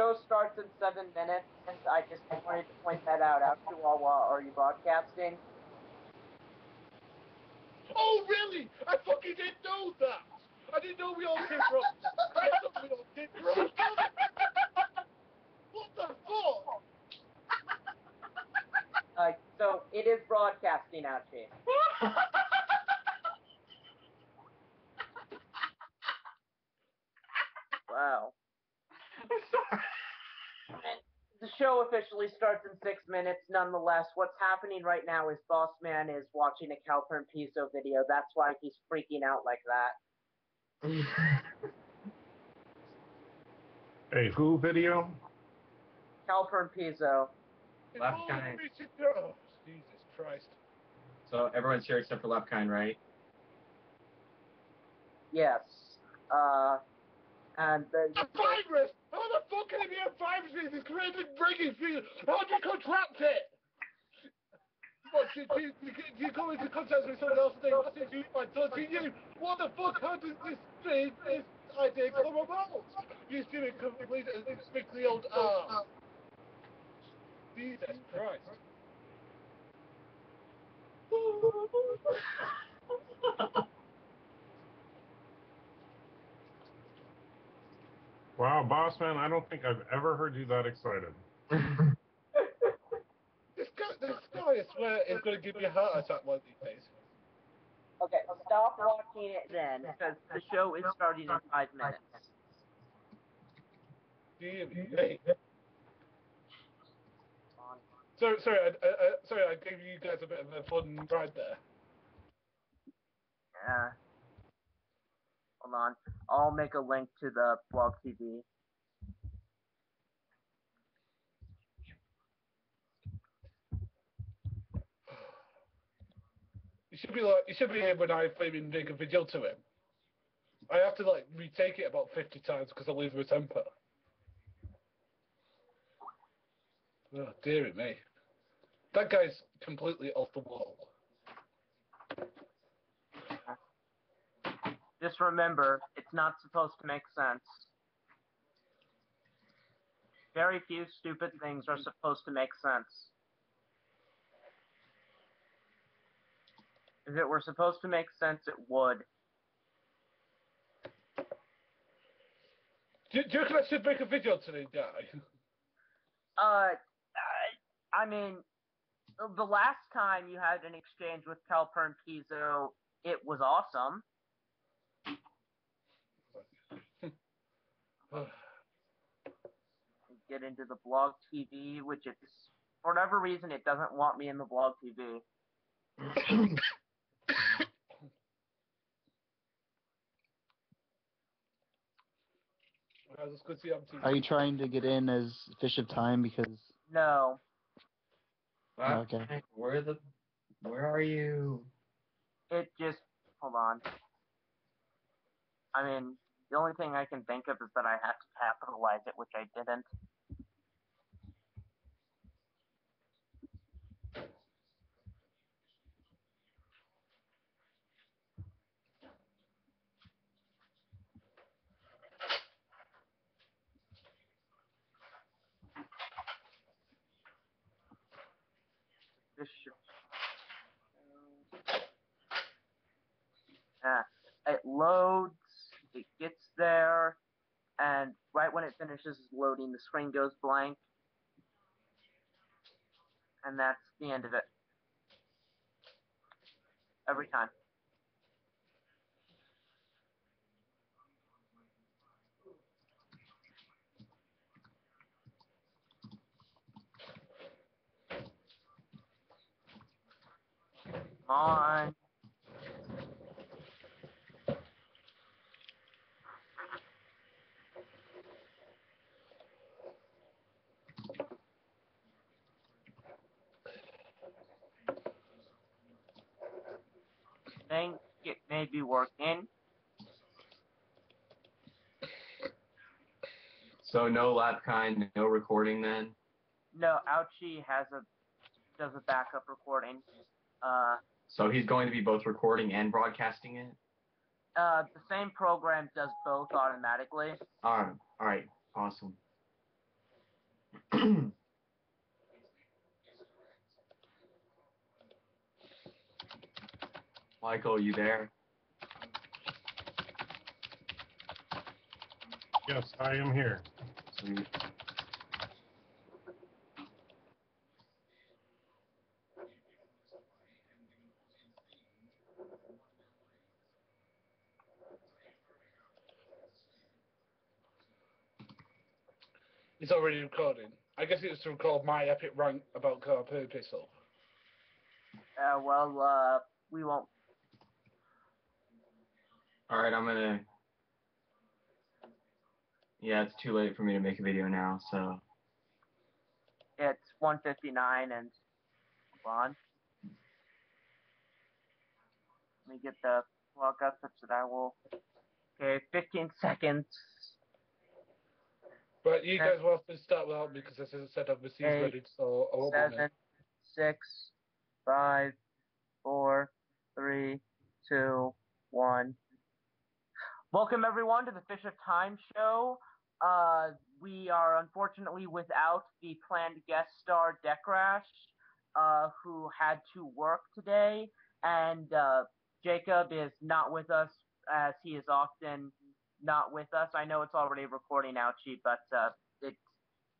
show starts in 7 minutes, and I just wanted to point that out. After all, are you broadcasting? Oh, really? I fucking didn't know that! I didn't know we all came from... I thought we all came from... What the fuck? So, it is broadcasting, Ouchie. Wow. I'm sorry. The show officially starts in 6 minutes. Nonetheless, what's happening right now is Boss Man is watching a Calpern Piso video. That's why he's freaking out like that. Hey, who video? Calpern Piso. Lapkind. Oh, Jesus Christ. So everyone's here except for Lapkind, right? Yes. And the... A virus! How the fuck can it be a virus with this crazy breaking field? How do you contract it? What, do you go into contact with someone else and they message you by touching you? What the fuck? How does this idea come about? You see it complete and speak the old arm. Jesus Christ. Wow, boss man, I don't think I've ever heard you that excited. This guy, I swear, is going to give me a heart attack one of these days. Okay, stop watching it then, because the show is starting in 5 minutes. Dear me. Sorry, I gave you guys a bit of a fun ride there. Yeah. Hold on. I'll make a link to the blog TV. You should be here when I even make a video to him. I have to like retake it about 50 times because I lose my temper. Oh, dearie me. That guy's completely off the wall. Just remember, it's not supposed to make sense. Very few stupid things are supposed to make sense. If it were supposed to make sense, it would. Do you reckon I should make a video to this guy? I mean, the last time you had an exchange with Calpern Piso, it was awesome. Get into the blog TV, which it's, for whatever reason, it doesn't want me in the blog TV. Are you trying to get in as Fish of Time because... No. Okay. Where are you? It just, hold on. I mean, the only thing I can think of is that I have to capitalize it, which I didn't. This should... it loads, it gets there, and right when it finishes loading, the screen goes blank. And that's the end of it. Every time. Come on. Think it may be working. So no Lapkind, no recording then? No, Ouchie does a backup recording. So he's going to be both recording and broadcasting it? The same program does both automatically. Alright, awesome. Michael, you there? Yes, I am here. Sweet. It's already recording. I guess it's to record my epic rant about car purpose. We won't. All right, I'm gonna. Yeah, it's too late for me to make a video now, so. It's 1:59 and hold on. Let me get the log up such that I will. Okay, 15 seconds. But you guys will have to start without me because as I said, I've received ready, so I won't be 7, 6, 5, 4, 3, 2, 1. Welcome everyone to the Fish of Time show. We are unfortunately without the planned guest star Decrash, who had to work today, and Jacob is not with us as he is often not with us. I know it's already recording out, Chief, but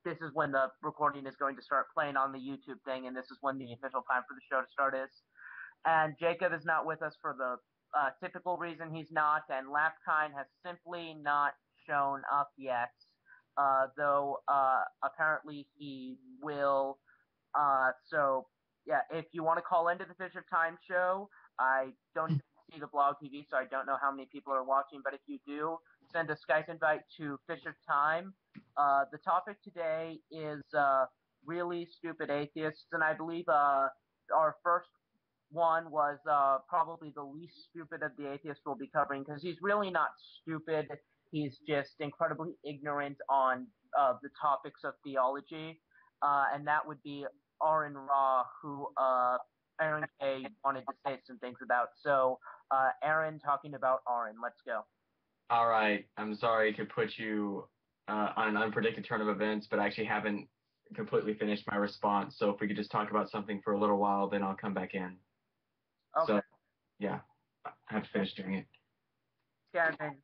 this is when the recording is going to start playing on the YouTube thing, and this is when the official time for the show to start is. And Jacob is not with us for the typical reason he's not, and Lapkine has simply not shown up yet, though apparently he will. So, yeah, if you want to call into the Fish of Time show, I don't see the blog TV, so I don't know how many people are watching, but if you do, send a Skype invite to Fish of Time. The topic today is really stupid atheists, and I believe our first one was probably the least stupid of the atheists we'll be covering, because he's really not stupid. He's just incredibly ignorant on the topics of theology, and that would be Aaron Ra, who Aaron K. wanted to say some things about. So, Aaron talking about Aaron. Let's go. All right, I'm sorry to put you on an unpredicted turn of events, but I actually haven't completely finished my response. So if we could just talk about something for a little while, then I'll come back in. Okay. So, yeah, I have to finish doing it. Yeah, and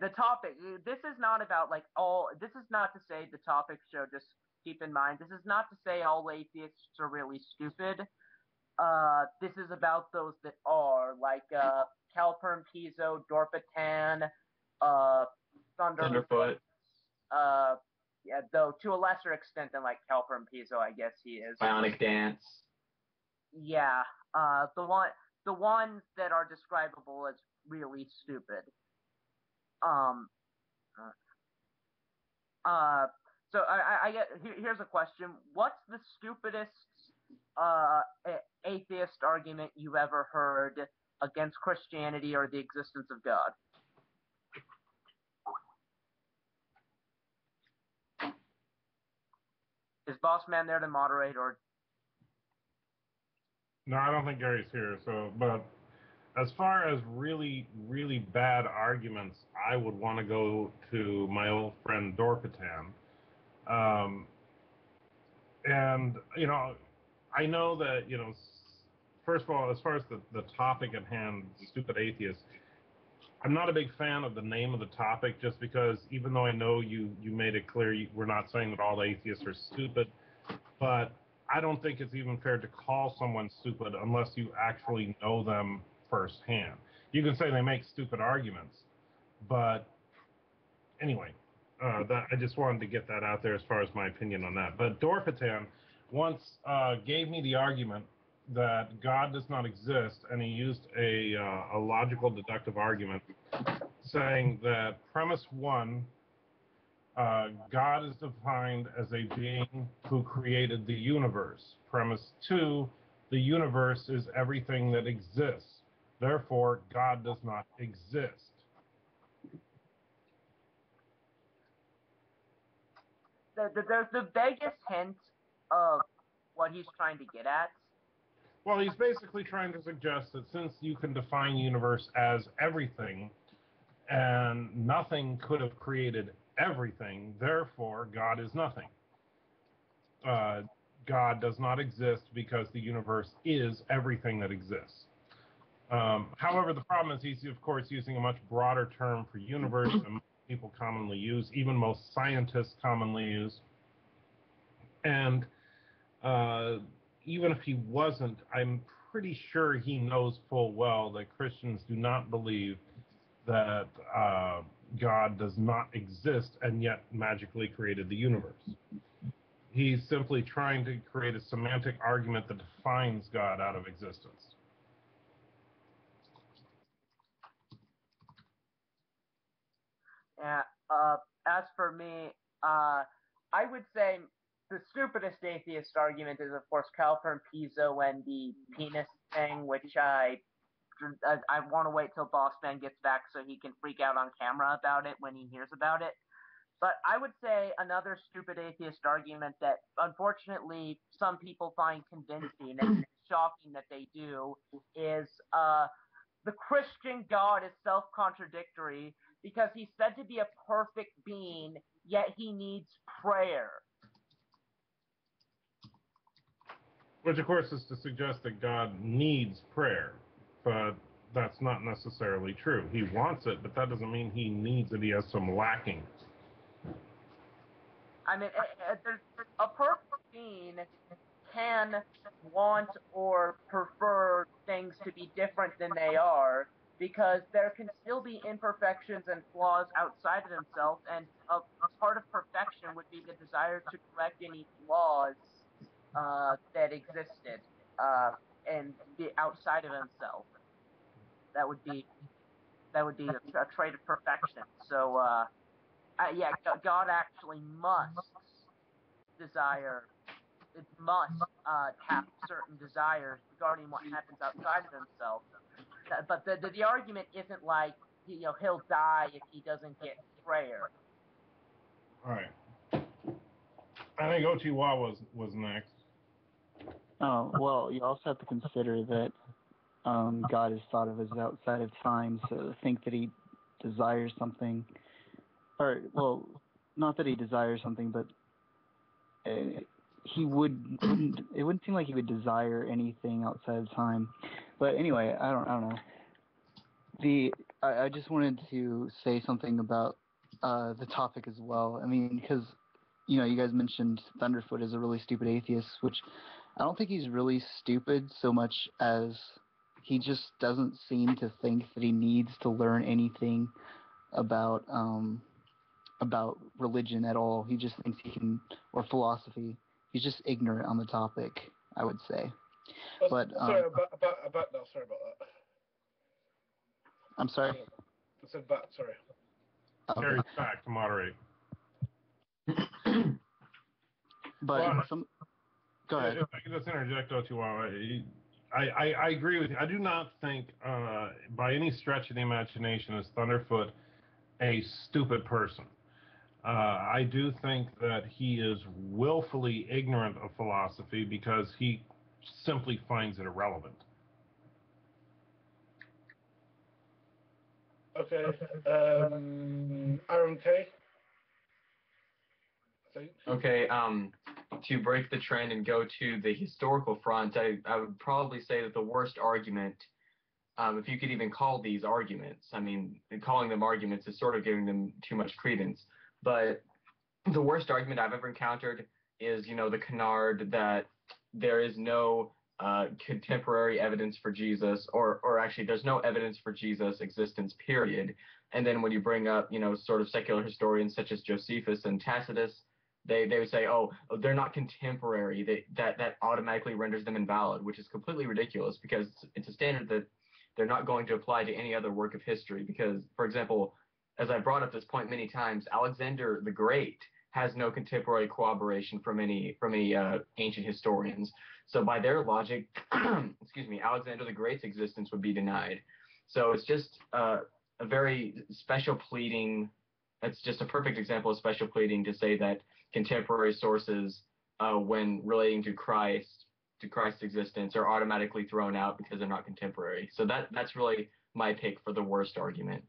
the topic, this is not about this is not to say the topic show, just keep in mind, this is not to say all atheists are really stupid. This is about those that are, like, Calpern, Pizzo, Dorpatan, Thunderfoot. Yeah, though to a lesser extent than, like, Calpern, Pizzo, I guess he is. Bionic Dance. Yeah, the ones that are describable as really stupid. So I get, here's a question. What's the stupidest atheist argument you've ever heard against Christianity or the existence of God? Is Boss Man there to moderate, or? No, I don't think Gary's here. So, but as far as really, really bad arguments, I would want to go to my old friend Dorpatan. And, I know that, first of all, as far as the topic at hand, stupid atheists, I'm not a big fan of the name of the topic, just because even though I know you made it clear we're not saying that all atheists are stupid, but I don't think it's even fair to call someone stupid unless you actually know them firsthand. You can say they make stupid arguments, but anyway, I just wanted to get that out there as far as my opinion on that. But Dorpatan once gave me the argument that God does not exist, and he used a logical deductive argument saying that premise one, God is defined as a being who created the universe. Premise two, the universe is everything that exists. Therefore, God does not exist. There's the vaguest hint of what he's trying to get at. Well, he's basically trying to suggest that since you can define universe as everything, and nothing could have created everything, therefore God is nothing. God does not exist because the universe is everything that exists. However, the problem is he's, of course, using a much broader term for universe than most people commonly use, even most scientists commonly use. And even if he wasn't, I'm pretty sure he knows full well that Christians do not believe that God does not exist and yet magically created the universe. He's simply trying to create a semantic argument that defines God out of existence. Yeah. As for me, I would say the stupidest atheist argument is, of course, Calpern Pizzo and the penis thing, which I want to wait till Bossman gets back so he can freak out on camera about it when he hears about it. But I would say another stupid atheist argument that unfortunately some people find convincing and it's shocking that they do is the Christian God is self-contradictory because he's said to be a perfect being, yet he needs prayer. Which, of course, is to suggest that God needs prayer, but that's not necessarily true. He wants it, but that doesn't mean he needs it. He has some lacking. I mean, a perfect being can want or prefer things to be different than they are because there can still be imperfections and flaws outside of himself, and a part of perfection would be the desire to correct any flaws that existed and the outside of himself. That would be a trait of perfection. So yeah, God actually must desire. It must have certain desires regarding what happens outside of himself. But the argument isn't like he'll die if he doesn't get prayer. All right. I think Ochiwa was next. Oh, well, you also have to consider that God is thought of as outside of time, so to think that he desires something, or, well, not that he desires something, but it wouldn't seem like he would desire anything outside of time. But anyway, I don't know. I just wanted to say something about the topic as well. I mean, because you guys mentioned Thunderfoot is a really stupid atheist, which I don't think he's really stupid so much as he just doesn't seem to think that he needs to learn anything about religion at all. He just thinks he can, or philosophy. He's just ignorant on the topic, I would say. But sorry about that. Sorry about that. I'm sorry. I said that. Sorry. Okay. Carrie's back to moderate. But Well, go ahead. If I could just interject, Ochiwa, I agree with you. I do not think, by any stretch of the imagination, is Thunderfoot a stupid person. I do think that he is willfully ignorant of philosophy because he simply finds it irrelevant. Okay. Aaron K. Okay, to break the trend and go to the historical front, I would probably say that the worst argument, if you could even call these arguments, I mean, calling them arguments is sort of giving them too much credence, but the worst argument I've ever encountered is, the canard that there is no contemporary evidence for Jesus, or actually there's no evidence for Jesus' existence, period. And then when you bring up, sort of secular historians such as Josephus and Tacitus, they would say, oh, they're not contemporary. That automatically renders them invalid, which is completely ridiculous because it's a standard that they're not going to apply to any other work of history. Because, for example, as I brought up this point many times, Alexander the Great has no contemporary corroboration from any ancient historians. So by their logic, excuse me, Alexander the Great's existence would be denied. So it's just a very special pleading. It's just a perfect example of special pleading to say that contemporary sources, when relating to Christ's existence, are automatically thrown out because they're not contemporary. So that's really my pick for the worst argument.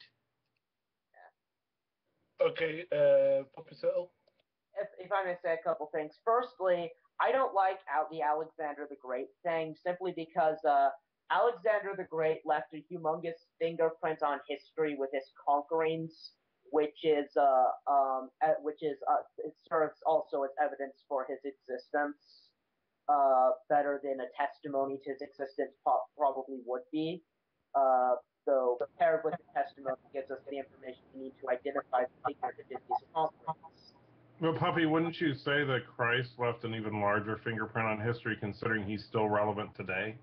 Okay, Poppy Settle. If I may say a couple things. Firstly, I don't like the Alexander the Great thing simply because Alexander the Great left a humongous fingerprint on history with his conquerings, which it serves also as evidence for his existence, better than a testimony to his existence probably would be. So paired with the testimony gives us the information we need to identify the figure that did these conquerings. Well, Puppy, wouldn't you say that Christ left an even larger fingerprint on history, considering he's still relevant today?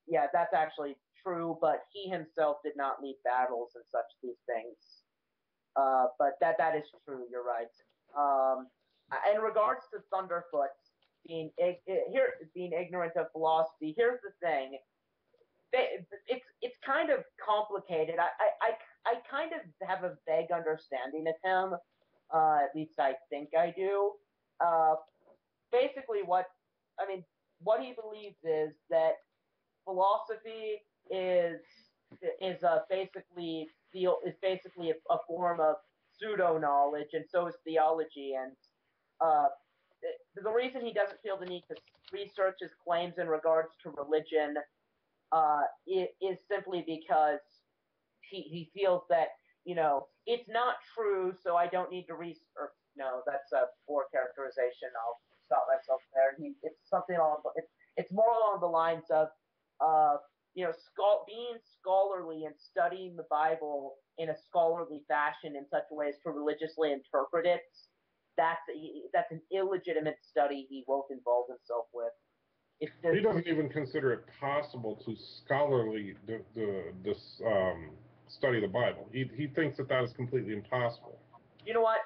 Yeah, that's actually true, but he himself did not lead battles and such these things. But that is true. You're right. In regards to Thunderfoot being ignorant of philosophy, here's the thing. It's kind of complicated. I kind of have a vague understanding of him. At least I think I do. Basically, what he believes is that philosophy is basically a form of pseudo knowledge, and so is theology. And the reason he doesn't feel the need to research his claims in regards to religion is simply because he feels that it's not true, so I don't need to research. No, that's a poor characterization. I'll stop myself there. It's more along the lines of being scholarly and studying the Bible in a scholarly fashion in such a way as to religiously interpret it. That's an illegitimate study he won't involve himself with. He doesn't even consider it possible to scholarly study the Bible. He thinks that is completely impossible. You know what?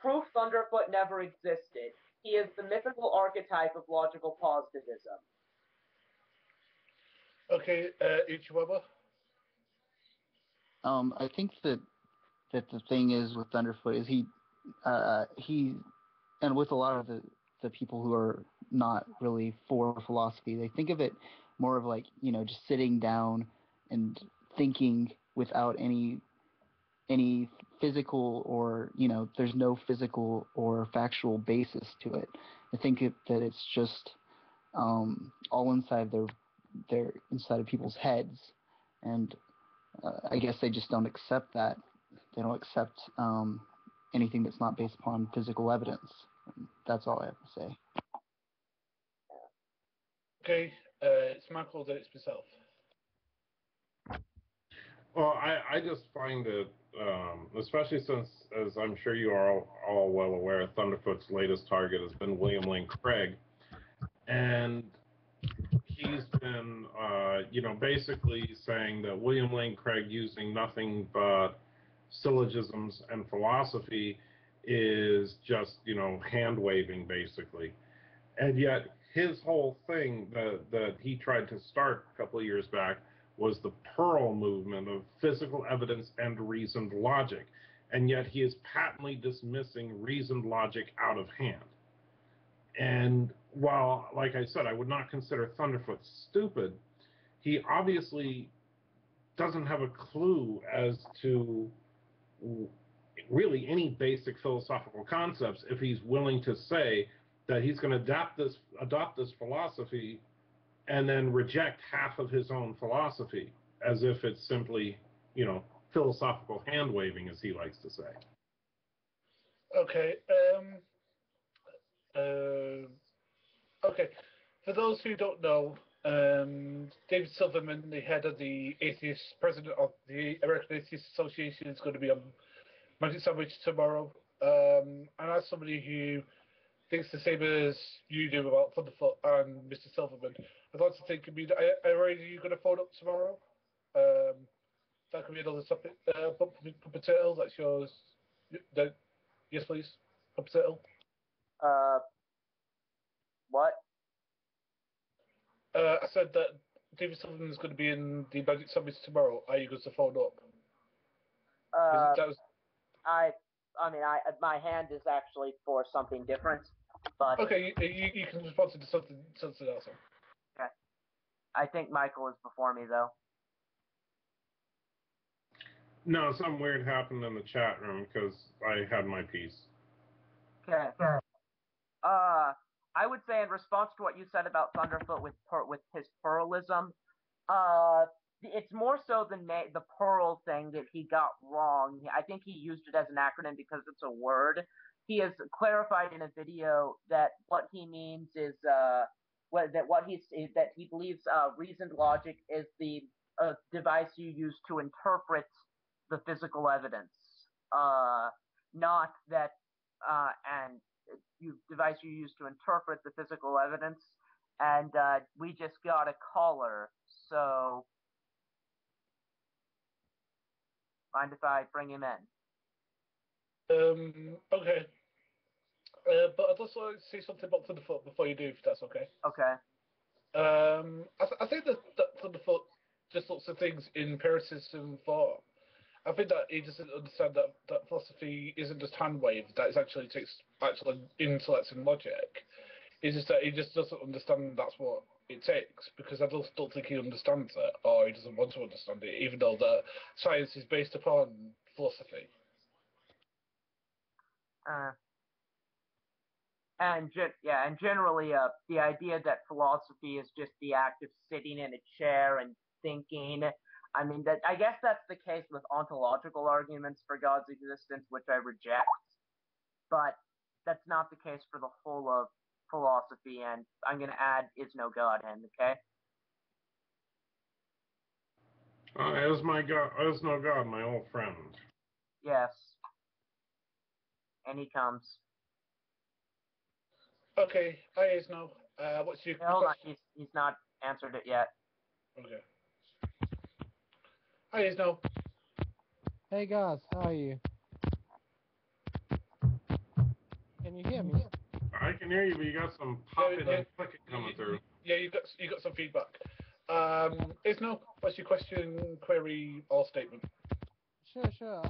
Proof Thunderfoot never existed. He is the mythical archetype of logical positivism. Okay, Ichiwaba? I think that the thing is with Thunderfoot is he and with a lot of the people who are not really for philosophy, they think of it more of like, just sitting down and thinking without any physical or, there's no physical or factual basis to it. I think that it's just all inside their inside of people's heads, and I guess they just don't accept that. They don't accept anything that's not based upon physical evidence. That's all I have to say. Okay, it's Michael, then it's myself. Well, I just find it, especially since, as I'm sure you are all well aware, Thunderfoot's latest target has been William Lane Craig, and he's been, basically saying that William Lane Craig, using nothing but syllogisms and philosophy, is just, hand waving, basically. And yet, his whole thing that he tried to start a couple of years back was the Pearl movement of physical evidence and reasoned logic. And yet he is patently dismissing reasoned logic out of hand. And while, like I said, I would not consider Thunderfoot stupid, he obviously doesn't have a clue as to really any basic philosophical concepts if he's willing to say that he's going to adopt this philosophy and then reject half of his own philosophy as if it's simply, philosophical hand-waving, as he likes to say. Okay. Okay. For those who don't know, David Silverman, the head of the president of the American Atheist Association, is going to be on Magic Sandwich tomorrow. And as somebody who thinks the same as you do about Thunderfoot and Mr. Silverman, I'd like to think, are you going to phone up tomorrow? That could be another topic. Potato, that's yours. Yes, please. Potato. What? I said that David Silverman is going to be in the Magic Summit tomorrow. Are you going to phone up? My hand is actually for something different, but okay, you can respond to something else. Okay. I think Michael is before me though. No, something weird happened in the chat room because I had my piece. Okay. I would say in response to what you said about Thunderfoot with his pluralism, it's more so the Pearl thing that he got wrong. I think he used it as an acronym because it's a word. He has clarified in a video that what he means is that he believes reasoned logic is the device you use to interpret the physical evidence, not that and device you use to interpret the physical evidence. And we just got a caller, so mind if I bring him in? Okay. But I'd also like to say something about Thunderfoot before you do, if that's okay. Okay. I think that Thunderfoot just looks at things in empiricism form. I think that he doesn't understand that philosophy isn't just hand waved, that it actually takes actual intellect and logic. It's just that he just doesn't understand that's what it takes, because I just don't think he understands it, or he doesn't want to understand it, even though the science is based upon philosophy. And generally, the idea that philosophy is just the act of sitting in a chair and thinking. I mean, I guess that's the case with ontological arguments for God's existence, which I reject. But that's not the case for the whole of philosophy, and I'm going to add is no God in, okay? As no God, my old friend. Yes. And he comes. Okay, hi Isno. What's your Hold on, question? he's not answered it yet. Okay. Hi Isno. Hey guys, how are you? Can you hear me? I can hear you, but you got some popping and clicking coming through. Yeah, you got some feedback. Isno, what's your question, query, or statement? Sure.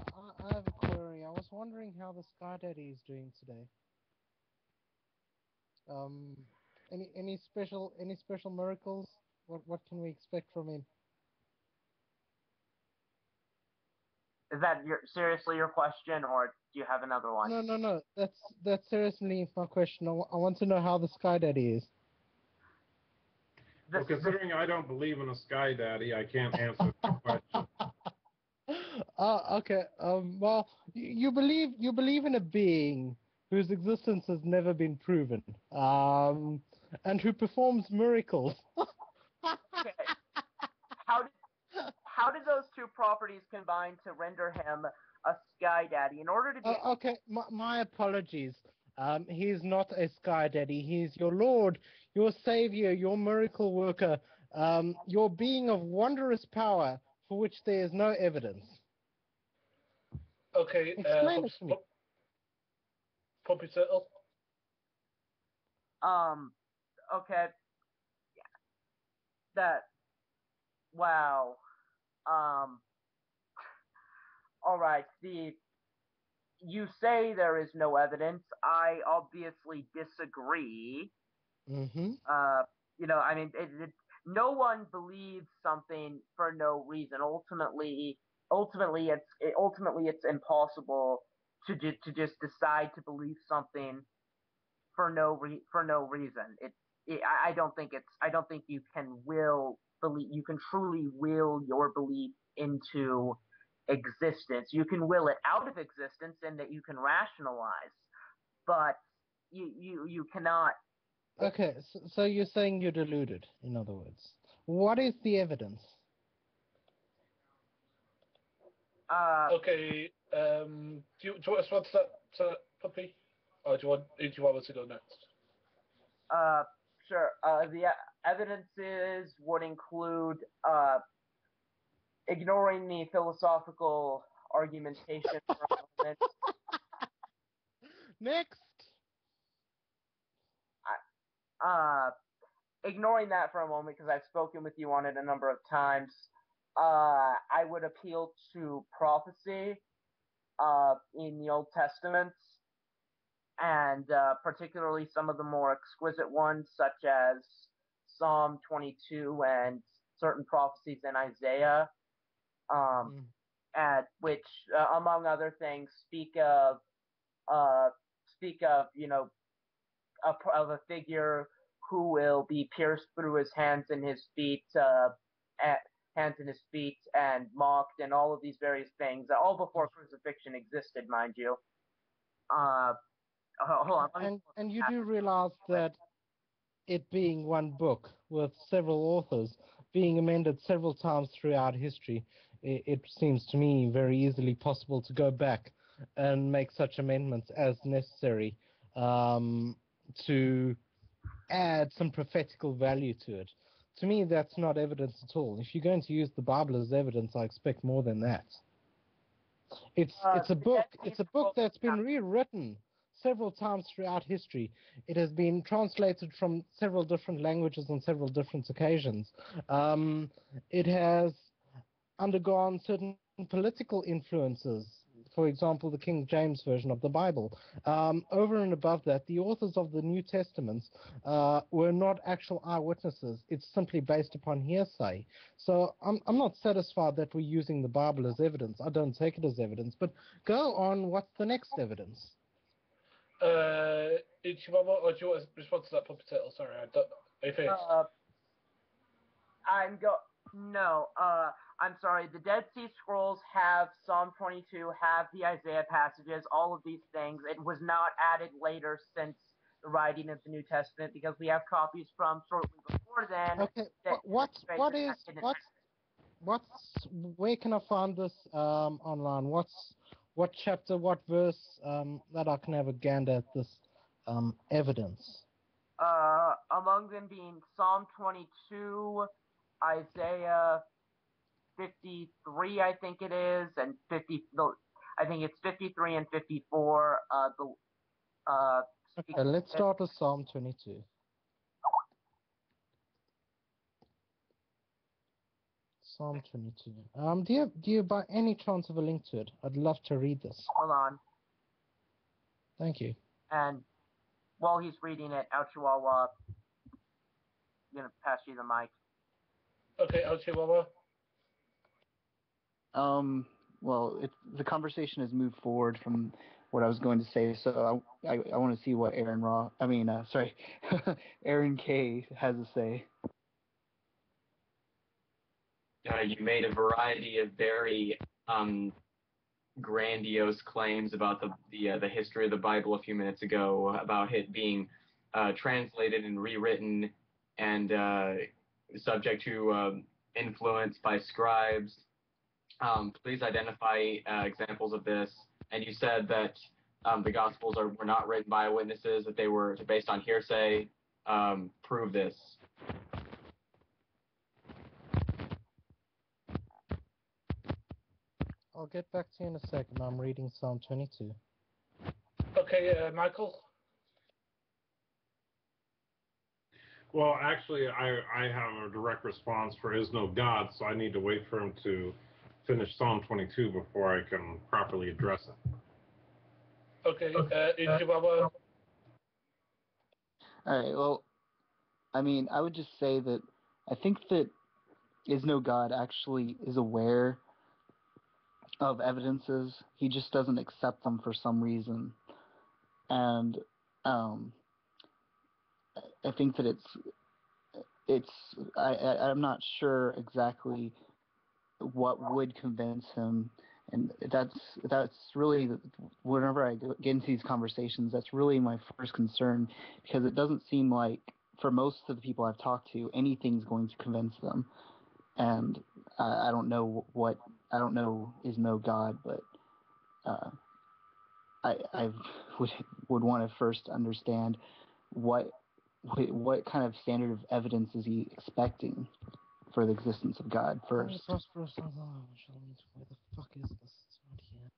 I have a query. I was wondering how the Sky Daddy is doing today. Any special miracles? What can we expect from him? Is that seriously your question, or do you have another one? No. That's seriously my question. I want to know how the Sky Daddy is. Well, considering I don't believe in a Sky Daddy, I can't answer the question. Okay. Well, you believe in a being whose existence has never been proven, and who performs miracles. Okay. How did those two properties combine to render him a Sky Daddy? In order to be okay, my apologies. He's not a Sky Daddy. He's your Lord, your Savior, your miracle worker, your being of wondrous power for which there is no evidence. Okay, explain it to me. Puppy Turtle. Okay. Wow. All right. You say there is no evidence. I obviously disagree. Mm-hmm. I mean, no one believes something for no reason. Ultimately, it's impossible to just decide to believe something for no reason. I don't think you can you can truly will your belief into existence. You can will it out of existence in that you can rationalize, but you cannot. Okay, so you're saying you're deluded, in other words. What is the evidence? Okay, do you want to respond to that, Puppy? Or do you want me to go next? Sure. The evidences would include ignoring the philosophical argumentation for a moment. Next. Ignoring that for a moment, because I've spoken with you on it a number of times, I would appeal to prophecy in the Old Testament, and particularly some of the more exquisite ones, such as Psalm 22 and certain prophecies in Isaiah. which, among other things, speak of of a figure who will be pierced through his hands and his feet, and mocked, and all of these various things, all before crucifixion existed, mind you. Hold on. And you do realize that it being one book with several authors, being amended several times throughout history, it seems to me very easily possible to go back and make such amendments as necessary to add some prophetical value to it. To me, that's not evidence at all. If you're going to use the Bible as evidence, I expect more than that. It's a book. It's a book that's been rewritten several times throughout history. It has been translated from several different languages on several different occasions. It has undergone certain political influences. For example, the King James Version of the Bible. Over and above that, the authors of the New Testaments were not actual eyewitnesses. It's simply based upon hearsay. So I'm not satisfied that we're using the Bible as evidence. I don't take it as evidence. But go on, what's the next evidence? Ichimama, or do you want to respond to that puppet title? Sorry, I don't. Are you finished? I'm sorry. The Dead Sea Scrolls have Psalm 22, have the Isaiah passages, all of these things. It was not added later since the writing of the New Testament because we have copies from shortly before then. Okay, where can I find this online? What chapter, what verse that I can have a gander at this evidence? Among them being Psalm 22, Isaiah 53, I think it is, and I think it's 53 and 54. Okay, let's start with Psalm 22. Psalm 22. Do you by any chance have a link to it? I'd love to read this. Hold on. Thank you. And while he's reading it, El Chihuahua, I'm gonna pass you the mic. Okay, El Chihuahua. Well, the conversation has moved forward from what I was going to say, so I want to see what Aaron K has to say. You made a variety of very grandiose claims about the history of the Bible a few minutes ago, about it being translated and rewritten and subject to influence by scribes. Please identify examples of this. And you said that the Gospels were not written by witnesses, that they were based on hearsay. Prove this. I'll get back to you in a second. I'm reading Psalm 22. Okay, Michael? Well, actually, I have a direct response for is no God, so I need to wait for him to finish Psalm 22 before I can properly address it. Okay, Ichimama? All right, well, I mean, I would just say that I think that is no God actually is aware of evidences. He just doesn't accept them for some reason. And I think that I'm not sure exactly what would convince him, and that's really, whenever I get into these conversations, that's really my first concern, because it doesn't seem like for most of the people I've talked to, anything's going to convince them. And I don't know is no God, but I would want to first understand what kind of standard of evidence is he expecting for the existence of God first. Where the fuck is this? It's not here.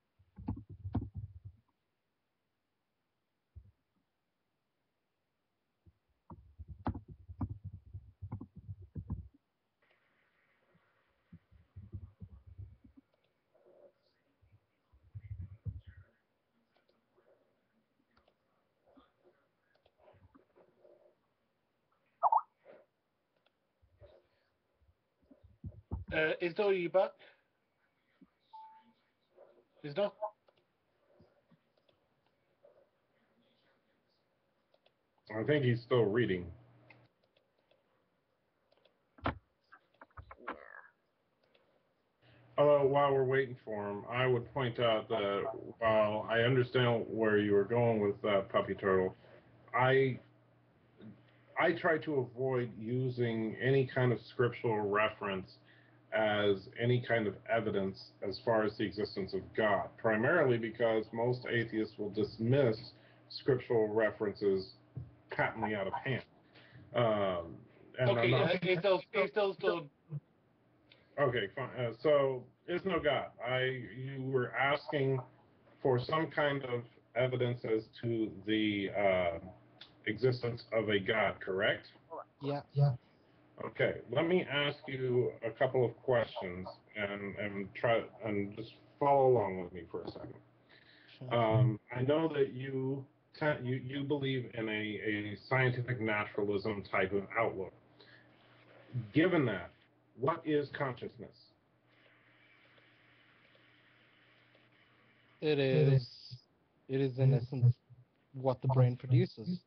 Is Zoe back? He's not. I think he's still reading. Although, while we're waiting for him, I would point out that while I understand where you were going with Puppy Turtle, I try to avoid using any kind of scriptural reference as any kind of evidence as far as the existence of God, primarily because most atheists will dismiss scriptural references patently out of hand. Okay, still. Okay, fine. So, is no God. You were asking for some kind of evidence as to the existence of a God, correct? Yeah. Okay, let me ask you a couple of questions and try and just follow along with me for a second. Sure. I know that you believe in a scientific naturalism type of outlook. Given that, what is consciousness? It is in essence what the brain produces.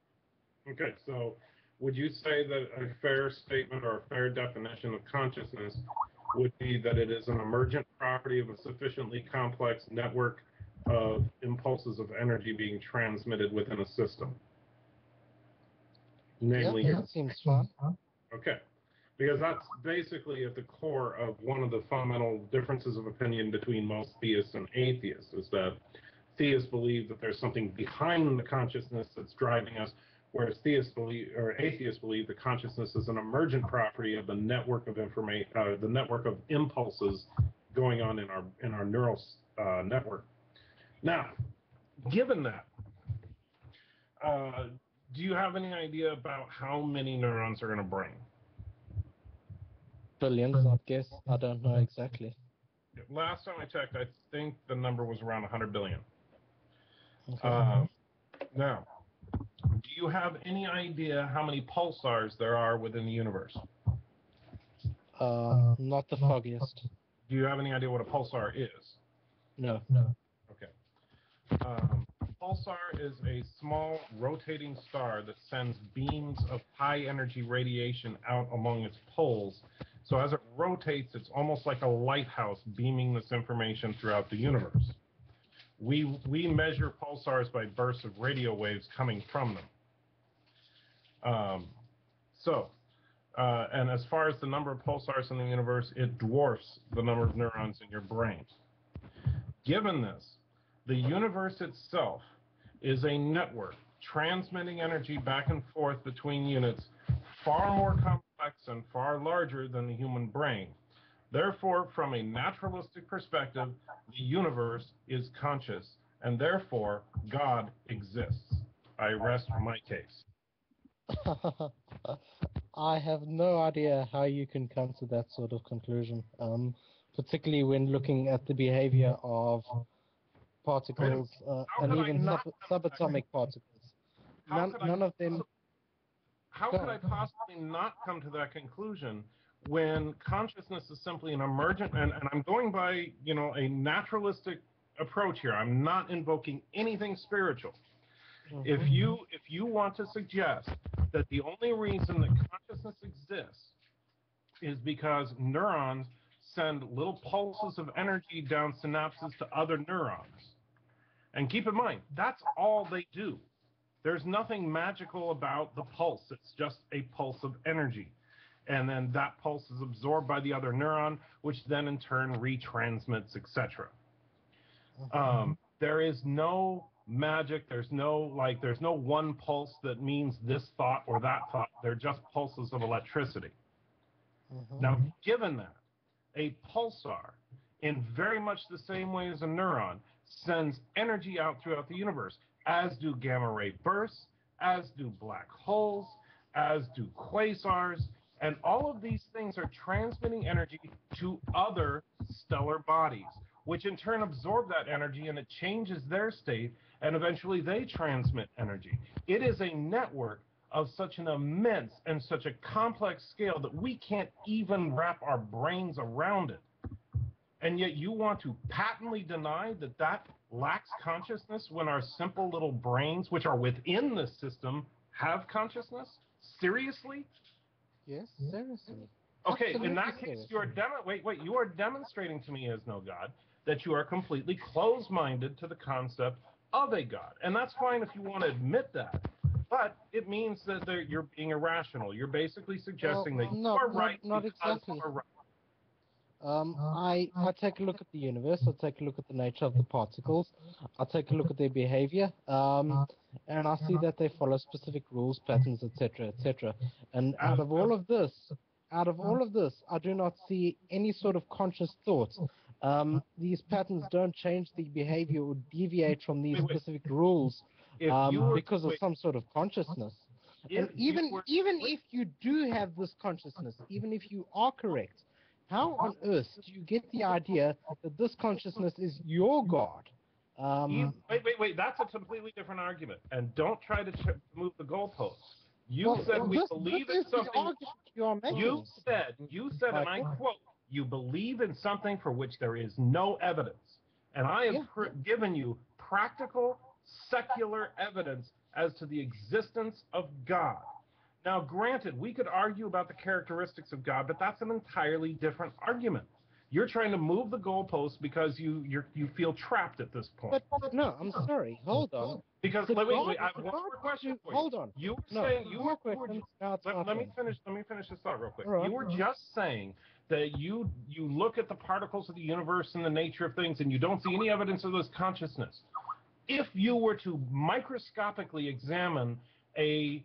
Okay, so would you say that a fair statement or a fair definition of consciousness would be that it is an emergent property of a sufficiently complex network of impulses of energy being transmitted within a system? Namely, Yeah, that seems fun. okay, because that's basically at the core of one of the fundamental differences of opinion between most theists and atheists, is that theists believe that there's something behind the consciousness that's driving us, whereas atheists believe that consciousness is an emergent property of the network of the network of impulses going on in our neural network. Now, given that, do you have any idea about how many neurons are in a brain? Billions, I guess. I don't know exactly. Last time I checked, I think the number was around 100 billion. Okay. Now, do you have any idea how many pulsars there are within the universe? Not the foggiest. Do you have any idea what a pulsar is? No. Okay. Pulsar is a small rotating star that sends beams of high energy radiation out among its poles. So as it rotates, it's almost like a lighthouse beaming this information throughout the universe. We measure pulsars by bursts of radio waves coming from them. And as far as the number of pulsars in the universe, it dwarfs the number of neurons in your brain. Given this, the universe itself is a network transmitting energy back and forth between units far more complex and far larger than the human brain. Therefore, from a naturalistic perspective, the universe is conscious, and therefore God exists. I rest my case. I have no idea how you can come to that sort of conclusion, particularly when looking at the behavior of particles and even subatomic particles. None of them. How could I possibly not come to that conclusion when consciousness is simply an emergent, and I'm going by, a naturalistic approach here. I'm not invoking anything spiritual. Mm-hmm. If you want to suggest that the only reason that consciousness exists is because neurons send little pulses of energy down synapses to other neurons, and keep in mind, that's all they do. There's nothing magical about the pulse. It's just a pulse of energy. And then that pulse is absorbed by the other neuron, which then in turn retransmits, etc. There is no magic. There's no one pulse that means this thought or that thought. They're just pulses of electricity. Now, given that, a pulsar, in very much the same way as a neuron, sends energy out throughout the universe, as do gamma ray bursts, as do black holes, as do quasars, and all of these things are transmitting energy to other stellar bodies, which in turn absorb that energy and it changes their state, and eventually they transmit energy. It is a network of such an immense and such a complex scale that we can't even wrap our brains around it. And yet you want to patently deny that that lacks consciousness when our simple little brains, which are within this system, have consciousness? Seriously? Yes, seriously. Okay, in that Absolutely case, seriously. you are demonstrating to me as no God that you are completely closed-minded to the concept of a God. And that's fine if you want to admit that. But it means that you're being irrational. You're basically suggesting that you are right not because exactly. you are right. I take a look at the universe. I take a look at the nature of the particles. I take a look at their behavior, and I see that they follow specific rules, patterns, etc., etc. And out of all of this, I do not see any sort of conscious thought. These patterns don't change the behavior or deviate from these specific rules because of some sort of consciousness. And even if you do have this consciousness, even if you are correct, how on earth do you get the idea that this consciousness is your God? Wait. That's a completely different argument. And don't try to move the goalposts. You said we believe in something. You said, and I quote, you believe in something for which there is no evidence. And I have given you practical, secular evidence as to the existence of God. Now, granted, we could argue about the characteristics of God, but that's an entirely different argument. You're trying to move the goalposts because you feel trapped at this point. But no, I'm sorry. Hold on. Because wait, I have one more question for you. Hold on. You were saying let me finish this thought real quick. You were just saying that you look at the particles of the universe and the nature of things, and you don't see any evidence of this consciousness. If you were to microscopically examine a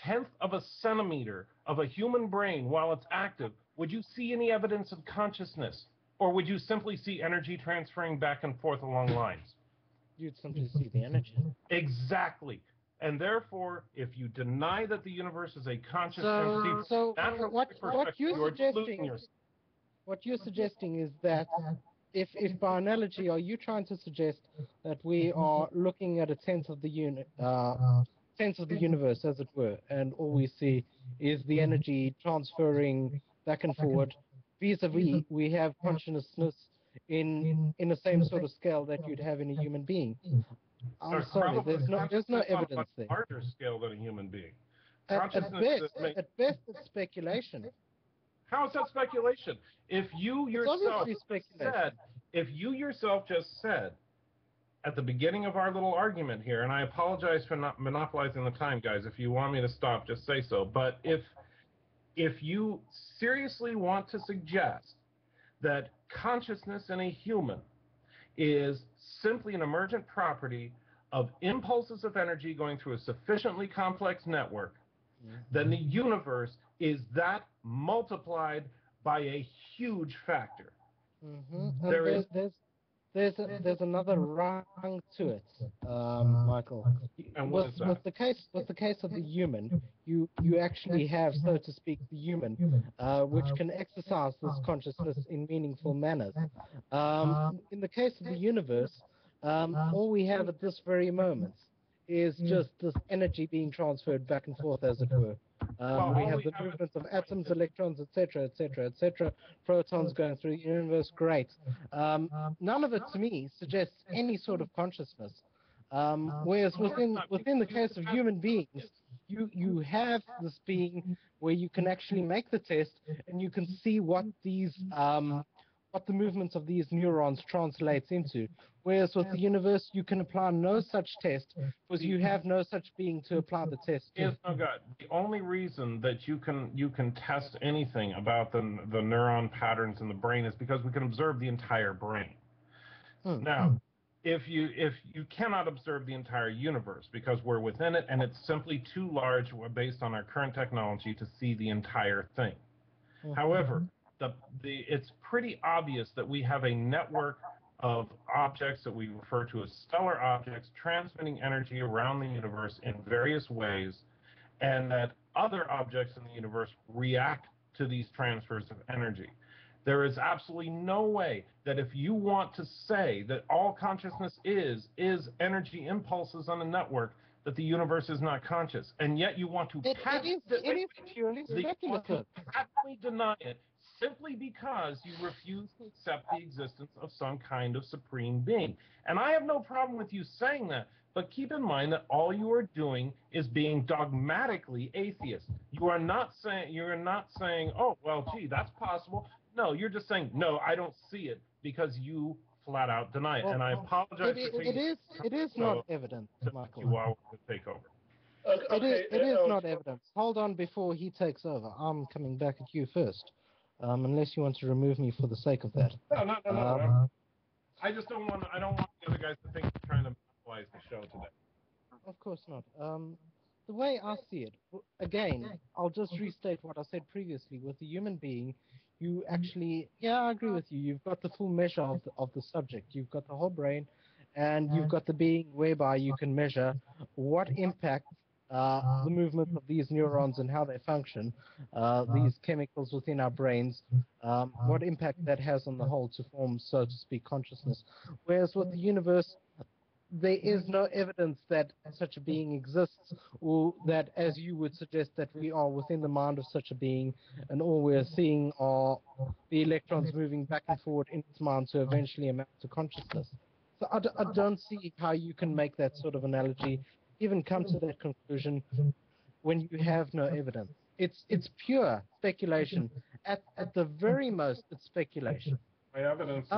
tenth of a centimeter of a human brain while it's active, would you see any evidence of consciousness? Or would you simply see energy transferring back and forth along lines? You'd simply see the energy. Exactly. And therefore, if you deny that the universe is a conscious entity, what you're suggesting is that if by analogy, are you trying to suggest that we are looking at a tenth of the universe, as it were, and all we see is the energy transferring back and forward, vis-a-vis we have consciousness in the same sort of scale that you'd have in a human being? I'm sorry, there's no evidence there. Larger scale than a human being. At best, it's speculation. How is that speculation? If you yourself just said at the beginning of our little argument here, and I apologize for not monopolizing the time, guys. If you want me to stop, just say so. But if you seriously want to suggest that consciousness in a human is simply an emergent property of impulses of energy going through a sufficiently complex network, then the universe is that multiplied by a huge factor. There's another rung to it, Michael. And with the case of the human, you actually have, so to speak, the human, which can exercise this consciousness in meaningful manners. In the case of the universe, all we have at this very moment is just this energy being transferred back and forth, as it were. We have the movements of atoms, electrons, etc., etc., etc., protons going through the universe. Great. None of it, to me, suggests any sort of consciousness. Whereas within the case of human beings, you have this being where you can actually make the test and you can see what the movements of these neurons translates into. Whereas with the universe, you can apply no such test because you have no such being to apply the test to. Yes, no, God. The only reason that you can test anything about the neuron patterns in the brain is because we can observe the entire brain. Now, if you cannot observe the entire universe because we're within it and it's simply too large based on our current technology to see the entire thing. However, it's pretty obvious that we have a network of objects that we refer to as stellar objects transmitting energy around the universe in various ways, and that other objects in the universe react to these transfers of energy. There is absolutely no way that if you want to say that all consciousness is energy impulses on a network, that the universe is not conscious, and yet you want to patently deny it simply because you refuse to accept the existence of some kind of supreme being. And I have no problem with you saying that, but keep in mind that all you are doing is being dogmatically atheist. You're not saying, oh, well, gee, that's possible. No, you're just saying, no, I don't see it, because you flat out deny it. Well, and I apologize for taking it is not evidence, to Michael. you all to take over. It is not evidence. Hold on before he takes over. I'm coming back at you first, unless you want to remove me for the sake of that. No. I just don't want. I don't want the other guys to think we're trying to monopolize the show today. Of course not. The way I see it, again, I'll just restate what I said previously. With the human being, you actually, I agree with you. You've got the full measure of the subject. You've got the whole brain, and you've got the being whereby you can measure what impact the movement of these neurons and how they function, these chemicals within our brains, what impact that has on the whole to form, so to speak, consciousness. Whereas with the universe, there is no evidence that such a being exists, or that, as you would suggest, that we are within the mind of such a being, and all we're seeing are the electrons moving back and forward in its mind to eventually amount to consciousness. So I don't see how you can make that sort of analogy, even come to that conclusion, when you have no evidence. It's pure speculation. At the very most, it's speculation. My evidence is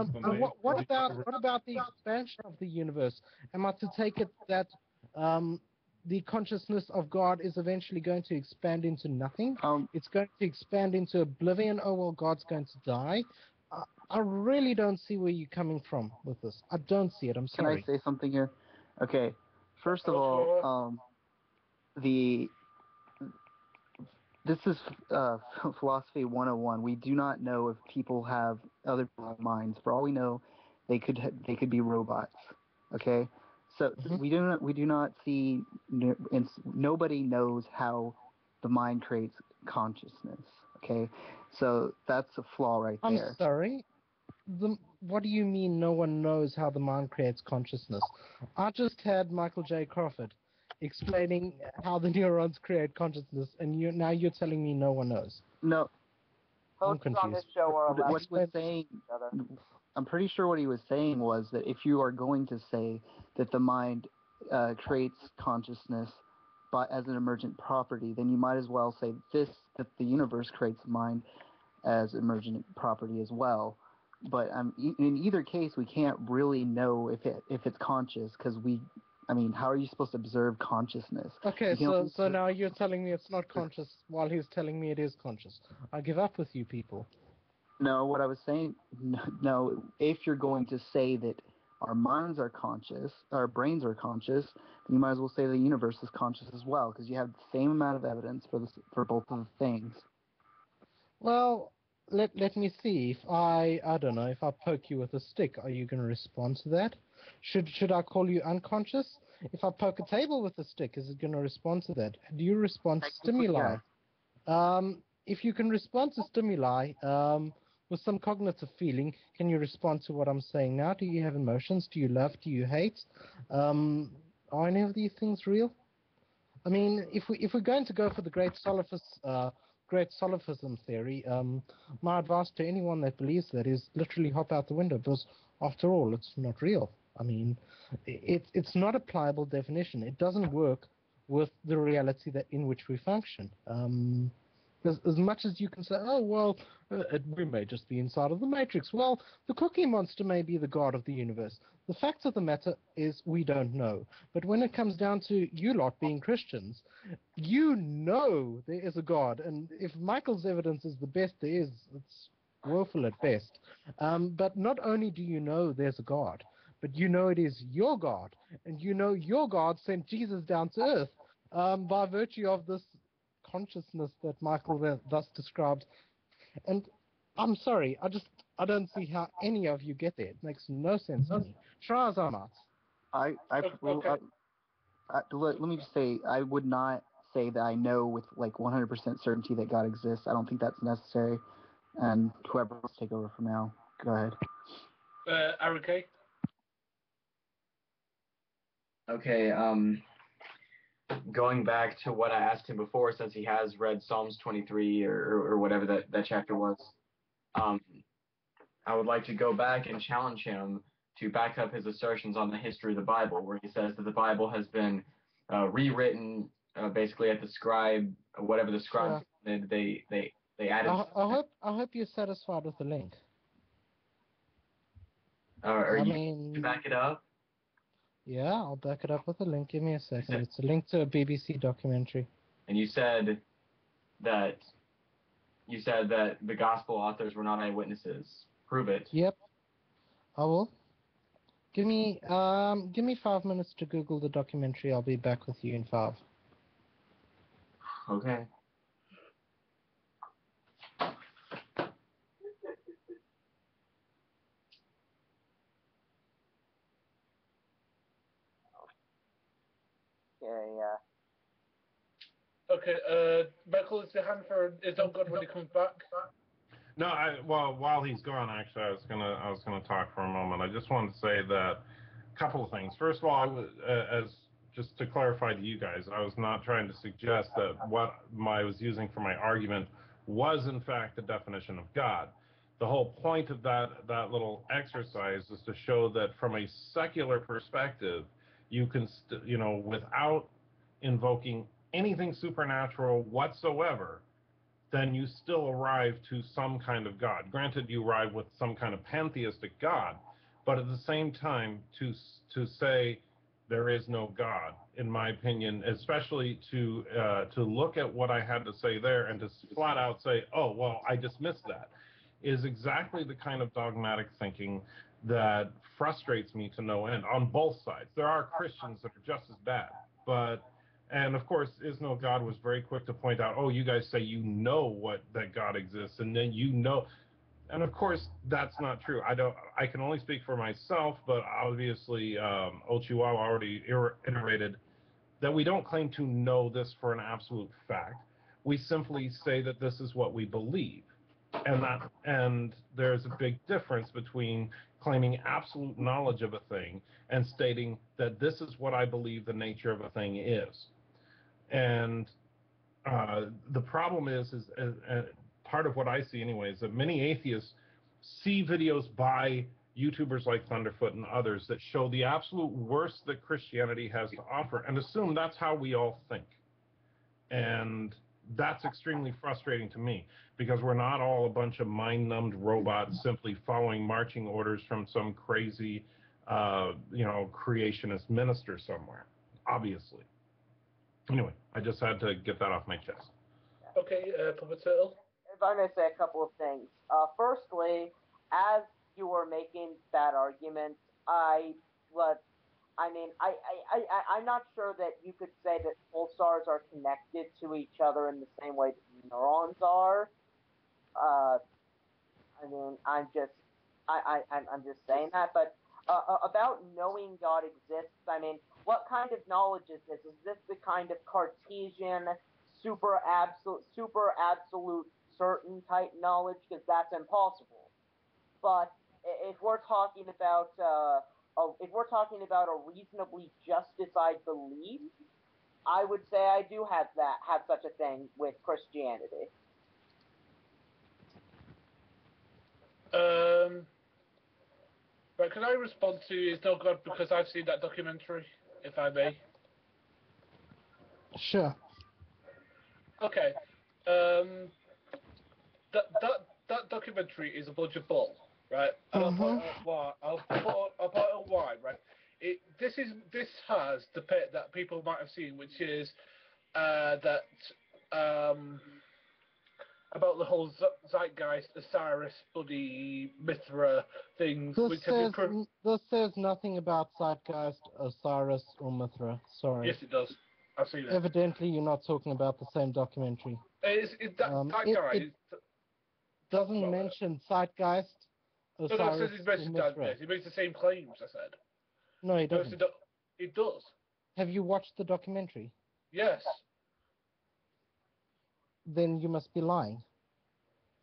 what about the expansion of the universe? Am I to take it that the consciousness of God is eventually going to expand into nothing? It's going to expand into oblivion. Oh, well, God's going to die. I really don't see where you're coming from with this. I don't see it. I'm sorry. Can I say something here? Okay. First of all, this is philosophy 101. We do not know if people have other minds. For all we know, they could be robots. Okay, so we do not see. Nobody knows how the mind creates consciousness. Okay, so that's a flaw right there. I'm sorry. What do you mean no one knows how the mind creates consciousness? I just had Michael J. Crawford explaining how the neurons create consciousness, and now you're telling me no one knows. No. I'm confused. On this show are allowed What he was saying, I'm pretty sure what he was saying was that if you are going to say that the mind creates consciousness as an emergent property, then you might as well say that the universe creates mind as emergent property as well. But in either case, we can't really know if it's conscious, because how are you supposed to observe consciousness? Okay, so now you're telling me it's not conscious while he's telling me it is conscious. I give up with you people. No, what I was saying, no, if you're going to say that our minds are conscious, our brains are conscious, then you might as well say the universe is conscious as well, because you have the same amount of evidence for both of the things. Well, let me see. If I don't know, if I poke you with a stick, are you going to respond to that? Should I call you unconscious? If I poke a table with a stick, is it going to respond to that? Do you respond to stimuli? Yeah. If you can respond to stimuli with some cognitive feeling, can you respond to what I'm saying now? Do you have emotions? Do you love? Do you hate? Are any of these things real? I mean, if we're going to go for the great solipsism theory, my advice to anyone that believes that is literally hop out the window, because after all, it's not real. I mean, it's not a pliable definition. It doesn't work with the reality in which we function. As much as you can say, oh, well, we may just be inside of the Matrix. Well, the Cookie Monster may be the god of the universe. The fact of the matter is we don't know. But when it comes down to you lot being Christians, you know there is a God. And if Michael's evidence is the best there is, it's woeful at best. But not only do you know there's a God, but you know it is your God. And you know your God sent Jesus down to earth by virtue of this consciousness that Michael thus described. And I'm sorry, I don't see how any of you get there. It makes no sense to me. Try as I might. Let me just say, I would not say that I know with 100% certainty that God exists. I don't think that's necessary. And whoever wants to take over from now, go ahead. Aaron K. Okay, going back to what I asked him before, since he has read Psalms 23 or whatever that chapter was. I would like to go back and challenge him to back up his assertions on the history of the Bible, where he says that the Bible has been rewritten basically at the scribe, whatever the scribe did, they added. I hope you're satisfied with the link. Are you to back it up? Yeah, I'll back it up with a link. Give me a second. It's a link to a BBC documentary. And you said that the gospel authors were not eyewitnesses. Prove it. Yep, I will. Give me 5 minutes to Google the documentary. I'll be back with you in 5. Okay. Okay, Michael, is the hand for is on God when he comes back? No, while he's gone, actually, I was gonna talk for a moment. I just wanted to say that a couple of things. First of all, just to clarify to you guys, I was not trying to suggest that what I was using for my argument was in fact the definition of God. The whole point of that little exercise is to show that from a secular perspective, you can, without invoking anything supernatural whatsoever, then you still arrive to some kind of God. Granted, you arrive with some kind of pantheistic God, but at the same time, to say there is no God, in my opinion, especially to look at what I had to say there and to flat out say, oh, well, I dismissed that, is exactly the kind of dogmatic thinking that frustrates me to no end on both sides. There are Christians that are just as bad, and of course, Is No God was very quick to point out, oh, you guys say that God exists, and then and of course, that's not true. I can only speak for myself, but obviously, Ochiwawa already iterated that we don't claim to know this for an absolute fact. We simply say that this is what we believe. And there's a big difference between claiming absolute knowledge of a thing and stating that this is what I believe the nature of a thing is. And the problem is part of what I see anyway, is that many atheists see videos by YouTubers like Thunderfoot and others that show the absolute worst that Christianity has to offer and assume that's how we all think. And that's extremely frustrating to me, because we're not all a bunch of mind-numbed robots simply following marching orders from some crazy, creationist minister somewhere, obviously. Anyway, I just had to get that off my chest. Okay, Puppet Turtle. If I may say a couple of things. Firstly, as you were making that argument, I'm not sure that you could say that pulsars are connected to each other in the same way that neurons are. I'm just saying that. But about knowing God exists, what kind of knowledge is this? Is this the kind of Cartesian, super absolute certain type knowledge? Because that's impossible. But if we're talking about a reasonably justified belief, I would say I do have such a thing with Christianity. Right, can I respond to Is No God because I've seen that documentary, if I may? Sure. Okay. That documentary is a bunch of bull, right? And I'll point out why, right? This has the bit that people might have seen, which is about the whole zeitgeist, Osiris, Buddy, Mithra things. This says nothing about zeitgeist, Osiris, or Mithra. Sorry. Yes, it does. I've seen it. Evidently, you're not talking about the same documentary. That guy. It doesn't mention zeitgeist, Osiris, No, it says he's mentioned or Mithra. that. He makes the same claims, I said. No, he doesn't. It does. Have you watched the documentary? Yes. Then you must be lying.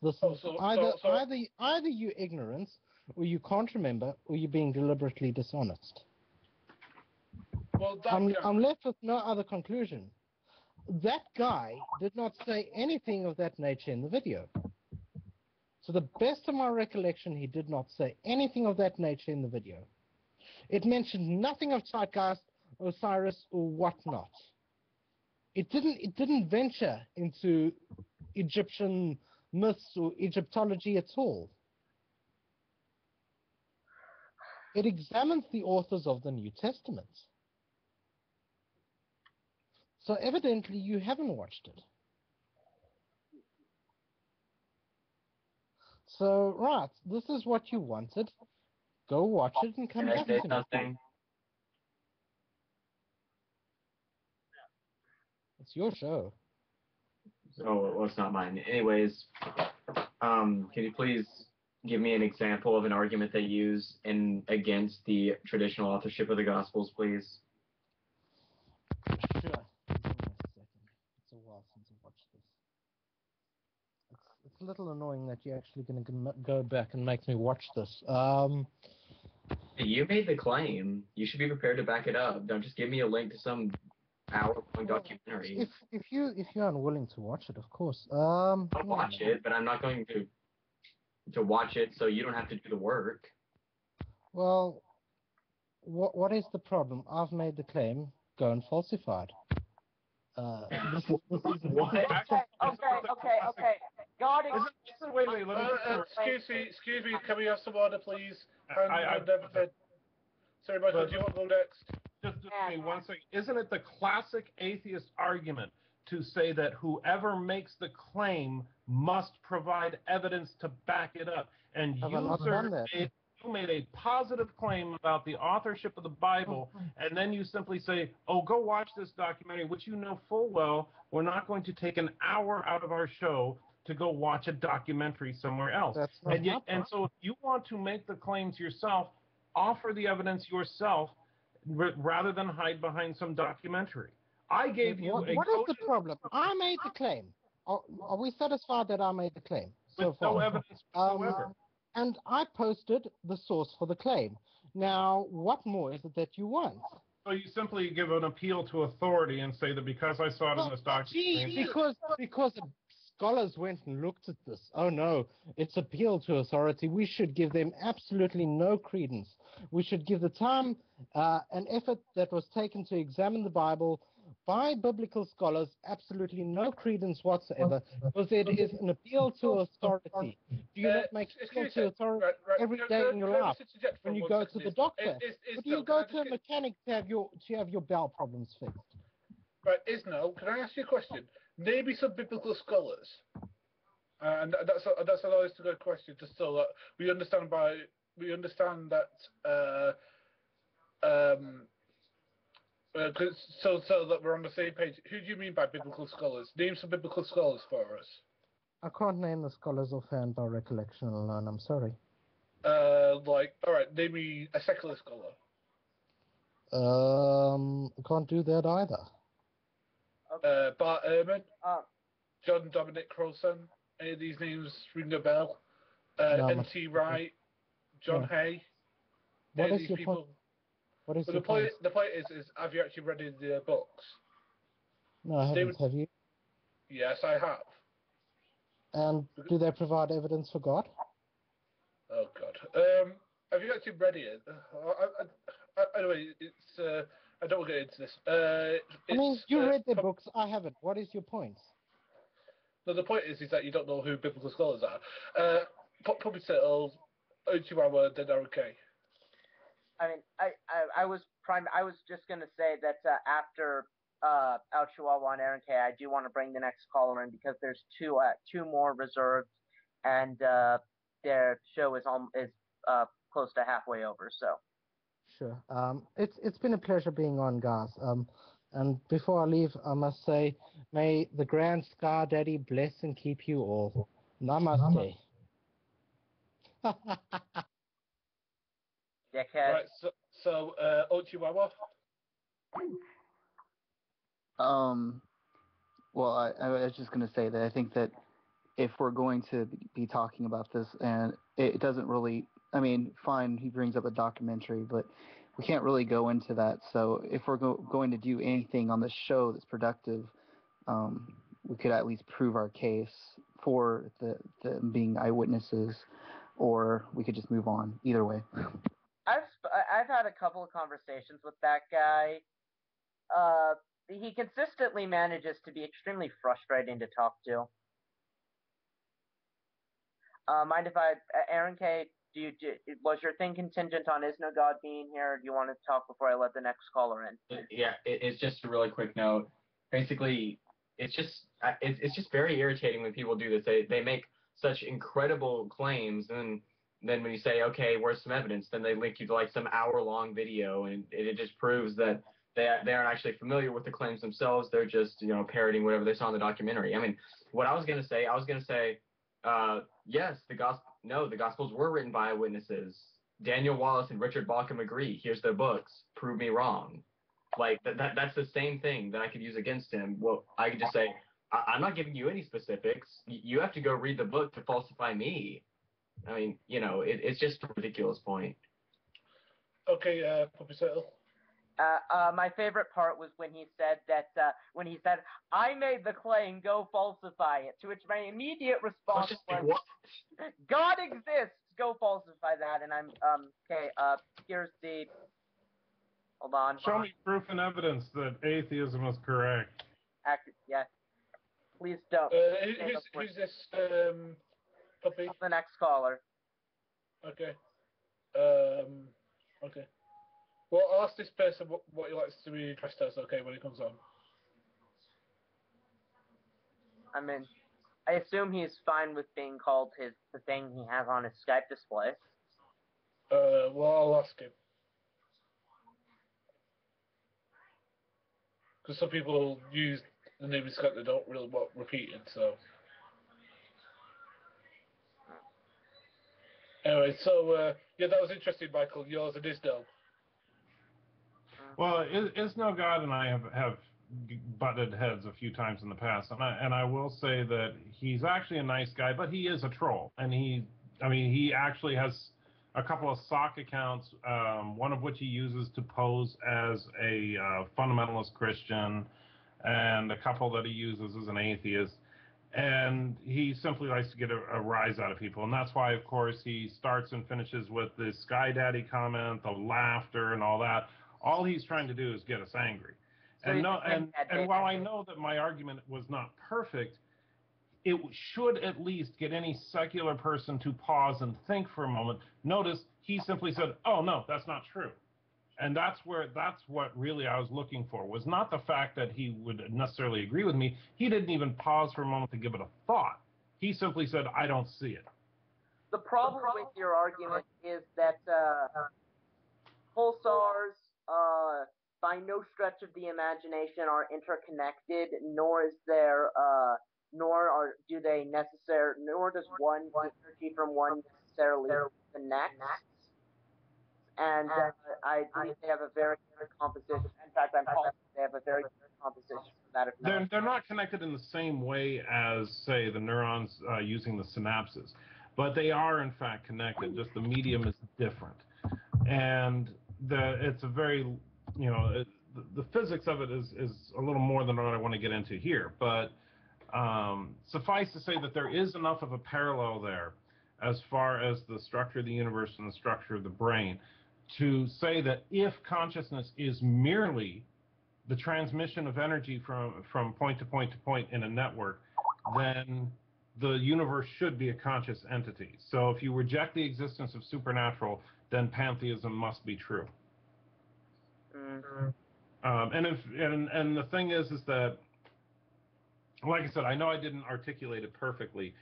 Either you're ignorant, or you can't remember, or you're being deliberately dishonest. Well, I'm left with no other conclusion. That guy did not say anything of that nature in the video. To the best of my recollection, he did not say anything of that nature in the video. It mentioned nothing of Zeitgeist, Osiris, or whatnot. It didn't venture into Egyptian myths or Egyptology at all. It examines the authors of the New Testament. So evidently you haven't watched it. So, right, this is what you wanted. Go watch it and come Can I back say to me. something? It's your show. Oh, well, it's not mine. Anyways, can you please give me an example of an argument they use against the traditional authorship of the Gospels, please? Sure. Give me a second. It's a while since I watched this. It's a little annoying that you're actually going to go back and make me watch this. You made the claim. You should be prepared to back it up. Don't just give me a link to some hour-long documentary. If you're unwilling to watch it, of course. I'll watch it, but I'm not going to watch it so you don't have to do the work. Well, what is the problem? I've made the claim. Go and falsify it. This is What? Okay. God is... Wait, let me... Excuse me, can we have some order, please? I- Sorry, Michael, do you want to go next? Just give me one second. Isn't it the classic atheist argument to say that whoever makes the claim must provide evidence to back it up? And Have I not done that? you made a positive claim about the authorship of the Bible, and then you simply say, oh, go watch this documentary, which you know full well we're not going to take an hour out of our show to go watch a documentary somewhere else. That's not And so if you want to make the claims yourself, offer the evidence yourself rather than hide behind some documentary. I gave you What is the problem? I made the claim. Are we satisfied that I made the claim so with far? no evidence whatsoever. And I posted the source for the claim. Now, what more is it that you want? So you simply give an appeal to authority and say that because I saw it in this documentary... Because scholars went and looked at this. Oh no, it's appeal to authority. We should give them absolutely no credence. We should give the time and effort that was taken to examine the Bible by biblical scholars absolutely no credence whatsoever, because it is an appeal to authority. Do you not make appeal to authority every day in your life when you go to the doctor? Or do you go to a mechanic to have your bowel problems fixed? Right, Isno, can I ask you a question? Maybe some biblical scholars, and that's a nice to good question, just so that we understand that so that we're on the same page. Who do you mean by biblical scholars? Name some biblical scholars for us. I can't name the scholars offhand by recollection alone. I'm sorry. All right, name me a secular scholar. I can't do that either. Bart Ehrman, John Dominic Crowson, any of these names ring a bell? N.T. Wright, John Hay. What is your point? What is your point? The point is, have you actually read the books? No, I haven't. Have you? Yes, I have. And do they provide evidence for God? Oh God. Have you actually read it? Anyway, it's. I don't want to get into this. I mean, you read their books. I haven't. What is your point? No, the point is that you don't know who biblical scholars are. Public Settles, Ochiwawa, then okay. I mean, I was just gonna say that after Al Chihuahua and Aaron K, I do want to bring the next caller in because there's two more reserved, and their show is close to halfway over. So. Sure. It's been a pleasure being on, guys. And before I leave, I must say, may the Grand Sky Daddy bless and keep you all. Namaste. Dickhead. Right. So Ochiwawa. Well, I was just going to say that I think that if we're going to be talking about this, and it doesn't really, I mean, fine, he brings up a documentary, but we can't really go into that. So if we're going to do anything on the show that's productive, we could at least prove our case for the being eyewitnesses, or we could just move on. Either way. I've had a couple of conversations with that guy. He consistently manages to be extremely frustrating to talk to. Mind if Aaron K, was your thing contingent on Is No God being here, or do you want to talk before I let the next caller in? Yeah, it's just a really quick note. Basically, it's just very irritating when people do this. They make such incredible claims, and then when you say, okay, where's some evidence, then they link you to like some hour-long video, and it just proves that they aren't actually familiar with the claims themselves. They're just parroting whatever they saw in the documentary. I mean, what I was gonna say, yes, the Gospels were written by eyewitnesses. Daniel Wallace and Richard Bauckham agree. Here's their books. Prove me wrong. Like that's the same thing that I could use against him. Well, I could just say, I'm not giving you any specifics. You have to go read the book to falsify me. I mean, it's just a ridiculous point. Okay, Puppy Settle. My favorite part was when he said I made the claim, go falsify it. To which my immediate response was, what? God exists, go falsify that. And I'm okay. Here's the. Hold on. Show me proof and evidence that atheism is correct. Yeah. Please don't. Who's this? Puppy. The next caller. Okay. Okay. Well, I'll ask this person what he likes to be addressed as, okay, when he comes on. I mean, I assume he's fine with being called the thing he has on his Skype display. Well, I'll ask him. Because some people use the name of Skype they don't really want repeated, so. Anyway, so, yeah, that was interesting, Michael. Yours and Isdell. Well, Is No God and I have butted heads a few times in the past, and I will say that he's actually a nice guy, but he is a troll, and he actually has a couple of sock accounts, one of which he uses to pose as a fundamentalist Christian, and a couple that he uses as an atheist, and he simply likes to get a rise out of people, and that's why, of course, he starts and finishes with the Sky Daddy comment, the laughter, and all that. All he's trying to do is get us angry. So and while I know that my argument was not perfect, it should at least get any secular person to pause and think for a moment. Notice he simply said, oh, no, that's not true. And that's what really I was looking for, was not the fact that he would necessarily agree with me. He didn't even pause for a moment to give it a thought. He simply said, I don't see it. The problem with your argument is that pulsars, by no stretch of the imagination, are interconnected, nor does one energy from one necessarily connect. And I believe they have a very good composition. In fact, I'm positive they have a very good composition for that. They're not connected in the same way as, say, the neurons using the synapses, but they are in fact connected. Just the medium is different, and it's a very, the physics of it is a little more than what I want to get into here. But suffice to say that there is enough of a parallel there, as far as the structure of the universe and the structure of the brain, to say that if consciousness is merely the transmission of energy from point to point to point in a network, then the universe should be a conscious entity. So if you reject the existence of supernatural, then pantheism must be true. And the thing is that, like I said, I know I didn't articulate it perfectly,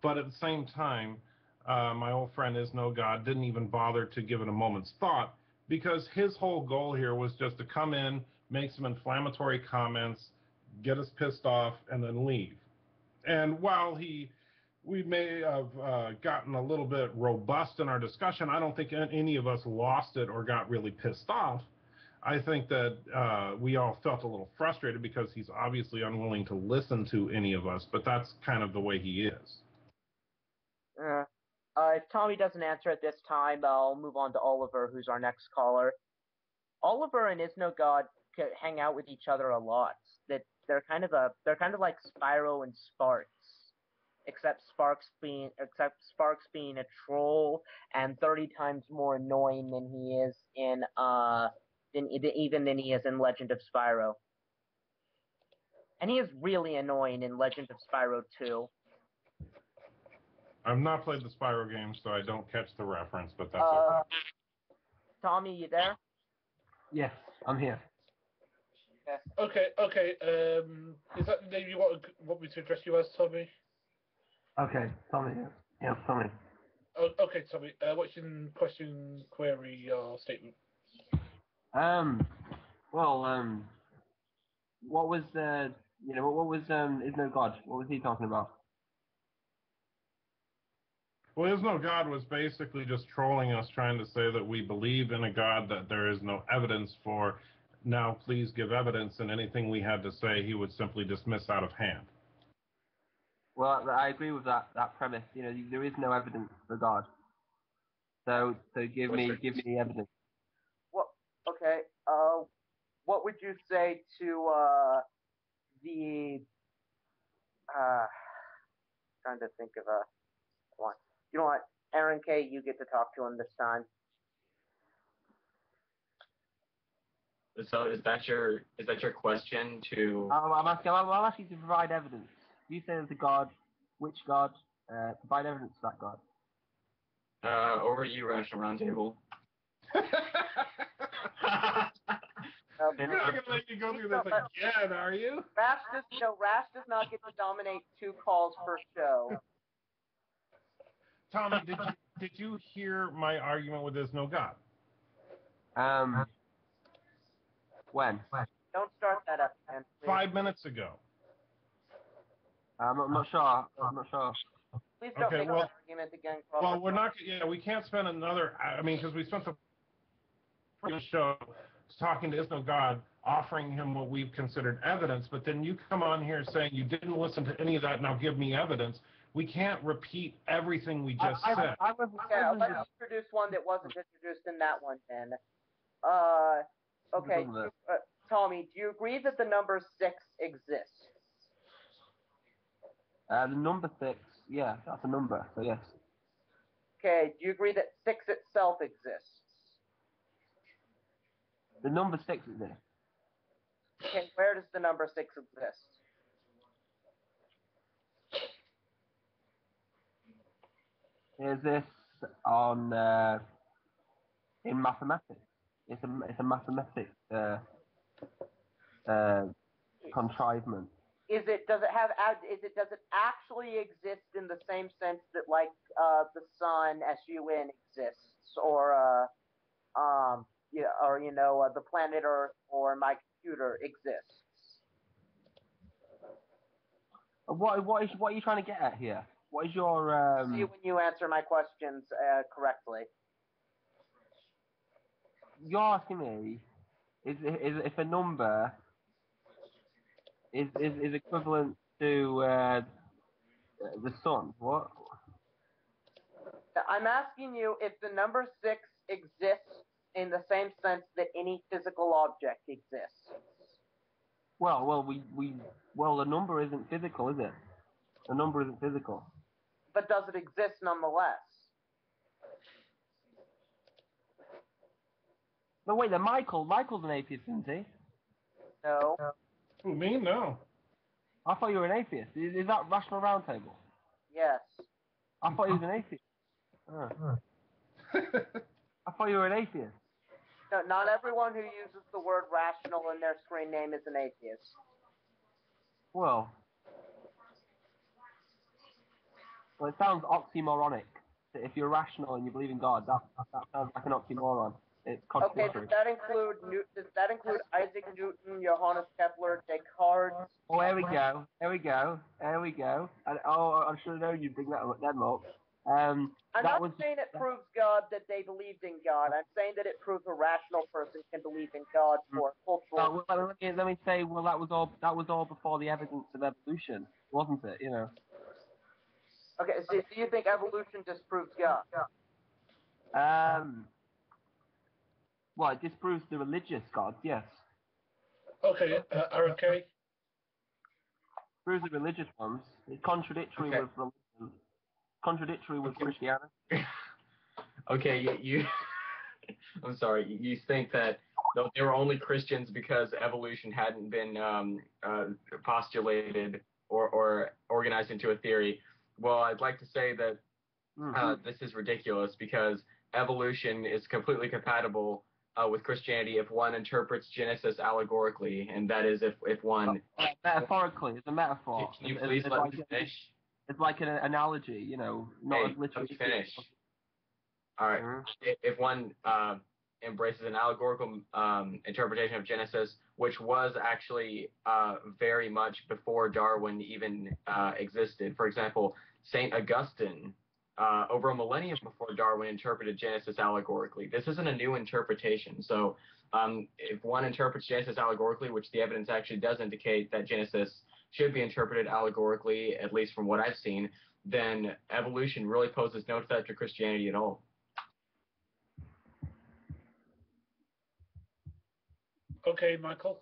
but at the same time, my old friend Is No God didn't even bother to give it a moment's thought, because his whole goal here was just to come in, make some inflammatory comments, get us pissed off, and then leave. And while we may have gotten a little bit robust in our discussion, I don't think any of us lost it or got really pissed off. I think that we all felt a little frustrated because he's obviously unwilling to listen to any of us, but that's kind of the way he is. If Tommy doesn't answer at this time, I'll move on to Oliver, who's our next caller. Oliver and Is No God hang out with each other a lot. That they're kind of like Spyro and Sparks. except Sparks being a troll and 30 times more annoying than he is in than he is in Legend of Spyro. And he is really annoying in Legend of Spyro 2. I've not played the Spyro game, so I don't catch the reference, but that's okay. Tommy, you there? Yes, I'm here. Okay. Is that the name you want me to address you as, Tommy? Okay, Tommy. Yeah, Tommy. Oh, okay, Tommy. What's your question, query, or statement? What was is no God? What was he talking about? Well, Is No God was basically just trolling us, trying to say that we believe in a God that there is no evidence for. Now, please give evidence, and anything we had to say, he would simply dismiss out of hand. Well, I agree with that premise. There is no evidence for God. So give me evidence. Well, okay. What would you say to the? Trying to think of a one. You know what, Aaron K., you get to talk to him this time. So is that your question to? I'm asking you to provide evidence. You say there's a God. Which God? Provide evidence for that God. Over to you, Rational Roundtable. You're not going to let you go through this again, are you? Rash does not get to dominate 2 calls per show. Tommy, did you hear my argument with There's No God? When? Don't start that up, man. Please. 5 minutes ago. I'm not sure. Please don't make that argument again. Well, we're not. Yeah, we can't spend another. I mean, because we spent the show talking to Is No God, offering him what we've considered evidence, but then you come on here saying you didn't listen to any of that. Now give me evidence. We can't repeat everything we just said. Let's introduce one that wasn't introduced in that one then. Okay, Tommy, do you agree that the number 6 exists? The number 6, yeah, that's a number, so yes. Okay, do you agree that 6 itself exists? The number 6 exists. Okay, where does the number 6 exist? Is this on in mathematics? It's a mathematics contrivance. Does it actually exist in the same sense that like the sun SUN exists, or the planet Earth or my computer exists? What are you trying to get at here? What is your See when you answer my questions correctly. You're asking me is if a number is equivalent to the sun? What? I'm asking you if the number 6 exists in the same sense that any physical object exists. Well, the number isn't physical, is it? The number isn't physical. But does it exist nonetheless? No, wait, Michael's an atheist, isn't he? No. Who, me? No. I thought you were an atheist. Is that Rational Roundtable? Yes. I thought he was an atheist. I thought you were an atheist. No, not everyone who uses the word rational in their screen name is an atheist. Well, it sounds oxymoronic. If you're rational and you believe in God, that sounds like an oxymoron. It's contradictory. Okay, does that include Isaac Newton, Johannes Kepler, Descartes? Oh, here we go. And, I should have known you'd bring them up. I'm not saying it proves God that they believed in God. I'm saying that it proves a rational person can believe in God for cultural. Let me say, that was all before the evidence of evolution, wasn't it? Okay, so do you think evolution disproves God? Well, it disproves the religious God, yes. Okay, okay. Proves the religious ones. It's contradictory with religious contradictory with Christianity. Okay, you I'm sorry. You think that they were only Christians because evolution hadn't been postulated or organized into a theory. Well, I'd like to say that this is ridiculous because evolution is completely compatible with Christianity if one interprets Genesis allegorically, and that is if one... Metaphorically, it's a metaphor. Can you please let me finish? It's like an analogy, you know, not as literally. Let me finish. All right. If one embraces an allegorical interpretation of Genesis, which was actually very much before Darwin even existed. For example, St. Augustine, over a millennium before Darwin, interpreted Genesis allegorically. This isn't a new interpretation. So if one interprets Genesis allegorically, which the evidence actually does indicate that Genesis should be interpreted allegorically, at least from what I've seen, then evolution really poses no threat to Christianity at all. Okay, Michael.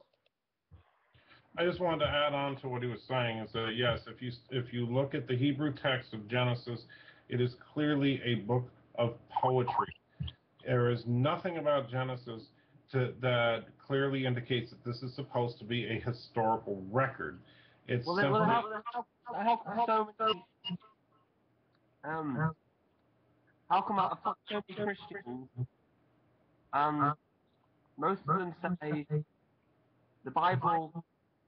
I just wanted to add on to what he was saying is that yes, if you look at the Hebrew text of Genesis, it is clearly a book of poetry. There is nothing about Genesis that clearly indicates that this is supposed to be a historical record. It's simply... How come I've got so many Christians, most of them say the Bible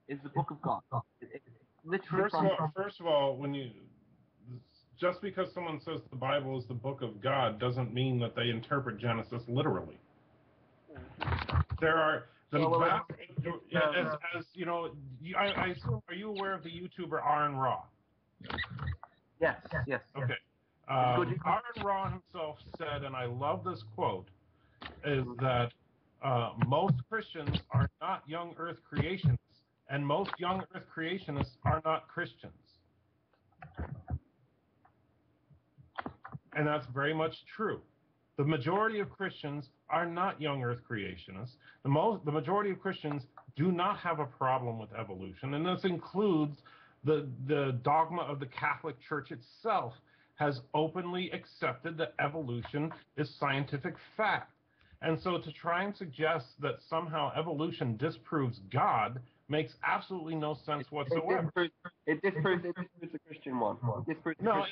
is the book of God. It's literally first of all, just because someone says the Bible is the book of God doesn't mean that they interpret Genesis literally. There are as you know, I assume, are you aware of the YouTuber Aaron Ra? Yes. Okay. Aaron Ra himself said, and I love this quote, is that most Christians are not young earth creationists, and most young earth creationists are not Christians. And that's very much true. The majority of Christians are not young earth creationists. The majority of Christians do not have a problem with evolution, and this includes the dogma of the Catholic Church itself has openly accepted that evolution is scientific fact. And so to try and suggest that somehow evolution disproves God makes absolutely no sense whatsoever. It disproves the Christian one. No,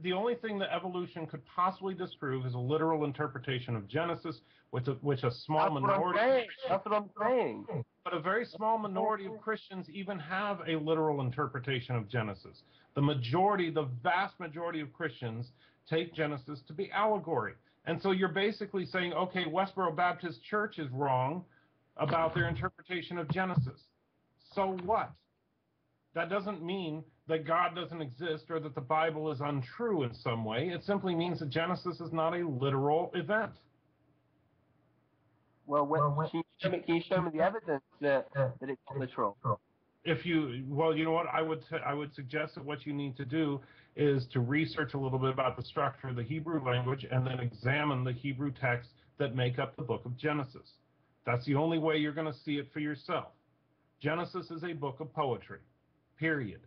the only thing that evolution could possibly disprove is a literal interpretation of Genesis, which a small minority... That's what I'm saying. But a very small minority of Christians even have a literal interpretation of Genesis. The vast majority of Christians take Genesis to be allegory. And so you're basically saying, okay, Westboro Baptist Church is wrong about their interpretation of Genesis. So what? That doesn't mean that God doesn't exist or that the Bible is untrue in some way. It simply means that Genesis is not a literal event. Well, can you show me the evidence that it's literal? Well, you know what, I would suggest that what you need to do is to research a little bit about the structure of the Hebrew language and then examine the Hebrew texts that make up the book of Genesis. That's the only way you're going to see it for yourself. Genesis is a book of poetry, period.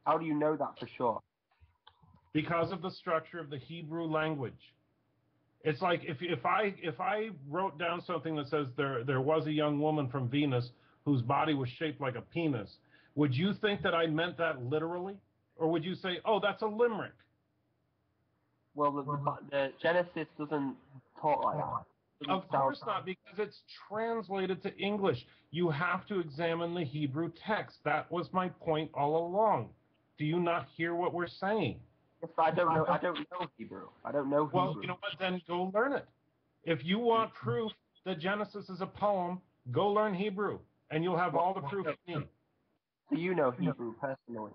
How do you know that for sure? Because of the structure of the Hebrew language. It's like if I wrote down something that says there was a young woman from Venus whose body was shaped like a penis, would you think that I meant that literally? Or would you say, oh, that's a limerick? Well, the Genesis doesn't talk like that. Of course not, because it's translated to English. You have to examine the Hebrew text. That was my point all along. Do you not hear what we're saying? Yes, I don't know Hebrew. I don't know Hebrew. Well, you know what? Then go learn it. If you want proof that Genesis is a poem, go learn Hebrew, and you'll have all the proof you need. So you know Hebrew personally?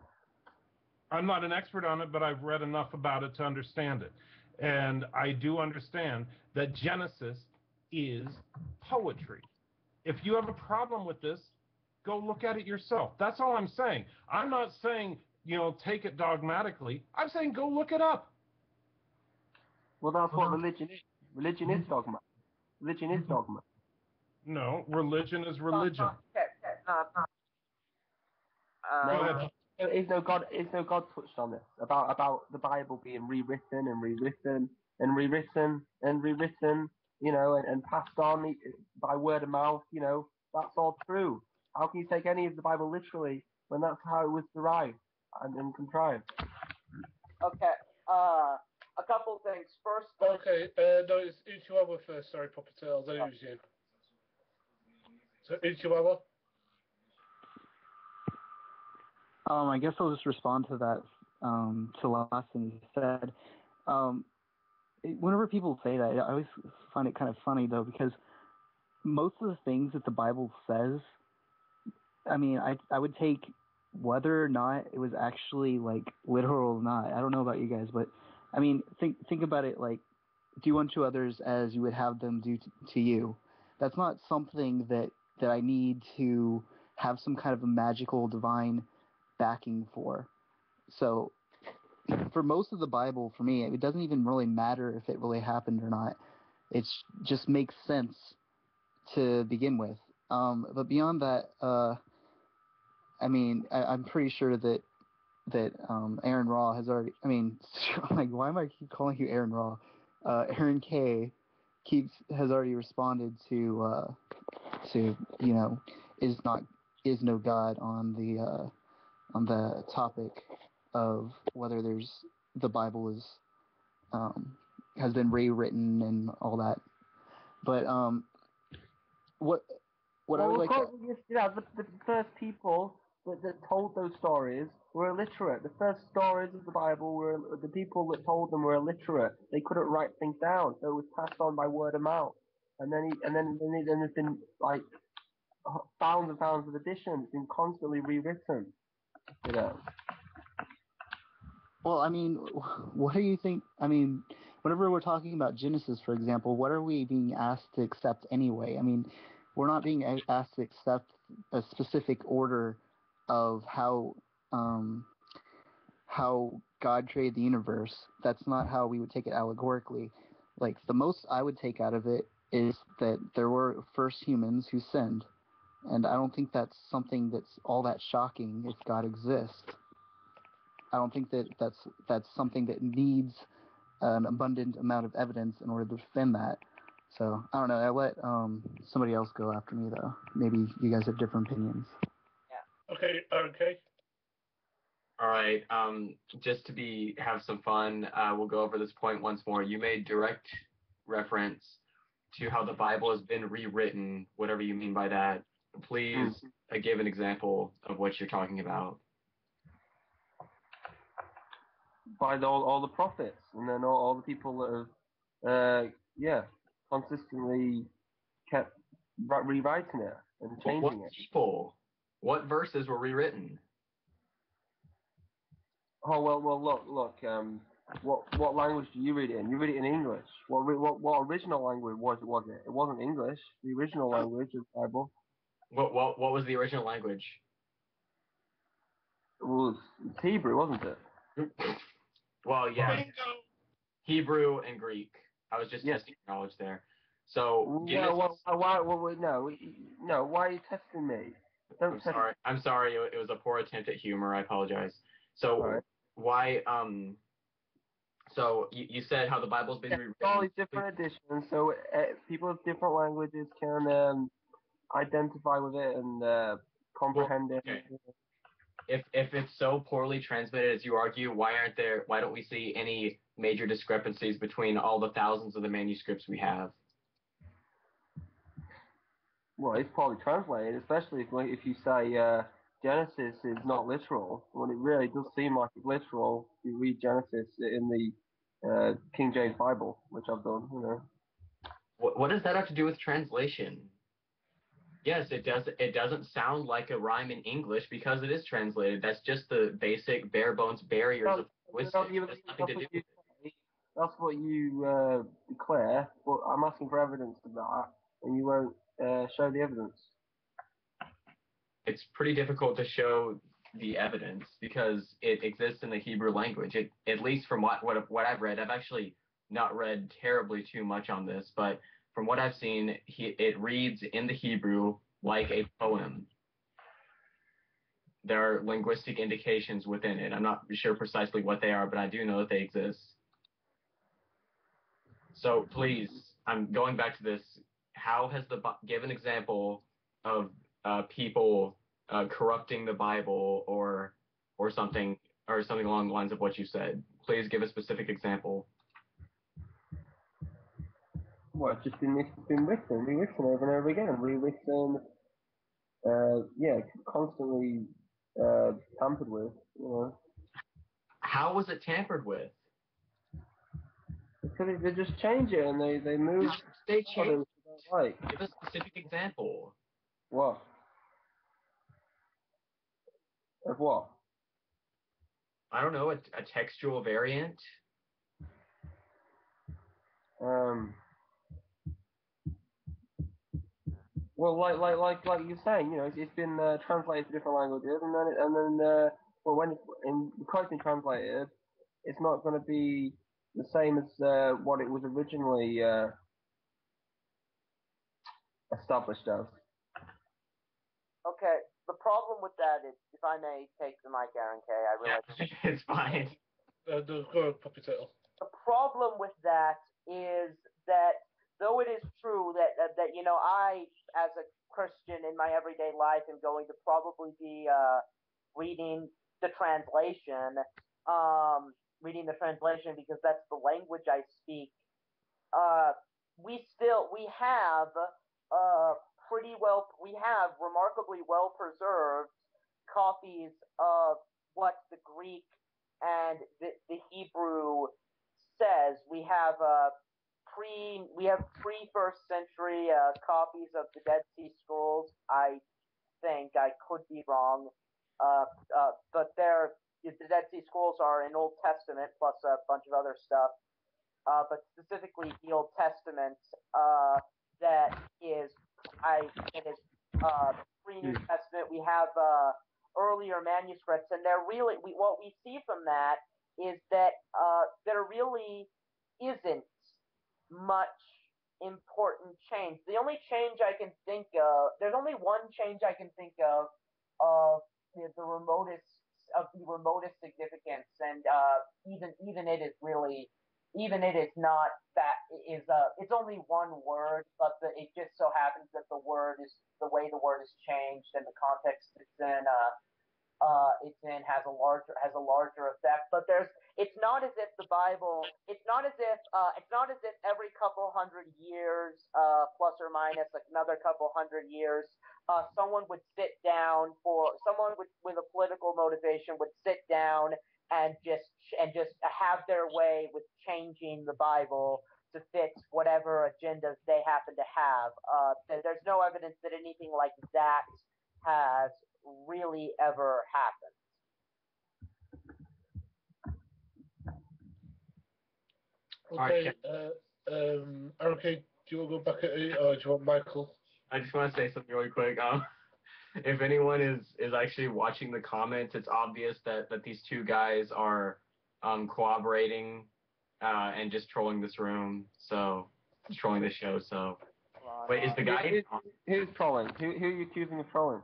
I'm not an expert on it, but I've read enough about it to understand it. And I do understand that Genesis is poetry. If you have a problem with this, go look at it yourself. That's all I'm saying. I'm not saying, take it dogmatically. I'm saying go look it up. Well, that's what religion is. Religion is dogma. Religion is dogma. No, religion is religion. No, Is no God? Is no God touched on this about the Bible being rewritten and rewritten and rewritten and rewritten? You know, and passed on by word of mouth. You know, that's all true. How can you take any of the Bible literally when that's how it was derived and contrived? Okay. A couple things. First, Okay, no, it's Uchiwawa first. Sorry, Papa Tails. I was you. So Uchiwawa. I guess I'll just respond to that, to the last thing you said. Whenever people say that, I always find it kind of funny, though, because most of the things that the Bible says, I mean, I would take whether or not it was actually, like, literal or not. I don't know about you guys, but, I mean, think about it like, do unto others as you would have them do to you. That's not something that I need to have some kind of a magical, divine backing for. So for most of the Bible, for me, it doesn't even really matter if it really happened or not. It just makes sense to begin with. But beyond that, I mean, I'm pretty sure that Aaron Raw has already. I mean, like, why am I keep calling you Aaron Raw? Aaron K. has already responded to you know, is no God on the topic of whether the Bible is has been rewritten and all that. But what I would like to... Yeah, the first people that told those stories were illiterate. The first stories of the Bible were the people that told them were illiterate. They couldn't write things down, so it was passed on by word of mouth. And then there's been like thousands and thousands of editions, been constantly rewritten. You know. Well, I mean, what do you think? I mean, whenever we're talking about Genesis, for example, what are we being asked to accept anyway? I mean, we're not being asked to accept a specific order of how God created the universe. That's not how we would take it allegorically. Like, the most I would take out of it is that there were first humans who sinned. And I don't think that's something that's all that shocking if God exists. I don't think that's something that needs an abundant amount of evidence in order to defend that. So, I don't know. I'll let somebody else go after me, though. Maybe you guys have different opinions. Yeah. Okay. All right. Just to have some fun, we'll go over this point once more. You made direct reference to how the Bible has been rewritten, whatever you mean by that. Please give an example of what you're talking about. By all the prophets, and then all the people that have, consistently kept rewriting it and changing What it. people? What verses were rewritten? Oh well, look. What language do you read it in? You read it in English. What original language was it? It wasn't English. The original language of the Bible. What was the original language? It was Hebrew, wasn't it? Well, yeah. Bingo. Hebrew and Greek. I was just testing your knowledge there. So Genesis. Why are you testing me? I'm sorry. It was a poor attempt at humor. I apologize. So Right. why? So you said how the Bible's been rewritten. All these different editions, so people of different languages can identify with it and comprehend it. Okay. If it's so poorly transmitted as you argue, why don't we see any major discrepancies between all the thousands of the manuscripts we have? Well, it's poorly translated, especially if you say Genesis is not literal, when it really does seem like it's literal. You read Genesis in the King James Bible, which I've done, you know. What does that have to do with translation? Yes, it does. It doesn't sound like a rhyme in English because it is translated. That's just the basic bare bones barriers of linguistics. It has nothing to do with it. That's what you declare, but I'm asking for evidence of that, and you won't show the evidence. It's pretty difficult to show the evidence because it exists in the Hebrew language. At least from what I've read, I've actually not read terribly too much on this, but from what I've seen, it reads in the Hebrew like a poem. there are linguistic indications within it. I'm not sure precisely what they are, but I do know that they exist. So please, I'm going back to this. How has give an example of people corrupting the Bible or something along the lines of what you said? Please give a specific example. Well, it's just been rewritten over and over again, rewritten. Constantly tampered with. You know. How was it tampered with? Because they just change it and they move. They change. Like. Give a specific example. What? Of what? I don't know, a textual variant? Well, like you're saying, you know, it's been translated to different languages, and then when because it's been translated, it's not going to be the same as what it was originally established as. Okay, the problem with that is, if I may take the mic, Aaron K., I realize... Yeah, it's fine. Go, puppy tail. The problem with that is that, though it is true that you know, I, as a Christian in my everyday life, am going to probably be reading the translation, because that's the language I speak. We have remarkably well preserved copies of what the Greek and the Hebrew says. We have pre first century copies of the Dead Sea Scrolls. I think, I could be wrong, but the Dead Sea Scrolls are in Old Testament plus a bunch of other stuff. But specifically the Old Testament, that is pre-New Testament. We have earlier manuscripts, and what we see from that is that there really isn't much important change. The only change I can think of, there's only one change I can think of the remotest significance, and even it is not that is it's only one word, but it just so happens that the way the word is changed and the context it's in has a larger effect. But it's not as if the Bible, it's not as if every couple hundred years, plus or minus like another couple hundred years, someone with a political motivation would sit down and just have their way with changing the Bible to fit whatever agendas they happen to have. There's no evidence that anything like that has really ever happened. Okay, okay, do you want to go back at it, or do you want Michael? I just want to say something really quick. If anyone is actually watching the comments, it's obvious that these two guys are cooperating and just trolling this room, so just trolling this show. So wait, is the guy who's trolling? Who are you accusing of trolling?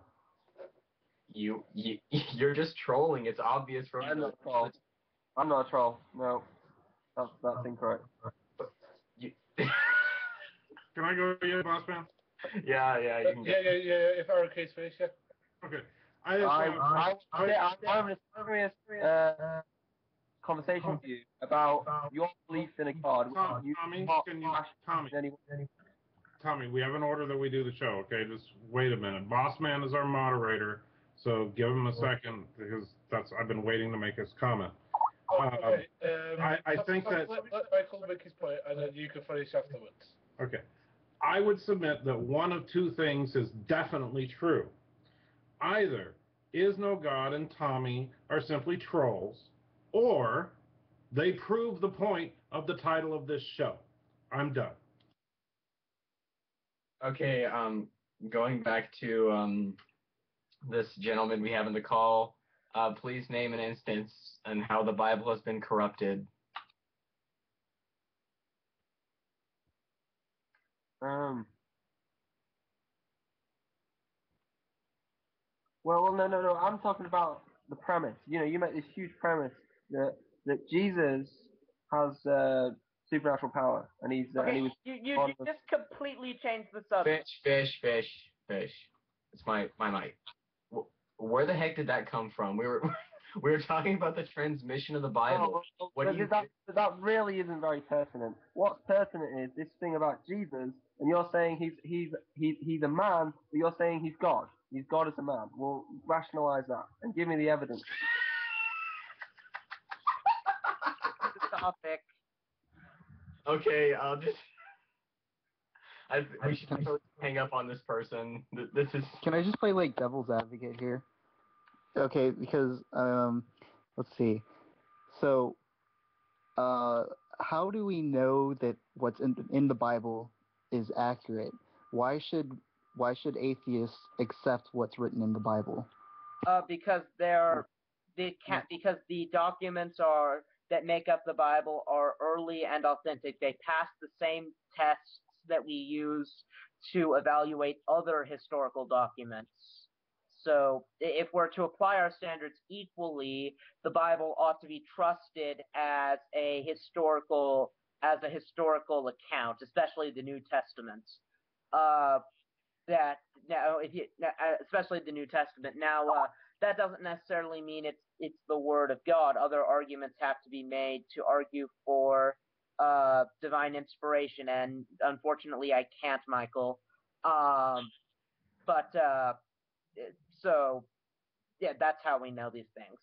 You're just trolling. It's obvious from I'm not a troll. I'm not a troll. No, that's incorrect. Can I go yet, boss man? Yeah. You can If RK's finished, yeah. Okay. I'm having a serious conversation with you about your belief in a God. Tommy, we have an order that we do the show, okay? Just wait a minute. Boss man is our moderator, so give him a second, because I've been waiting to make his comment. Okay. I think that... Let Michael make his point, and then you can finish afterwards. Okay. I would submit that one of two things is definitely true. Either is no God and Tommy are simply trolls, or they prove the point of the title of this show. I'm done. Okay, going back to this gentleman we have in the call, please name an instance and how the Bible has been corrupted. Well, no. I'm talking about the premise. You know, you make this huge premise that Jesus has supernatural power, and he Okay, was you born with- just completely changed the subject. Fish. It's my mic. Where the heck did that come from? We were we were talking about the transmission of the Bible. What do you? That really isn't very pertinent. What's pertinent is this thing about Jesus, and you're saying he's a man, but you're saying he's God. He's God as a man. Well, rationalize that and give me the evidence. The topic. Okay, I'll just. We should totally hang up on this person. This is. Can I just play like devil's advocate here? Okay, because let's see. So, how do we know that what's in the Bible is accurate? Why should atheists accept what's written in the Bible? Because because the documents that make up the Bible are early and authentic. They pass the same tests that we use to evaluate other historical documents. So if we're to apply our standards equally, the Bible ought to be trusted as a historical account, especially the New Testament. Especially the New Testament. Now, that doesn't necessarily mean it's the Word of God. Other arguments have to be made to argue for divine inspiration, and unfortunately, I can't, Michael. So, yeah, that's how we know these things.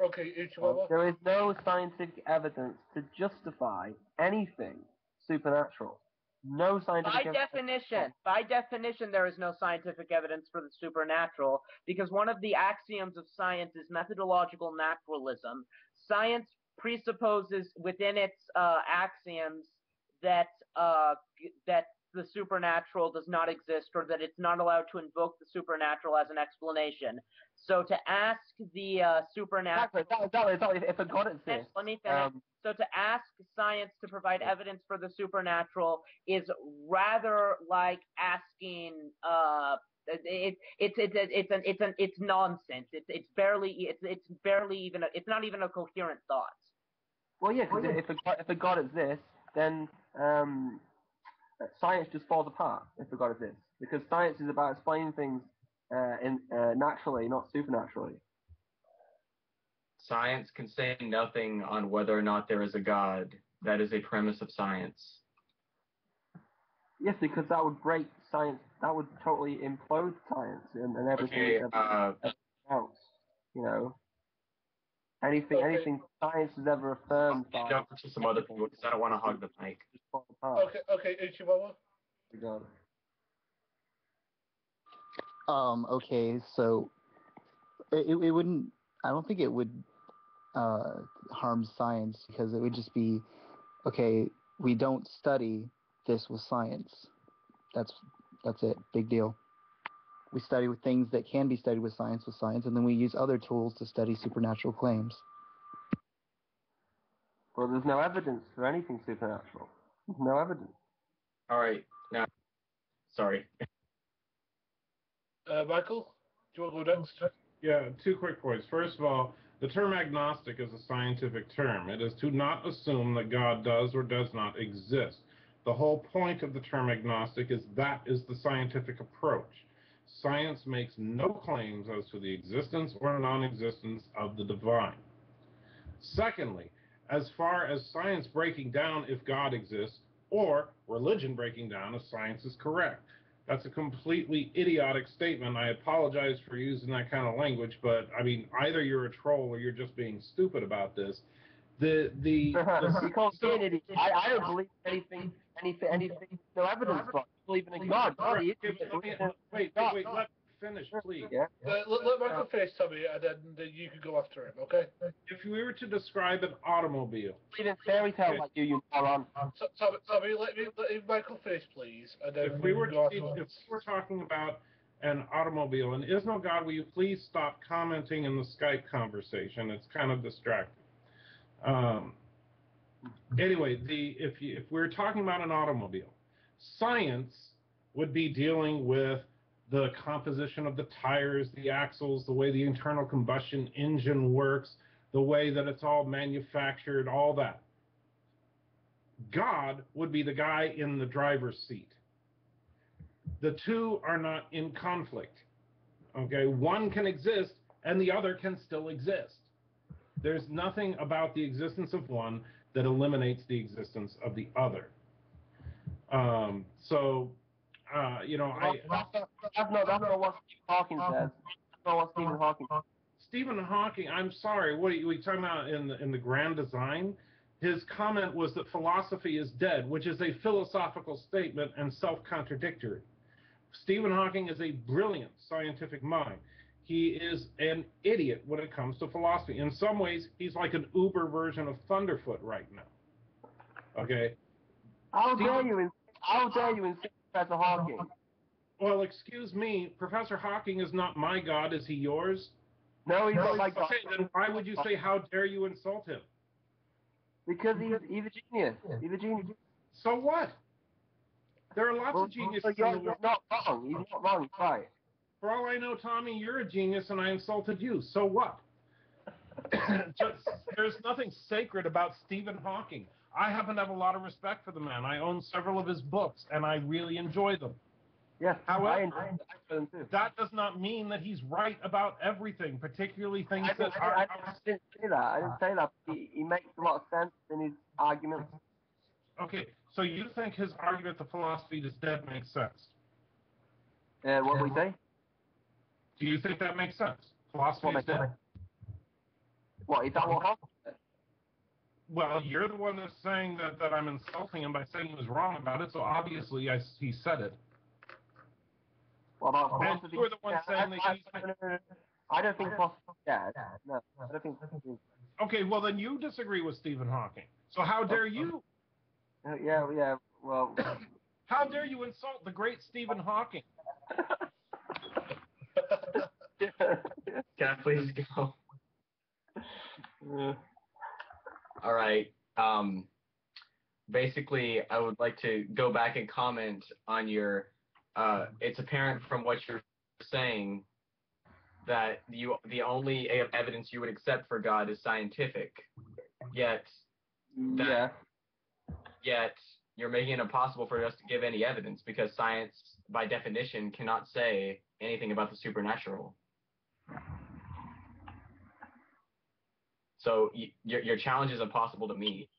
Okay, Ichiwawa. There is no scientific evidence to justify anything supernatural. No scientific evidence. By definition, there is no scientific evidence for the supernatural, because one of the axioms of science is methodological naturalism. Science presupposes within its axioms that the supernatural does not exist, or that it's not allowed to invoke the supernatural as an explanation. So to ask the supernatural... Exactly. If a God exists... Let me finish. So to ask science to provide evidence for the supernatural is rather like asking... It's nonsense. It's not even a coherent thought. Well, yeah, because if a God exists, then science just falls apart if a God exists, because science is about explaining things naturally, not supernaturally. Science can say nothing on whether or not there is a God. That is a premise of science. Yes, because that would break science. That would totally implode science and everything else. You know, anything science has ever affirmed. I'll jump to some other people because I don't want to hog the mic. Okay, Ichiwawa. Okay, so it wouldn't. I don't think it would harm science, because it would just be, okay, we don't study this with science. That's it. Big deal. We study with things that can be studied with science, and then we use other tools to study supernatural claims. Well, there's no evidence for anything supernatural. There's no evidence. All right, now, sorry. Michael, do you want to go next? Yeah, 2 quick points. First of all, the term agnostic is a scientific term. It is to not assume that God does or does not exist. The whole point of the term agnostic is that is the scientific approach. Science makes no claims as to the existence or non-existence of the divine. Secondly, as far as science breaking down if God exists, or religion breaking down if science is correct, that's a completely idiotic statement. I apologize for using that kind of language, but I mean, either you're a troll or you're just being stupid about this. You call me an idiot. I don't believe anything. No evidence for it. I believe in a God. Wait, let me finish, please. Yeah. Let Michael finish, Tommy, and then you can go after him, okay? If we were to describe an automobile, Even fairy tale like you moron. Tommy, let Michael finish, please, and then if we were go afterwards. talking about an automobile, and is no God, will you please stop commenting in the Skype conversation? It's kind of distracting. Anyway, if we're talking about an automobile, science would be dealing with the composition of the tires, the axles, the way the internal combustion engine works, the way that it's all manufactured, all that. God would be the guy in the driver's seat. The two are not in conflict. Okay, one can exist and the other can still exist. There's nothing about the existence of one that eliminates the existence of the other. That's not what Stephen Hawking says. That's not what Stephen Hawking says. Stephen Hawking, I'm sorry, what are you talking about in the grand design? His comment was that philosophy is dead, which is a philosophical statement and self-contradictory. Stephen Hawking is a brilliant scientific mind. He is an idiot when it comes to philosophy. In some ways, he's like an Uber version of Thunderfoot right now. Okay? How dare you insist Professor Hawking? Well, excuse me, Professor Hawking is not my God. Is he yours? No, he's not my God. Okay, then why would you say, how dare you insult him? Because he's a genius. He's a genius. So what? There are lots of geniuses in the world. He's not wrong. He's not wrong. He's right. For all I know, Tommy, you're a genius and I insulted you. So what? There's nothing sacred about Stephen Hawking. I happen to have a lot of respect for the man. I own several of his books and I really enjoy them. Yes, however, I enjoy them too. That does not mean that he's right about everything, particularly things that are... I didn't say that. I didn't say that. He makes a lot of sense in his arguments. Okay, so you think his argument that philosophy is dead makes sense? What we say? Do you think that makes sense? Philosophy is dead. What, is that what Hawking said? Well, you're the one that's saying that I'm insulting him by saying he was wrong about it, so obviously he said it. Well, about and philosophy, you were the one saying that he's... I don't think philosophy is dead. No, I don't think. Okay, well then you disagree with Stephen Hawking. So how dare you? Yeah, well... How dare you insult the great Stephen Hawking? Can I please go? All right. Basically, I would like to go back and comment on your... it's apparent from what you're saying that the only evidence you would accept for God is scientific. Yet you're making it impossible for us to give any evidence because science, by definition, cannot say anything about the supernatural. So your challenge is impossible to meet.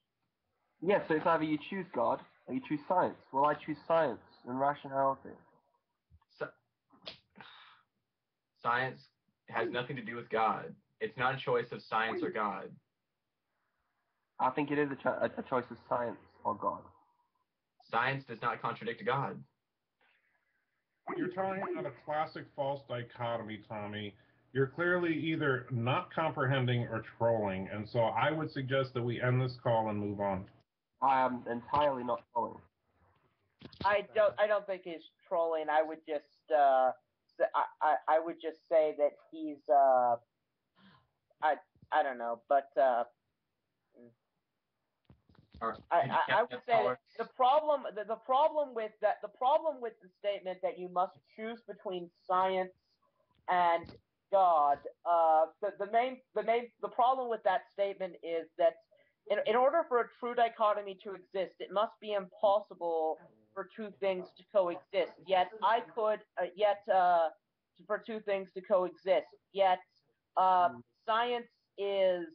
Yeah, so it's either you choose God or you choose science. Well, I choose science and rationality. Science has nothing to do with God. It's not a choice of science or God. I think it is a choice of science or God. Science does not contradict God. You're talking about a classic false dichotomy, Tommy. You're clearly either not comprehending or trolling, and so I would suggest that we end this call and move on. I am entirely not trolling. I don't think he's trolling. I would just I would just say that he's I don't know, but I would say that the problem with the statement that you must choose between science and God, the problem with that statement is that in order for a true dichotomy to exist, it must be impossible for two things to coexist. Yet for two things to coexist. Yet science is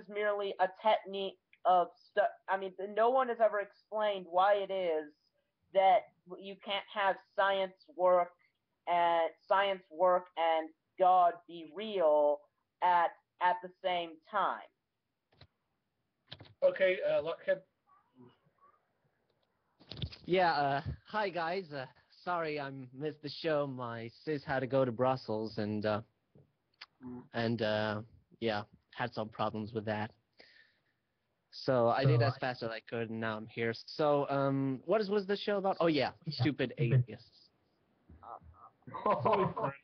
merely a technique of stuff. I mean, no one has ever explained why it is that you can't have science work and God be real at the same time. Okay, Lotkin. Yeah, hi guys. Sorry I missed the show. My sis had to go to Brussels and yeah, had some problems with that. So I did as fast as I could and now I'm here. So what was the show about? Oh yeah, stupid atheists.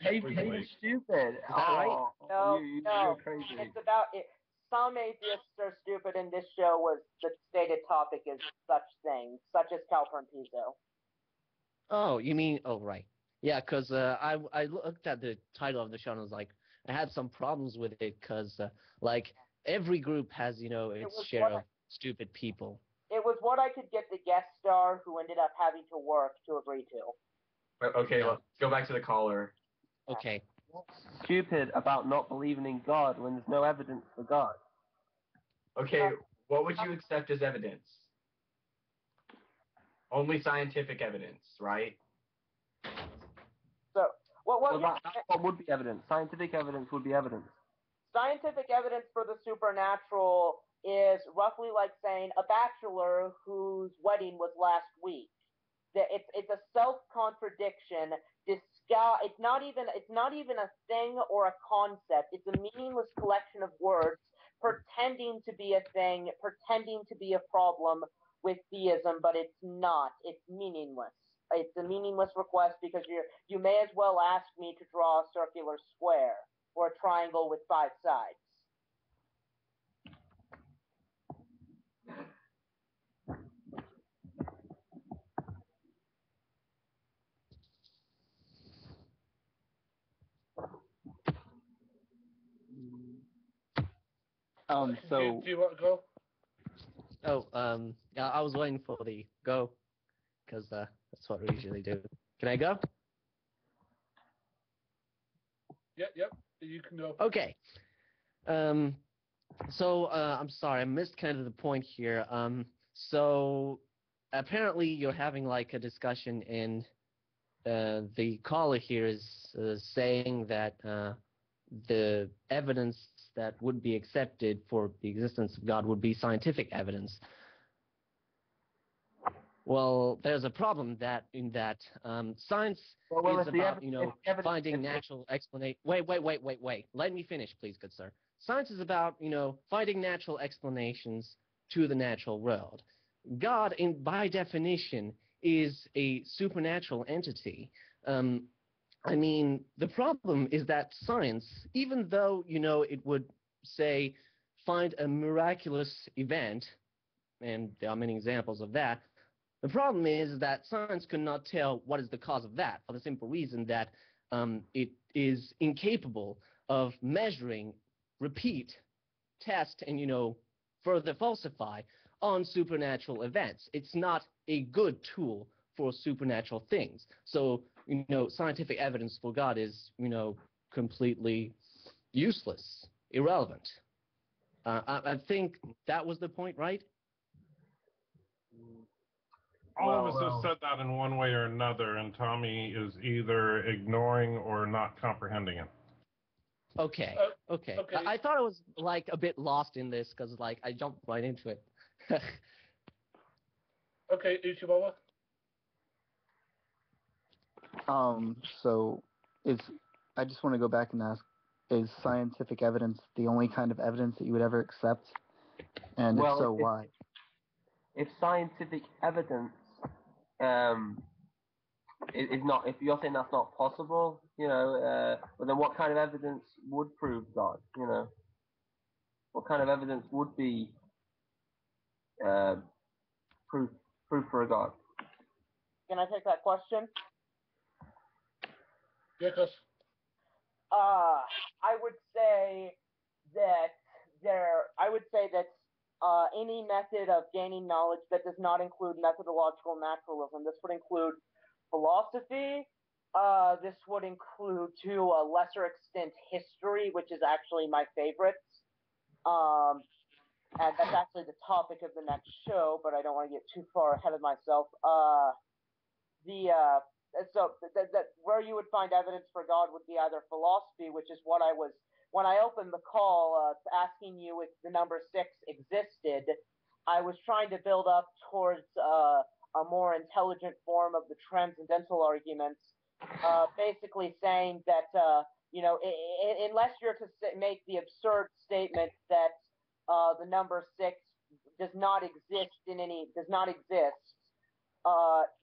Atheist stupid. Is that right? No, you're crazy. It's about it. Some atheists are stupid, and this show was the stated topic is such things, such as Calpern Piso. Oh, you mean? Oh, right. Yeah, because I looked at the title of the show and I was like, I had some problems with it because like every group has its was share what of stupid people. It was what I could get the guest star who ended up having to work to agree to. Okay, Yeah. let's go back to the caller. Okay. Stupid about not believing in God when there's no evidence for God. Okay, what would you accept as evidence? Only scientific evidence, right? So, what Well, that's what would be evidence. Scientific evidence would be evidence. scientific evidence for the supernatural is roughly like saying a bachelor whose wedding was last week. It's a self-contradiction. It's not even a thing or a concept. It's a meaningless collection of words pretending to be a thing, pretending to be a problem with theism, but it's not. It's meaningless. It's a meaningless request because you may as well ask me to draw a circular square or a triangle with 5 sides. Do you want to go? Oh, yeah, I was waiting for the go, because that's what we usually do. Can I go? Yep, you can go. Okay. So I'm sorry, I missed kind of the point here. So apparently you're having like a discussion, and the caller here is saying that the evidence that would be accepted for the existence of God would be scientific evidence. Well, there's a problem in that science is about, finding natural explanation. Wait. Let me finish, please, good sir. Science is about, finding natural explanations to the natural world. God, by definition, is a supernatural entity. I mean, the problem is that science, even though, it would say find a miraculous event, and there are many examples of that, the problem is that science cannot tell what is the cause of that, for the simple reason that it is incapable of measuring, repeat, test, and, further falsify on supernatural events. It's not a good tool for supernatural things. So, scientific evidence for God is, completely useless, irrelevant. I think that was the point, right? All of us have said that in one way or another, and Tommy is either ignoring or not comprehending it. Okay. I thought I was like a bit lost in this because like I jumped right into it. Okay, Uchiwawa. So I just want to go back and ask, is scientific evidence the only kind of evidence that you would ever accept? And if so, why? If scientific evidence is not, if you're saying that's not possible, well, then what kind of evidence would prove God? What kind of evidence would be proof for a God? Can I take that question? Yeah, cause I would say that any method of gaining knowledge that does not include methodological naturalism. This would include philosophy. This would include, to a lesser extent, history, which is actually my favorite. And that's actually the topic of the next show, but I don't want to get too far ahead of myself. Where you would find evidence for God would be either philosophy, which is what I was, when I opened the call asking you if the number 6 existed, I was trying to build up towards a more intelligent form of the transcendental arguments, basically saying that, unless you're to make the absurd statement that the number 6 does not exist,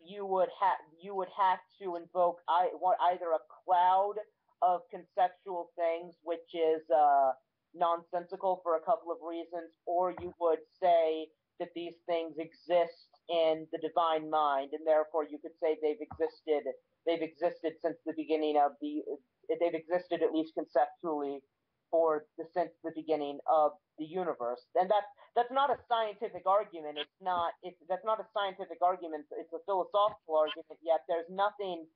you would have to invoke either a cloud of conceptual things, which is nonsensical for a couple of reasons, or you would say that these things exist in the divine mind, and therefore you could say they've existed they've existed since the beginning of they've existed at least conceptually since the beginning of the universe. And that's not a scientific argument. That's not a scientific argument. It's a philosophical argument. Yet there's nothing.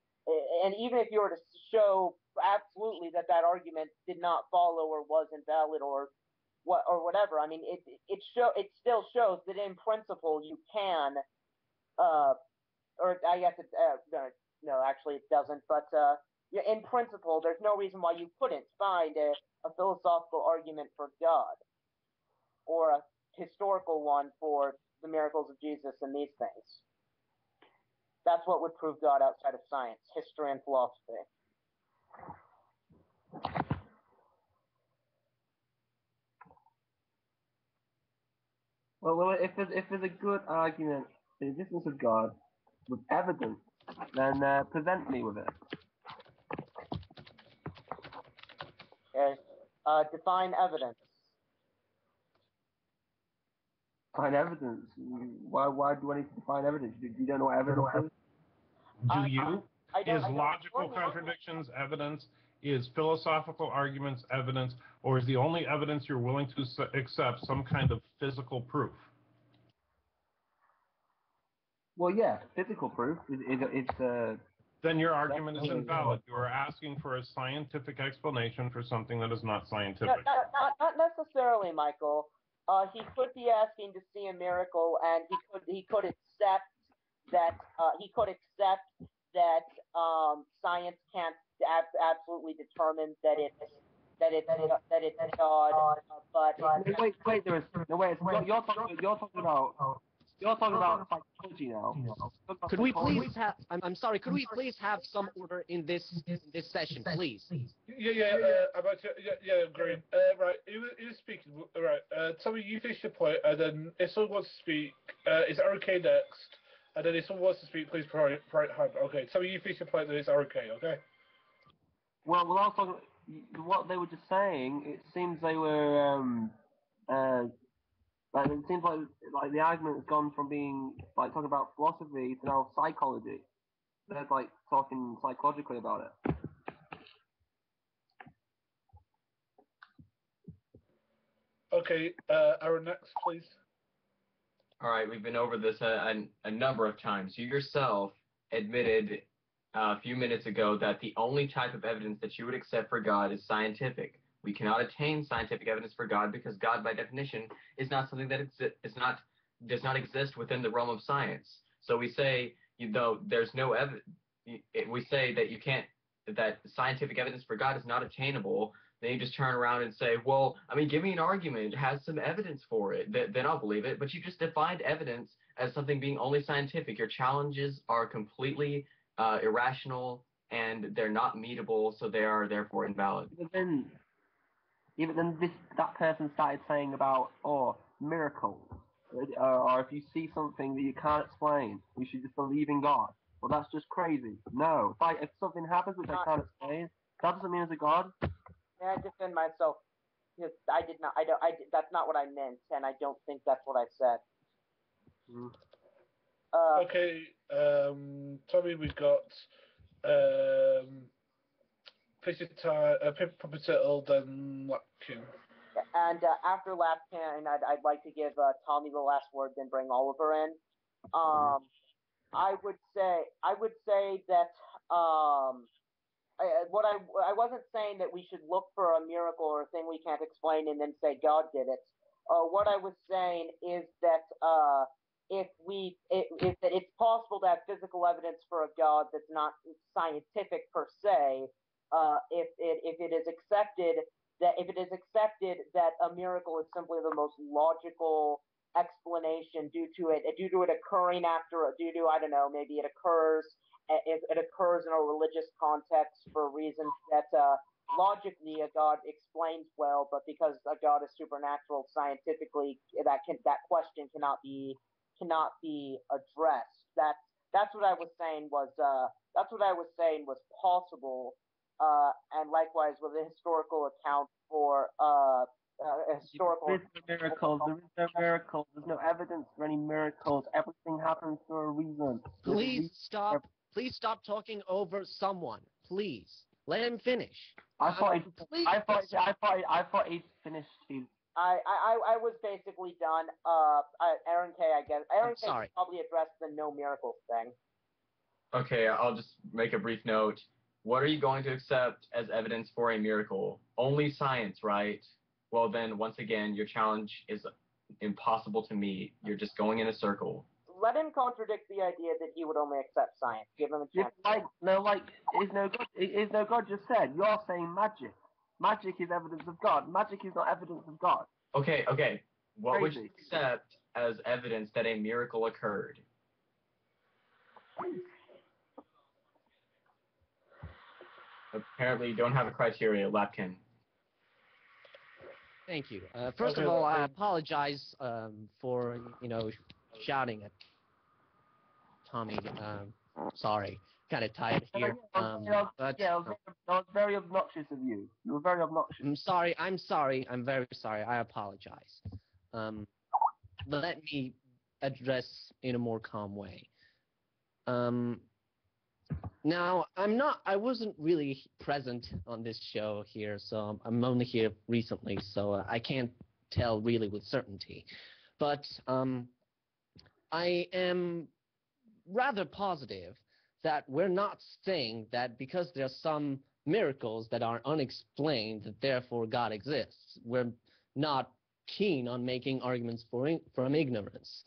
And even if you were to show absolutely that argument did not follow or was invalid or whatever, I mean, it still shows that in principle you can, or I guess no, actually it doesn't. But in principle, there's no reason why you couldn't find a philosophical argument for God or a historical one for the miracles of Jesus and these things. That's what would prove God outside of science, history, and philosophy. Well, if there's a good argument for the existence of God with evidence, then present me with it. Okay. Define evidence. Define evidence? Why do I need to define evidence? You don't know what evidence is? Do you? Is logical contradictions evidence? Is philosophical arguments evidence? Or is the only evidence you're willing to accept some kind of physical proof? Well, yeah, physical proof is then your argument is invalid. You are asking for a scientific explanation for something that is not scientific. Not necessarily, Michael. He could be asking to see a miracle, and he could accept that science can't absolutely determine that it's God. But wait, there is no way. You're talking about psychology now. Could we please have? I'm sorry. Could we please have some order in this session, please? Yeah, great. Right, you speaking. Right, tell me you finish your point, and then if someone wants to speak, is it okay next? And then if someone wants to speak, please put right hand. Okay, tell me you finish your point, then it's okay. Okay. Well, I was talking. What they were just saying, it seems they were like it seems like the argument has gone from being like talking about philosophy to now psychology. They're like talking psychologically about it. Okay, Aaron, next, please. All right, we've been over this a number of times. You yourself admitted a few minutes ago that the only type of evidence that you would accept for God is scientific. We cannot attain scientific evidence for God because God, by definition, is not something that does not exist within the realm of science. So we say, there's no evidence. We say that scientific evidence for God is not attainable. Then you just turn around and say, well, I mean, give me an argument, has some evidence for it. Then I'll believe it. But you just defined evidence as something being only scientific. Your challenges are completely irrational and they're not meetable, so they are therefore invalid. Even then, that person started saying about miracles, or if you see something that you can't explain, you should just believe in God. Well, that's just crazy. No, if something happens which I can't explain, that doesn't mean it's a God. May I defend myself? Because I did not. That's not what I meant, and I don't think that's what I said. Okay, Tommy, we've got Puppet Settle, then Lapkin. And after Lapkin, I'd like to give Tommy the last word, then bring Oliver in. I would say that I wasn't saying that we should look for a miracle or a thing we can't explain and then say God did it. What I was saying is that if it's possible to have physical evidence for a God that's not scientific per se, if it is accepted that a miracle is simply the most logical explanation due to it occurring I don't know, maybe it occurs in a religious context for reasons that logically a God explains well, but because a God is supernatural scientifically, that question cannot be addressed. That's what I was saying was possible, and likewise with a historical account for historical. There is no miracles. There's no evidence for any miracles. Everything happens for a reason. Please stop Please stop talking over someone. Please. Let him finish. I thought he'd finished his... I was basically done. Aaron K, I guess. Aaron K probably addressed the no miracles thing. Okay, I'll just make a brief note. What are you going to accept as evidence for a miracle? Only science, right? Well, then, once again, your challenge is impossible to meet. You're just going in a circle. Let him contradict the idea that he would only accept science. Give him a chance. Is no God just said? You're saying magic. Magic is evidence of God. Magic is not evidence of God. Okay. What would you accept as evidence that a miracle occurred? Apparently, you don't have a criteria, Lapkin. Thank you. First of all, I apologize for, shouting at Tommy. Sorry. Kind of tired here. That was very obnoxious of you. You were very obnoxious. I'm sorry. I'm very sorry. I apologize. Let me address in a more calm way. Now, I wasn't really present on this show here, so I'm only here recently, so I can't tell really with certainty. But I am rather positive that we're not saying that because there are some miracles that are unexplained, that therefore God exists. We're not keen on making arguments from ignorance.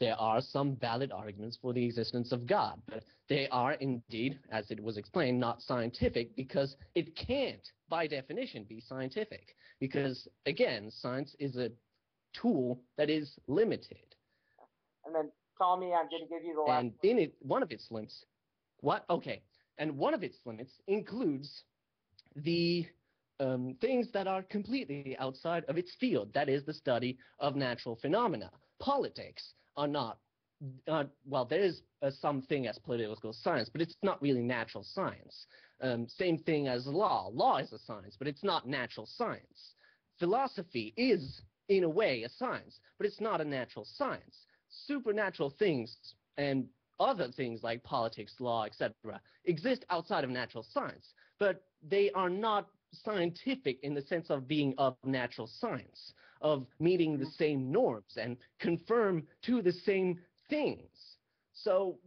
There are some valid arguments for the existence of God, but they are indeed, as it was explained, not scientific because it can't, by definition, be scientific. Because, again, science is a tool that is limited. And then, Tommy, I'm going to give you the last And in it, one of its limits, and one of its limits includes the things that are completely outside of its field. That is the study of natural phenomena. Politics are not, well, there is something as political science, but it's not really natural science. Same thing as law. Law is a science, but it's not natural science. Philosophy is, in a way, a science, but it's not a natural science. Supernatural things and other things like politics, law, etc. exist outside of natural science, but they are not scientific in the sense of being of natural science, of meeting the same norms and confirm to the same things. So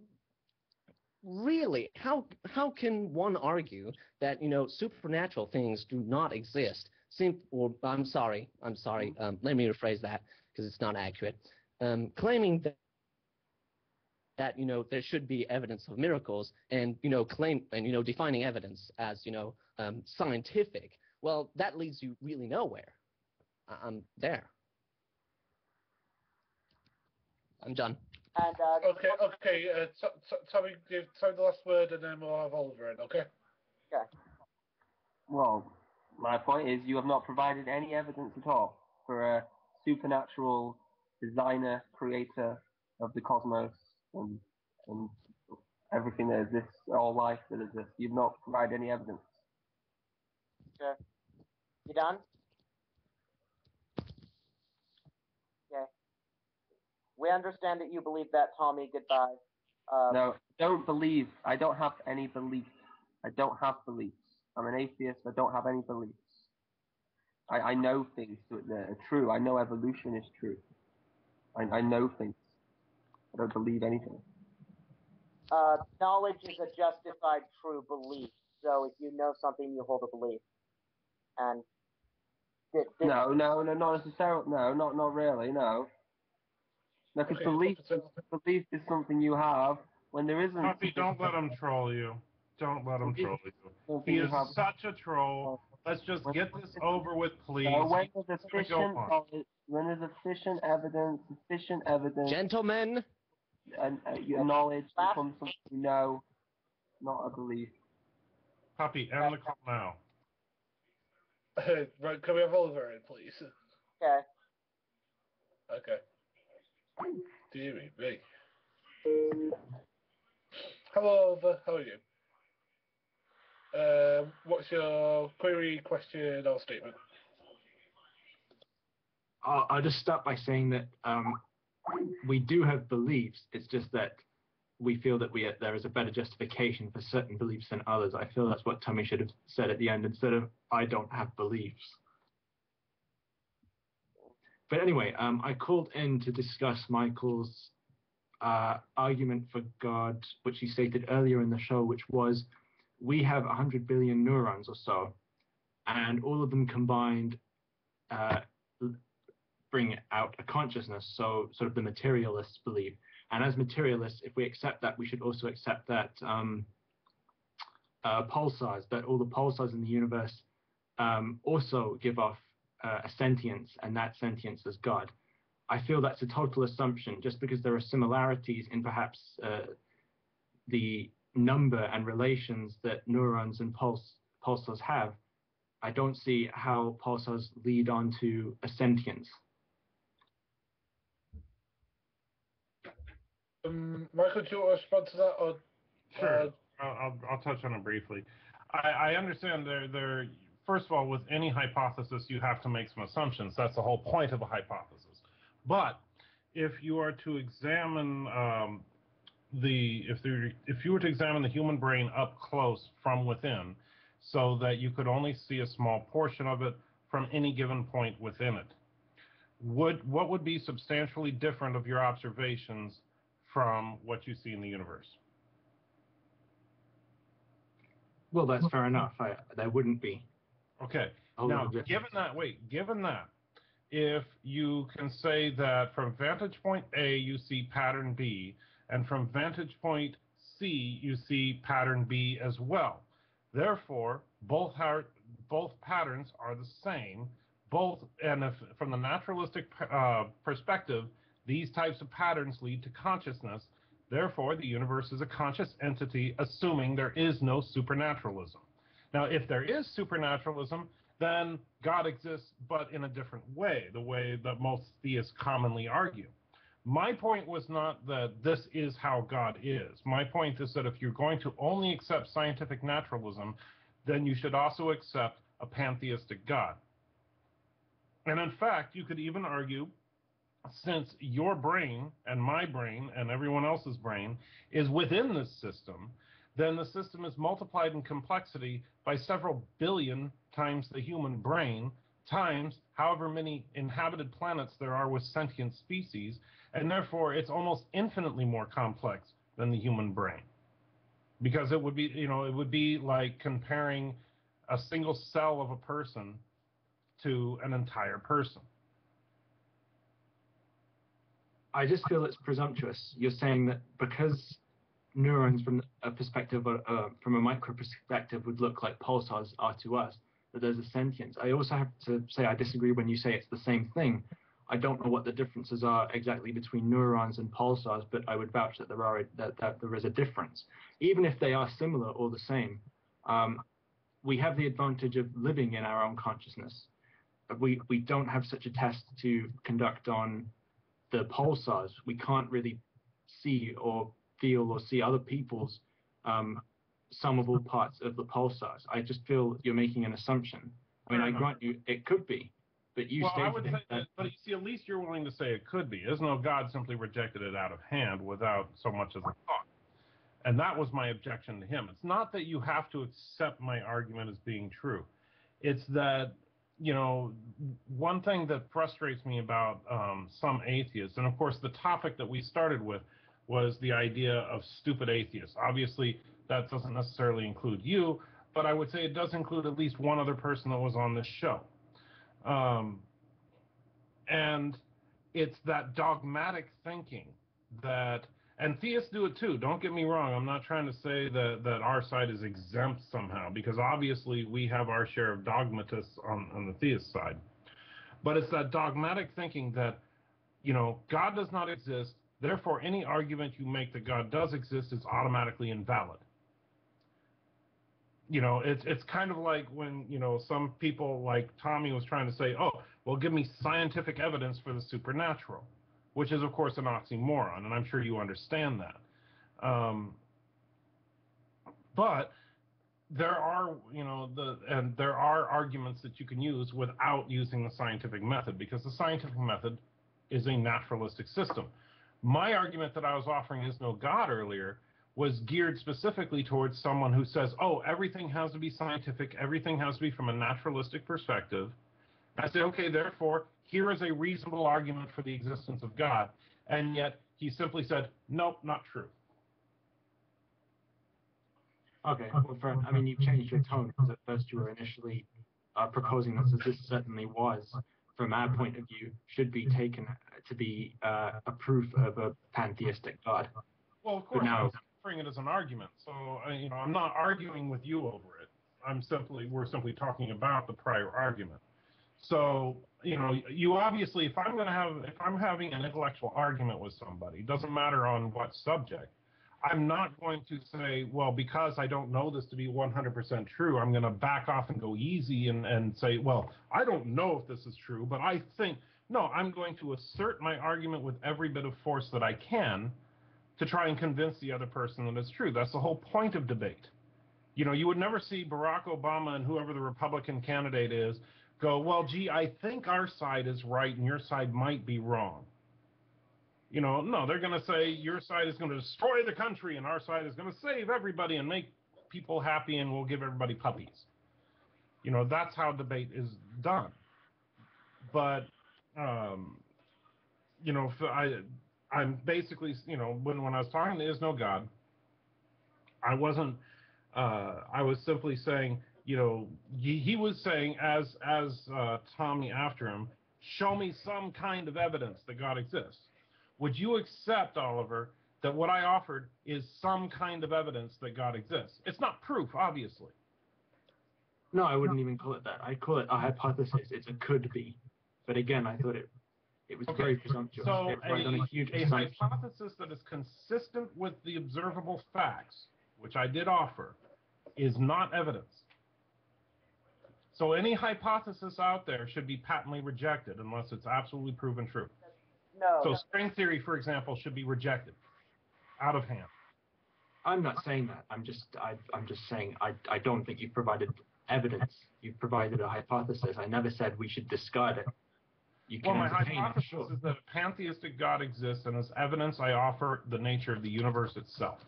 really, how can one argue that, supernatural things do not exist? I'm sorry, let me rephrase that because it's not accurate. Claiming that there should be evidence of miracles and defining evidence as scientific, well, that leads you really nowhere. I'm there. I'm done. And Okay. Tommy, give the last word, and then we'll have Oliver in. Okay. Okay. Well, my point is, you have not provided any evidence at all for a supernatural designer, creator of the cosmos and everything that exists, all life that exists. You've not provided any evidence. Okay. You done? Okay. We understand that you believe that, Tommy. Goodbye. No, don't believe. I don't have any beliefs. I don't have beliefs. I'm an atheist. I don't have any beliefs. I know things that are true. I know evolution is true. I know things. I don't believe anything. Knowledge is a justified true belief. So if you know something, you hold a belief. And no, not necessarily. No, not really. No. Because belief is something you have when there isn't. Puppy, don't let him troll you. Don't let him troll you. He is such a troll. Let's just get this over with, please. When there's sufficient evidence. Gentlemen. And your knowledge becomes something you know, not a belief. Puppy, end the call now. Right, can we have Oliver in, please? Okay. Okay. Dear me. Hello, Oliver. How are you? What's your query, question, or statement? I'll just start by saying that we do have beliefs. It's just that we feel that there is a better justification for certain beliefs than others. I feel that's what Tommy should have said at the end instead of "I don't have beliefs." But anyway, I called in to discuss Michael's argument for God, which he stated earlier in the show, which was we have 100 billion neurons or so, and all of them combined bring out a consciousness, so sort of the materialists believe. And as materialists, if we accept that, we should also accept that pulsars, that all the pulsars in the universe also give off a sentience, and that sentience is God. I feel that's a total assumption, just because there are similarities in perhaps the number and relations that neurons and pulsars have. I don't see how pulsars lead on to a sentience. Michael, do you want to respond to that? Or, sure, I'll touch on it briefly. I understand there. First of all, with any hypothesis, you have to make some assumptions. That's the whole point of a hypothesis. But if you are to examine if you were to examine the human brain up close from within, so that you could only see a small portion of it from any given point within it, what would be substantially different of your observations from what you see in the universe? Well, that's fair enough. There wouldn't be. Okay. Now, given that, if you can say that from vantage point A, you see pattern B, and from vantage point C, you see pattern B as well. Therefore, both patterns are the same. And if, from the naturalistic perspective, these types of patterns lead to consciousness. Therefore, the universe is a conscious entity, assuming there is no supernaturalism. Now, if there is supernaturalism, then God exists, but in a different way, the way that most theists commonly argue. My point was not that this is how God is. My point is that if you're going to only accept scientific naturalism, then you should also accept a pantheistic God. And in fact, you could even argue, since your brain and my brain and everyone else's brain is within this system, then the system is multiplied in complexity by several billion times the human brain, times however many inhabited planets there are with sentient species, and therefore it's almost infinitely more complex than the human brain. Because it would be like comparing a single cell of a person to an entire person. I just feel it's presumptuous. You're saying that because neurons from a perspective, from a micro perspective, would look like pulsars are to us, that there's a sentience. I also have to say I disagree when you say it's the same thing. I don't know what the differences are exactly between neurons and pulsars, but I would vouch that there is a difference. Even if they are similar or the same, we have the advantage of living in our own consciousness. We don't have such a test to conduct on the pulsars. We can't really see or feel or see other people's summable parts of the pulsars. I just feel you're making an assumption. I mean, I grant you it could be, but you I would say that, but you see, at least you're willing to say it could be. Isn't though God simply rejected it out of hand without so much as a thought. And that was my objection to him. It's not that you have to accept my argument as being true. It's that, one thing that frustrates me about some atheists, and of course the topic that we started with was the idea of stupid atheists. Obviously, that doesn't necessarily include you, but I would say it does include at least one other person that was on this show. And it's that dogmatic thinking that, and theists do it too, don't get me wrong, I'm not trying to say that our side is exempt somehow, because obviously we have our share of dogmatists on the theist side. But it's that dogmatic thinking that, God does not exist, therefore any argument you make that God does exist is automatically invalid. It's kind of like when, some people like Tommy was trying to say, oh, well, give me scientific evidence for the supernatural, which is, of course, an oxymoron, and I'm sure you understand that. But there are, there are arguments that you can use without using the scientific method, because the scientific method is a naturalistic system. My argument that I was offering is no God earlier was geared specifically towards someone who says, oh, everything has to be scientific, everything has to be from a naturalistic perspective. I say, okay, therefore, here is a reasonable argument for the existence of God. And yet he simply said, nope, not true. Okay, well, I mean, you've changed your tone, because at first you were initially proposing this certainly was, from our point of view, should be taken to be a proof of a pantheistic God. Well, of course, I'm offering it as an argument, so I'm not arguing with you over it. We're simply talking about the prior argument. So, you obviously, if I'm having an intellectual argument with somebody, it doesn't matter on what subject, I'm not going to say, well, because I don't know this to be 100% true, I'm going to back off and go easy and say, well, I don't know if this is true, but I think, no, I'm going to assert my argument with every bit of force that I can to try and convince the other person that it's true. That's the whole point of debate. You would never see Barack Obama and whoever the Republican candidate is go, well, gee, I think our side is right and your side might be wrong. No, they're going to say your side is going to destroy the country and our side is going to save everybody and make people happy and we'll give everybody puppies. That's how debate is done. But, I'm basically, when I was talking there is no God, I wasn't, I was simply saying, he was saying as Tommy after him, show me some kind of evidence that God exists. Would you accept, Oliver, that what I offered is some kind of evidence that God exists? It's not proof, obviously. No, I wouldn't even call it that. I'd call it a hypothesis. It's a could be. But again, I thought it was very presumptuous. So a hypothesis that is consistent with the observable facts, which I did offer, is not evidence. So any hypothesis out there should be patently rejected unless it's absolutely proven true. No. So string theory, for example, should be rejected out of hand. I'm not saying that. I'm just saying I don't think you've provided evidence. You've provided a hypothesis. I never said we should discard it. My hypothesis is that a pantheistic God exists, and as evidence I offer the nature of the universe itself.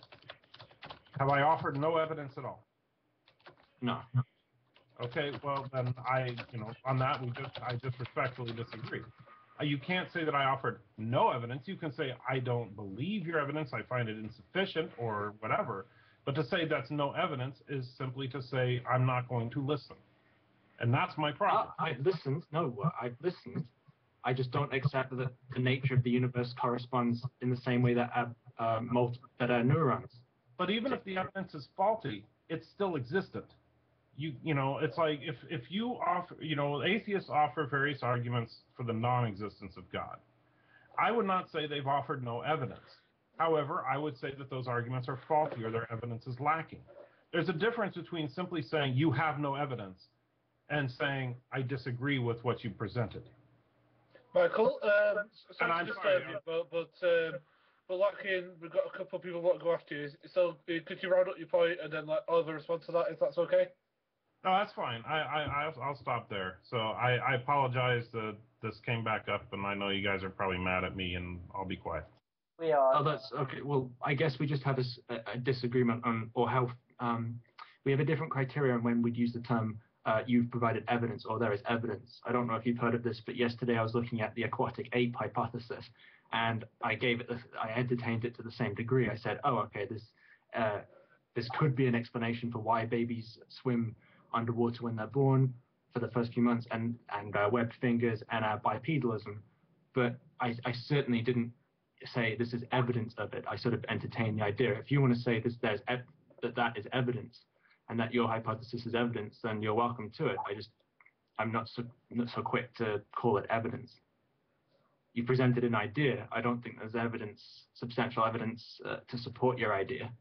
Have I offered no evidence at all? No. Okay, well then on that I just respectfully disagree. You can't say that I offered no evidence. You can say I don't believe your evidence, I find it insufficient or whatever. But to say that's no evidence is simply to say I'm not going to listen. And that's my problem. I've listened. No, I've listened. I just don't accept that the nature of the universe corresponds in the same way that are neurons. But even if the evidence is faulty, it's still existent. It's like if you offer, atheists offer various arguments for the non-existence of God. I would not say they've offered no evidence. However, I would say that those arguments are faulty or their evidence is lacking. There's a difference between simply saying you have no evidence and saying I disagree with what you presented. Michael, I'm sorry, but we've got a couple of people who want to go after you. So could you round up your point and then let Oliver respond to that, if that's okay? No, that's fine. I'll stop there. So I apologize that this came back up, and I know you guys are probably mad at me, and I'll be quiet. We are. Oh, that's okay. Well, I guess we just have a disagreement on, or how we have a different criteria on when we'd use the term you've provided evidence or there is evidence. I don't know if you've heard of this, but yesterday I was looking at the aquatic ape hypothesis, and I entertained it to the same degree. I said, oh, okay, this could be an explanation for why babies swim underwater when they're born for the first few months, and webbed fingers and bipedalism. But I certainly didn't say this is evidence of it. I sort of entertained the idea. If you want to say that is evidence, and that your hypothesis is evidence, then you're welcome to it. I'm not so quick to call it evidence. You presented an idea. I don't think there's substantial evidence to support your idea.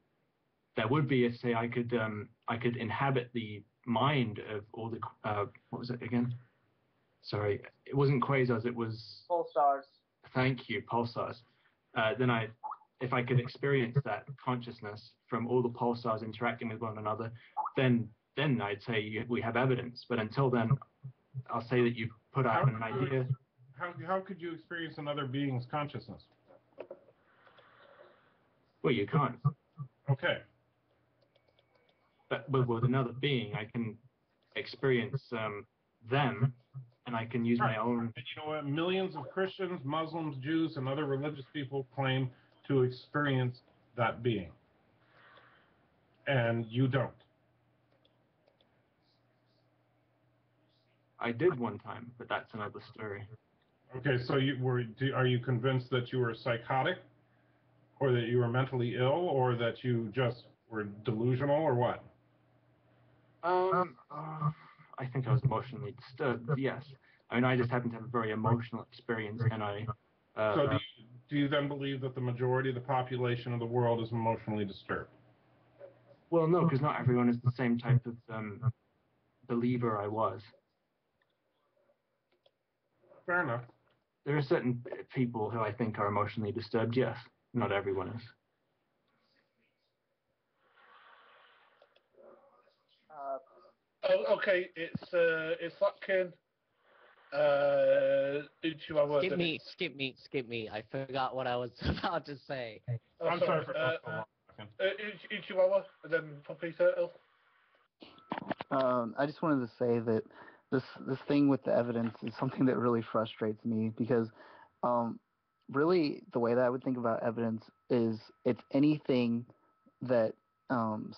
There would be if, say, I could inhabit the mind of all the what was it again? Sorry, it wasn't quasars. It was pulsars. Thank you, pulsars. If I could experience that consciousness from all the pulsars interacting with one another, then I'd say we have evidence. But until then, I'll say that you've put out an idea. How could you experience another being's consciousness? Well, you can't. Okay. But with another being, I can experience them, and I can use my own. And you know what? Millions of Christians, Muslims, Jews, and other religious people claim to experience that being. And you don't. I did one time, but that's another story. Okay, so are you convinced that you were psychotic, or that you were mentally ill, or that you just were delusional, or what? I think I was emotionally disturbed. Yes, I mean, I just happened to have a very emotional experience, and I. So do you then believe that the majority of the population of the world is emotionally disturbed? Well, no, because not everyone is the same type of believer I was. Fair enough. There are certain people who I think are emotionally disturbed. Yes, not everyone is. Okay, it's Latkin. Skip me. I forgot what I was about to say. I'm sorry for talking so long. Ichiwawa, and then Poppy Turtle. I just wanted to say that this thing with the evidence is something that really frustrates me because really the way that I would think about evidence is it's anything that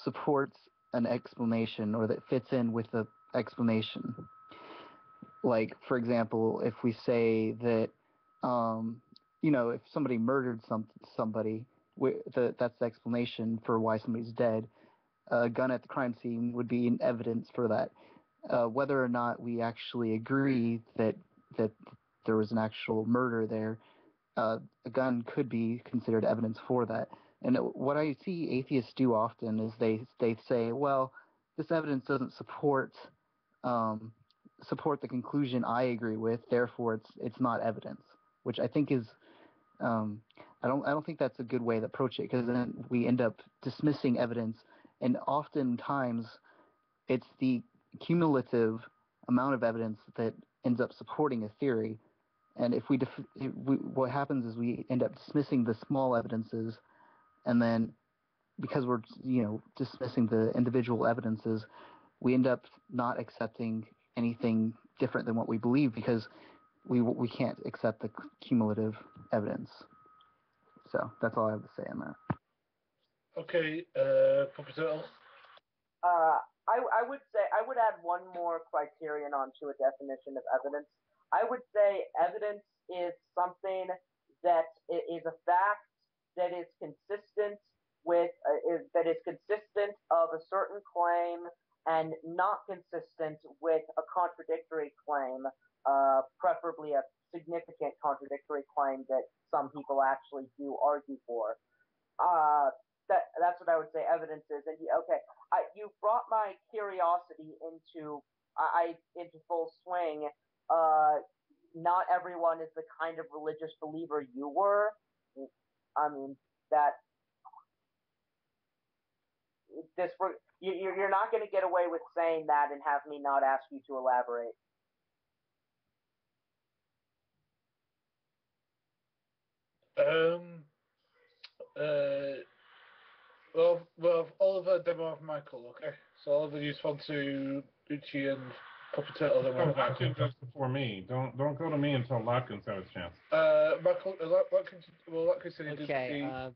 supports an explanation or that fits in with the explanation. Like, for example, if we say that, if somebody murdered somebody, that's the explanation for why somebody's dead. A gun at the crime scene would be an evidence for that. Whether or not we actually agree that there was an actual murder there, a gun could be considered evidence for that. And what I see atheists do often is they say, well, this evidence doesn't support the conclusion I agree with, therefore it's not evidence, which I think is I don't think that's a good way to approach it, because then we end up dismissing evidence, and oftentimes it's the cumulative amount of evidence that ends up supporting a theory. And if what happens is we end up dismissing the small evidences, and then because we're dismissing the individual evidences, we end up not accepting anything different than what we believe, because we can't accept the cumulative evidence. So that's all I have to say on that. Okay, Poppy Turtle. I would say I would add one more criterion onto a definition of evidence. I would say evidence is something that is a fact that is consistent with that is consistent of a certain claim and not consistent with a contradictory claim, preferably a significant contradictory claim that some people actually do argue for. That's what I would say evidence is. And okay, you brought my curiosity into full swing. Not everyone is the kind of religious believer you were. I mean that you're not going to get away with saying that and have me not ask you to elaborate. Well, Oliver, Demo, and Michael. Okay, so Oliver, you respond to Uchi and Poppy Turtle. Then Latkin goes before me. Don't go to me until Latkin's had a chance. Michael, Latkin said he did.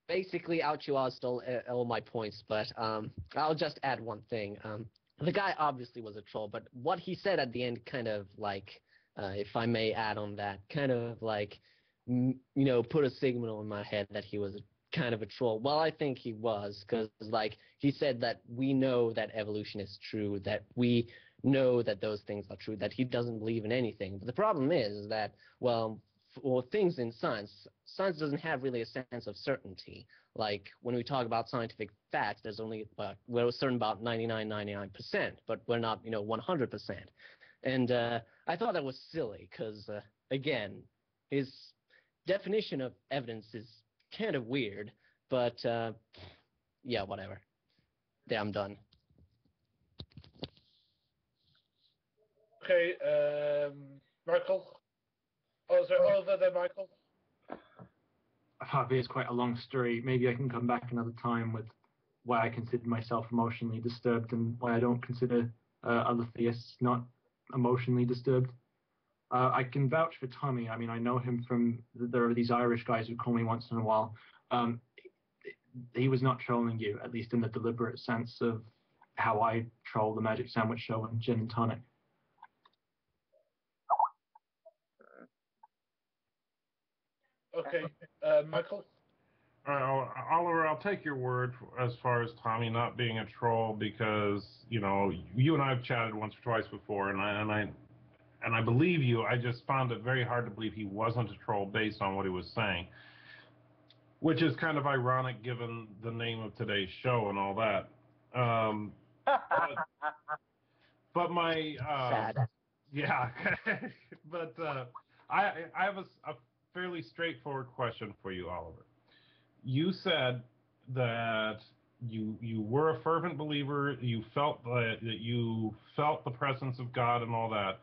Basically, Aochiwa stole all my points, but I'll just add one thing. The guy obviously was a troll, but what he said at the end kind of like, if I may add on that, kind of like, put a signal in my head that he was kind of a troll. Well, I think he was, because like he said that we know that evolution is true, that we know that those things are true, that he doesn't believe in anything. But the problem is that, well, for things in science doesn't have really a sense of certainty. Like when we talk about scientific facts, there's only we're certain about 99%, but we're not 100%. And I thought that was silly because again, his definition of evidence is kind of weird. But yeah, whatever. Yeah, I'm done. Okay, Michael. Oh, sorry, Oliver, then Michael. I Harvey, it's quite a long story. Maybe I can come back another time with why I consider myself emotionally disturbed and why I don't consider other theists not emotionally disturbed. I can vouch for Tommy. I mean, I know him from, there are these Irish guys who call me once in a while. He was not trolling you, at least in the deliberate sense of how I troll the Magic Sandwich Show and Gin and Tonic. Okay, Michael? All right, Oliver, I'll take your word as far as Tommy not being a troll because, you know, you and I have chatted once or twice before, and I believe you. I just found it very hard to believe he wasn't a troll based on what he was saying, which is kind of ironic given the name of today's show and all that. But my Sad. Yeah, but I have a fairly straightforward question for you, Oliver. You said that you were a fervent believer. You felt that you felt the presence of God and all that.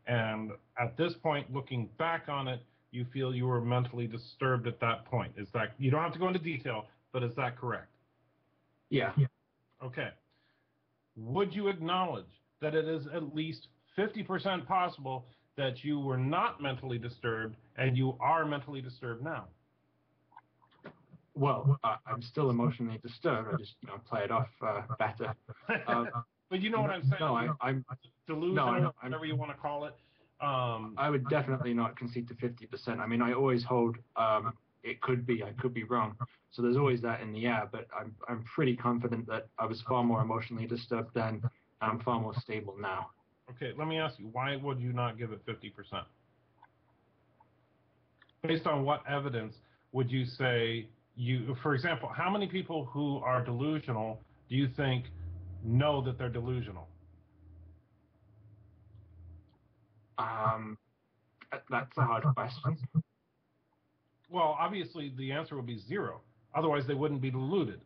And at this point, looking back on it, you feel you were mentally disturbed at that point. Is that, you don't have to go into detail, but is that correct? Yeah. Okay. Would you acknowledge that it is at least 50% possible that you were not mentally disturbed and you are mentally disturbed now? Well, I'm still emotionally disturbed. I just, play it off better. But you know what I'm saying? No, I'm delusional, whatever you want to call it. I would definitely not concede to 50%. I mean, I always hold it could be, I could be wrong. So there's always that in the air, but I'm pretty confident that I was far more emotionally disturbed then, and I'm far more stable now. Okay, let me ask you, why would you not give it 50%? Based on what evidence would you say for example, how many people who are delusional do you think know that they're delusional? That's a hard question. Well, obviously the answer would be 0. Otherwise, they wouldn't be deluded.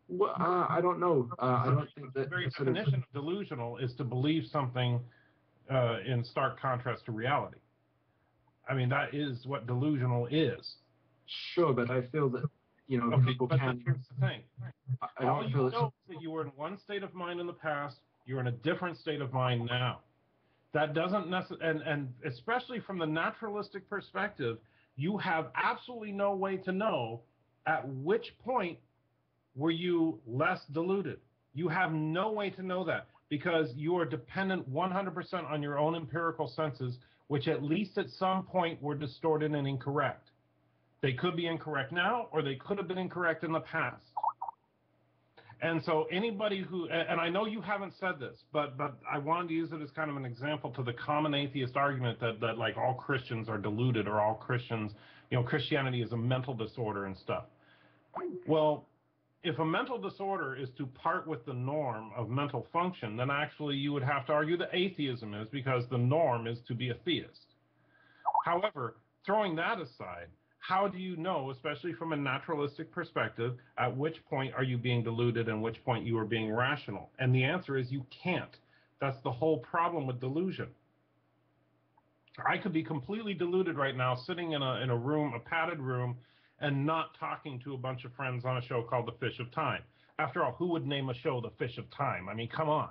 Well, I don't know. I don't think that the very definition of delusional is to believe something in stark contrast to reality. I mean, that is what delusional is. Sure, but I feel that, people can. Here's the thing. I don't feel that you were in one state of mind in the past, you're in a different state of mind now. That doesn't necessarily, and especially from the naturalistic perspective, you have absolutely no way to know at which point were you less deluded. You have no way to know that because you are dependent 100% on your own empirical senses, which at least at some point were distorted and incorrect. They could be incorrect now, or they could have been incorrect in the past. And so anybody who, and I know you haven't said this, but I wanted to use it as kind of an example to the common atheist argument that like all Christians are deluded or all Christians, Christianity is a mental disorder and stuff. Well, if a mental disorder is to part with the norm of mental function, then actually you would have to argue that atheism is, because the norm is to be a theist. However, throwing that aside, how do you know, especially from a naturalistic perspective, at which point are you being deluded and which point you are being rational? And the answer is you can't. That's the whole problem with delusion. I could be completely deluded right now, sitting in a room, a padded room, and not talking to a bunch of friends on a show called The Fish of Time. After all, who would name a show The Fish of Time? I mean, come on.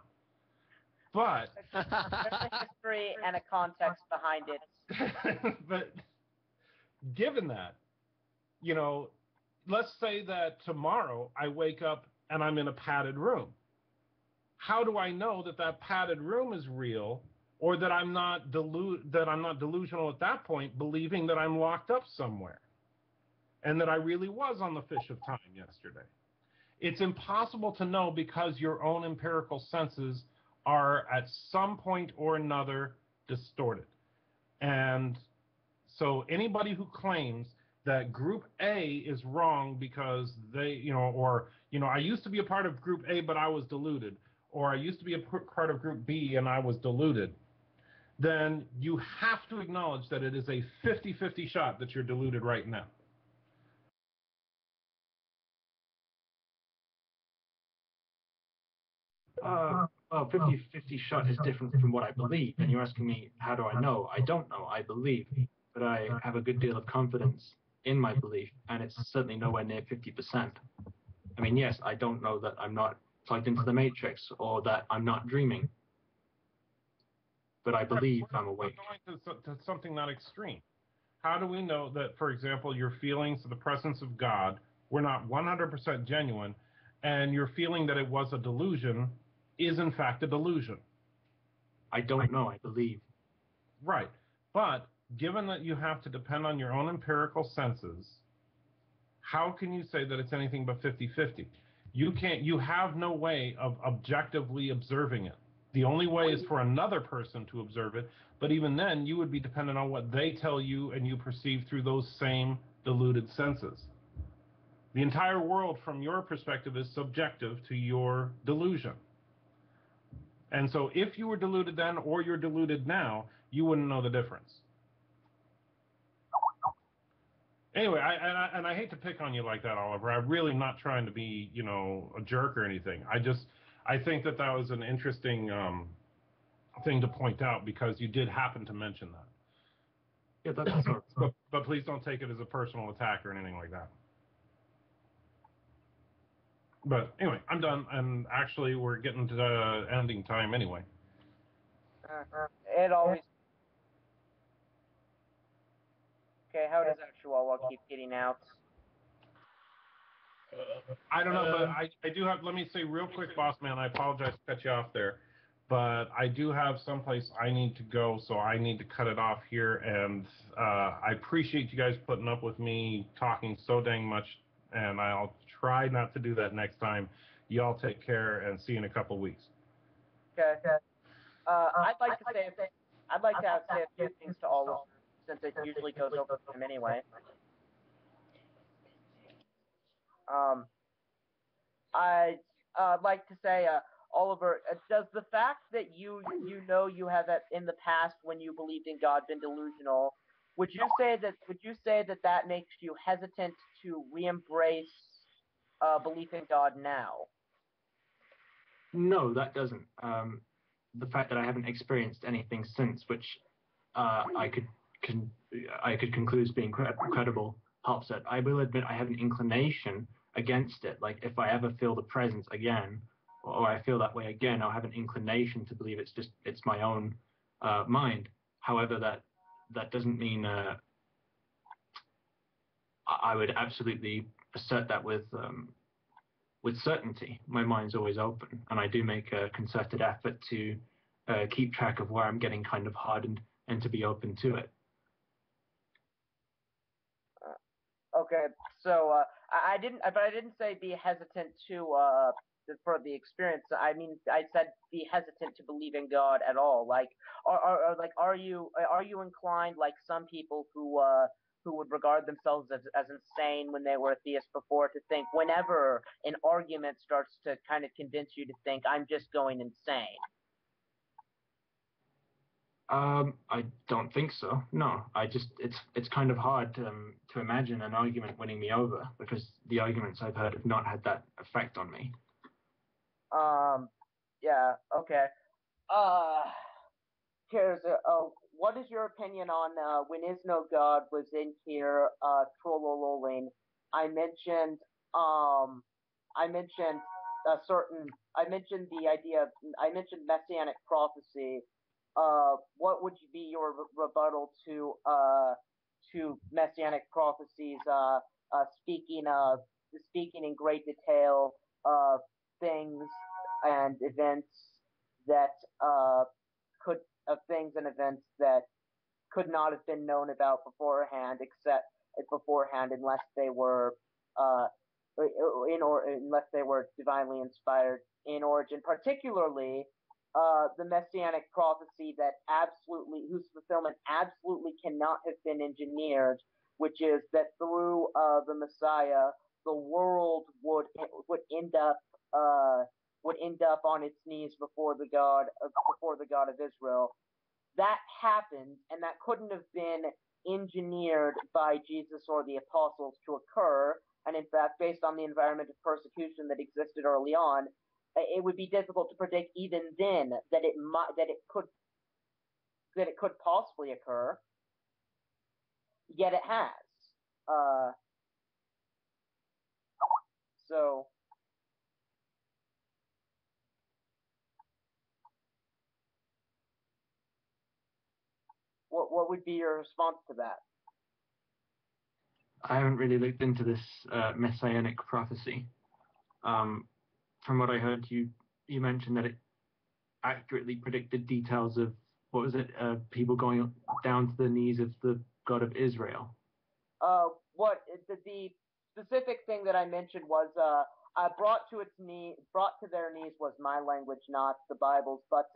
But there's a history and a context behind it. But given that, let's say that tomorrow I wake up and I'm in a padded room. How do I know that that padded room is real, or that I'm not delusional at that point, believing that I'm locked up somewhere and that I really was on the Fish of Time yesterday? It's impossible to know because your own empirical senses are at some point or another distorted. And so anybody who claims that Group A is wrong because they, I used to be a part of Group A, but I was deluded, or I used to be a part of Group B and I was deluded, then you have to acknowledge that it is a 50-50 shot that you're deluded right now. Well, 50-50 shot is different from what I believe. And you're asking me, how do I know? I don't know. I believe. But I have a good deal of confidence in my belief, and it's certainly nowhere near 50%. I mean, yes, I don't know that I'm not plugged into the Matrix or that I'm not dreaming, but I believe I'm awake. We're going to something not extreme. How do we know that, for example, your feelings of the presence of God were not 100% genuine, and your feeling that it was a delusion is in fact a delusion? I don't know, I believe. Right. But given that you have to depend on your own empirical senses, how can you say that it's anything but 50-50? You have no way of objectively observing it. The only way is for another person to observe it, but even then, you would be dependent on what they tell you and you perceive through those same deluded senses. The entire world, from your perspective, is subjective to your delusion. And so if you were deluded then or you're deluded now, you wouldn't know the difference. Anyway, I hate to pick on you like that, Oliver. I'm really not trying to be, a jerk or anything. I think that was an interesting thing to point out because you did happen to mention that. Yeah, that's but please don't take it as a personal attack or anything like that. But anyway, I'm done, and actually we're getting to the ending time anyway. It always... Okay, how does that Chihuahua keep getting out? I don't know, but I do have, let me say real quick, boss man, I apologize to cut you off there, but I do have someplace I need to go, so I need to cut it off here, and I appreciate you guys putting up with me talking so dang much, and I'll try not to do that next time. Y'all take care, and see you in a couple weeks. Okay. I'd like to say a few things to Oliver, since it usually goes over him anyway. I'd like to say, Oliver, does the fact that you have that in the past when you believed in God been delusional? Would you say that makes you hesitant to re-embrace belief in God now? No, that doesn't. The fact that I haven't experienced anything since, which I could conclude as being credible, helps it. I will admit I have an inclination against it. Like if I ever feel the presence again, or I feel that way again, I'll have an inclination to believe it's my own mind. However, that doesn't mean I would absolutely assert that with certainty. My mind's always open, and I do make a concerted effort to keep track of where I'm getting kind of hardened and to be open to it. Okay, so I didn't say be hesitant for the experience. I mean, I said be hesitant to believe in God at all. Like, are you inclined, like some people who would regard themselves as insane when they were atheists before, to think whenever an argument starts to kind of convince you to think I'm just going insane? I don't think so. No, it's kind of hard to imagine an argument winning me over, because the arguments I've heard have not had that effect on me. Yeah, okay. What is your opinion on when Is No God was in here trollololing? I mentioned messianic prophecy. What would be your rebuttal to messianic prophecies? Speaking in great detail of things and events that could not have been known about beforehand, unless they were unless they were divinely inspired in origin, particularly the messianic prophecy whose fulfillment absolutely cannot have been engineered, which is that through the Messiah, the world would end up on its knees before the God of Israel. That happened, and that couldn't have been engineered by Jesus or the apostles to occur. And in fact, based on the environment of persecution that existed early on, it would be difficult to predict even then that it could possibly occur. Yet it has. So what would be your response to that? I haven't really looked into this messianic prophecy. From what I heard, you mentioned that it accurately predicted details of, what was it, people going down to the knees of the God of Israel. The specific thing that I mentioned was brought to their knees was my language, not the Bible's. But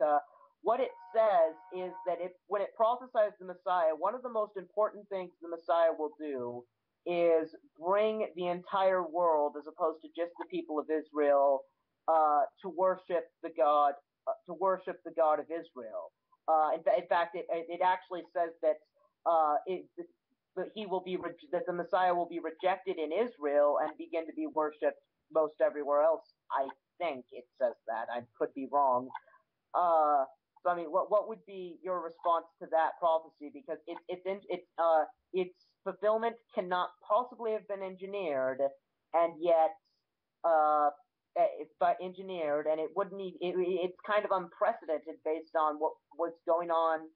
what it says is that when it prophesies the Messiah, one of the most important things the Messiah will do is bring the entire world, as opposed to just the people of Israel, to worship the God of Israel. In fact, it actually says that that the Messiah will be rejected in Israel and begin to be worshipped most everywhere else. I think it says that. I could be wrong. So I mean, what would be your response to that prophecy? Because its fulfillment cannot possibly have been engineered, and yet engineered, and it wouldn't. It's kind of unprecedented based on what's going on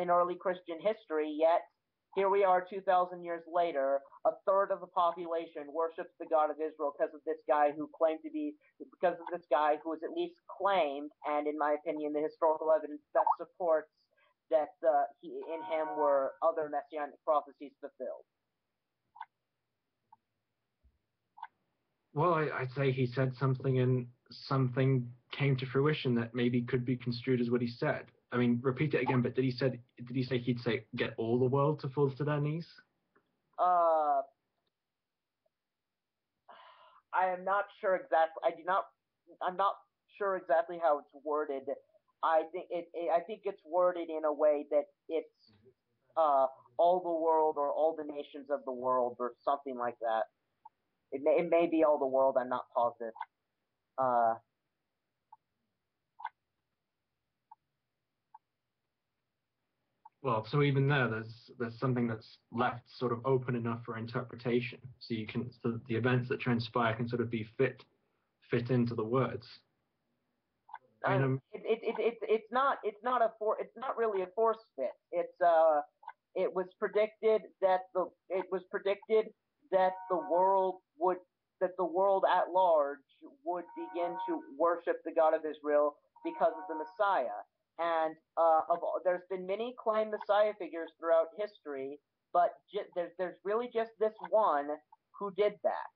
in early Christian history. Yet here we are 2,000 years later, a third of the population worships the God of Israel because of this guy who is at least claimed, and in my opinion, the historical evidence best supports that in him were other messianic prophecies fulfilled. Well, I'd say he said something and something came to fruition that maybe could be construed as what he said. I mean, repeat it again, but did he say he'd say get all the world to fall to their knees? I am not sure exactly. I'm not sure exactly how it's worded. I think it's worded in a way that it's all the world or all the nations of the world or something like that. It may be all the world. I'm not positive. Well, so even there's something that's left sort of open enough for interpretation. So the events that transpire can sort of be fit into the words. It's not really a force fit. It was predicted that the world at large would begin to worship the God of Israel because of the Messiah. And there's been many claimed Messiah figures throughout history, but there's really just this one who did that.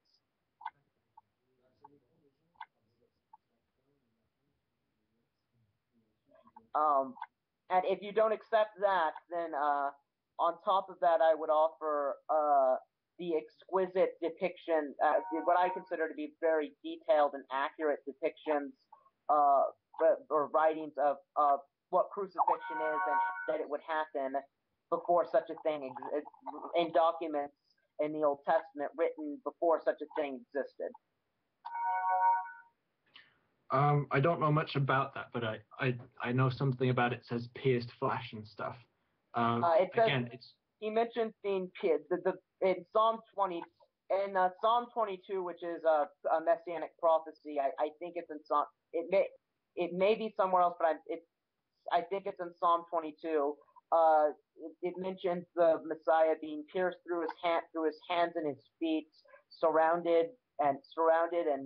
And if you don't accept that, then on top of that, I would offer the exquisite depiction, what I consider to be very detailed and accurate depictions or writings of what crucifixion is and that it would happen before such a thing in documents in the Old Testament written before such a thing existed. I don't know much about that, but I know something about it. Says pierced flesh and stuff. He mentions being pierced. In Psalm 20, in Psalm 22, which is a messianic prophecy. I think it's in Psalm. It may be somewhere else, but I think it's in Psalm 22. It mentions the Messiah being pierced through his hands and his feet, surrounded and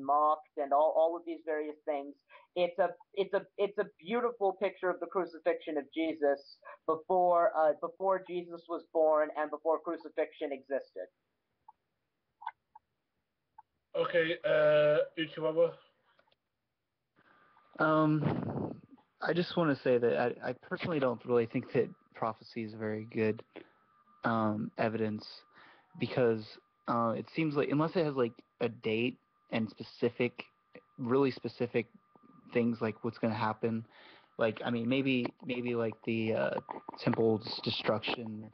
mocked, and all of these various things. It's a beautiful picture of the crucifixion of Jesus before Jesus was born and before crucifixion existed. Okay, Uchiwaba. I just want to say that I personally don't really think that prophecy is very good evidence, because it seems like unless it has like a date and really specific things like what's going to happen, like I mean maybe like the temple's destruction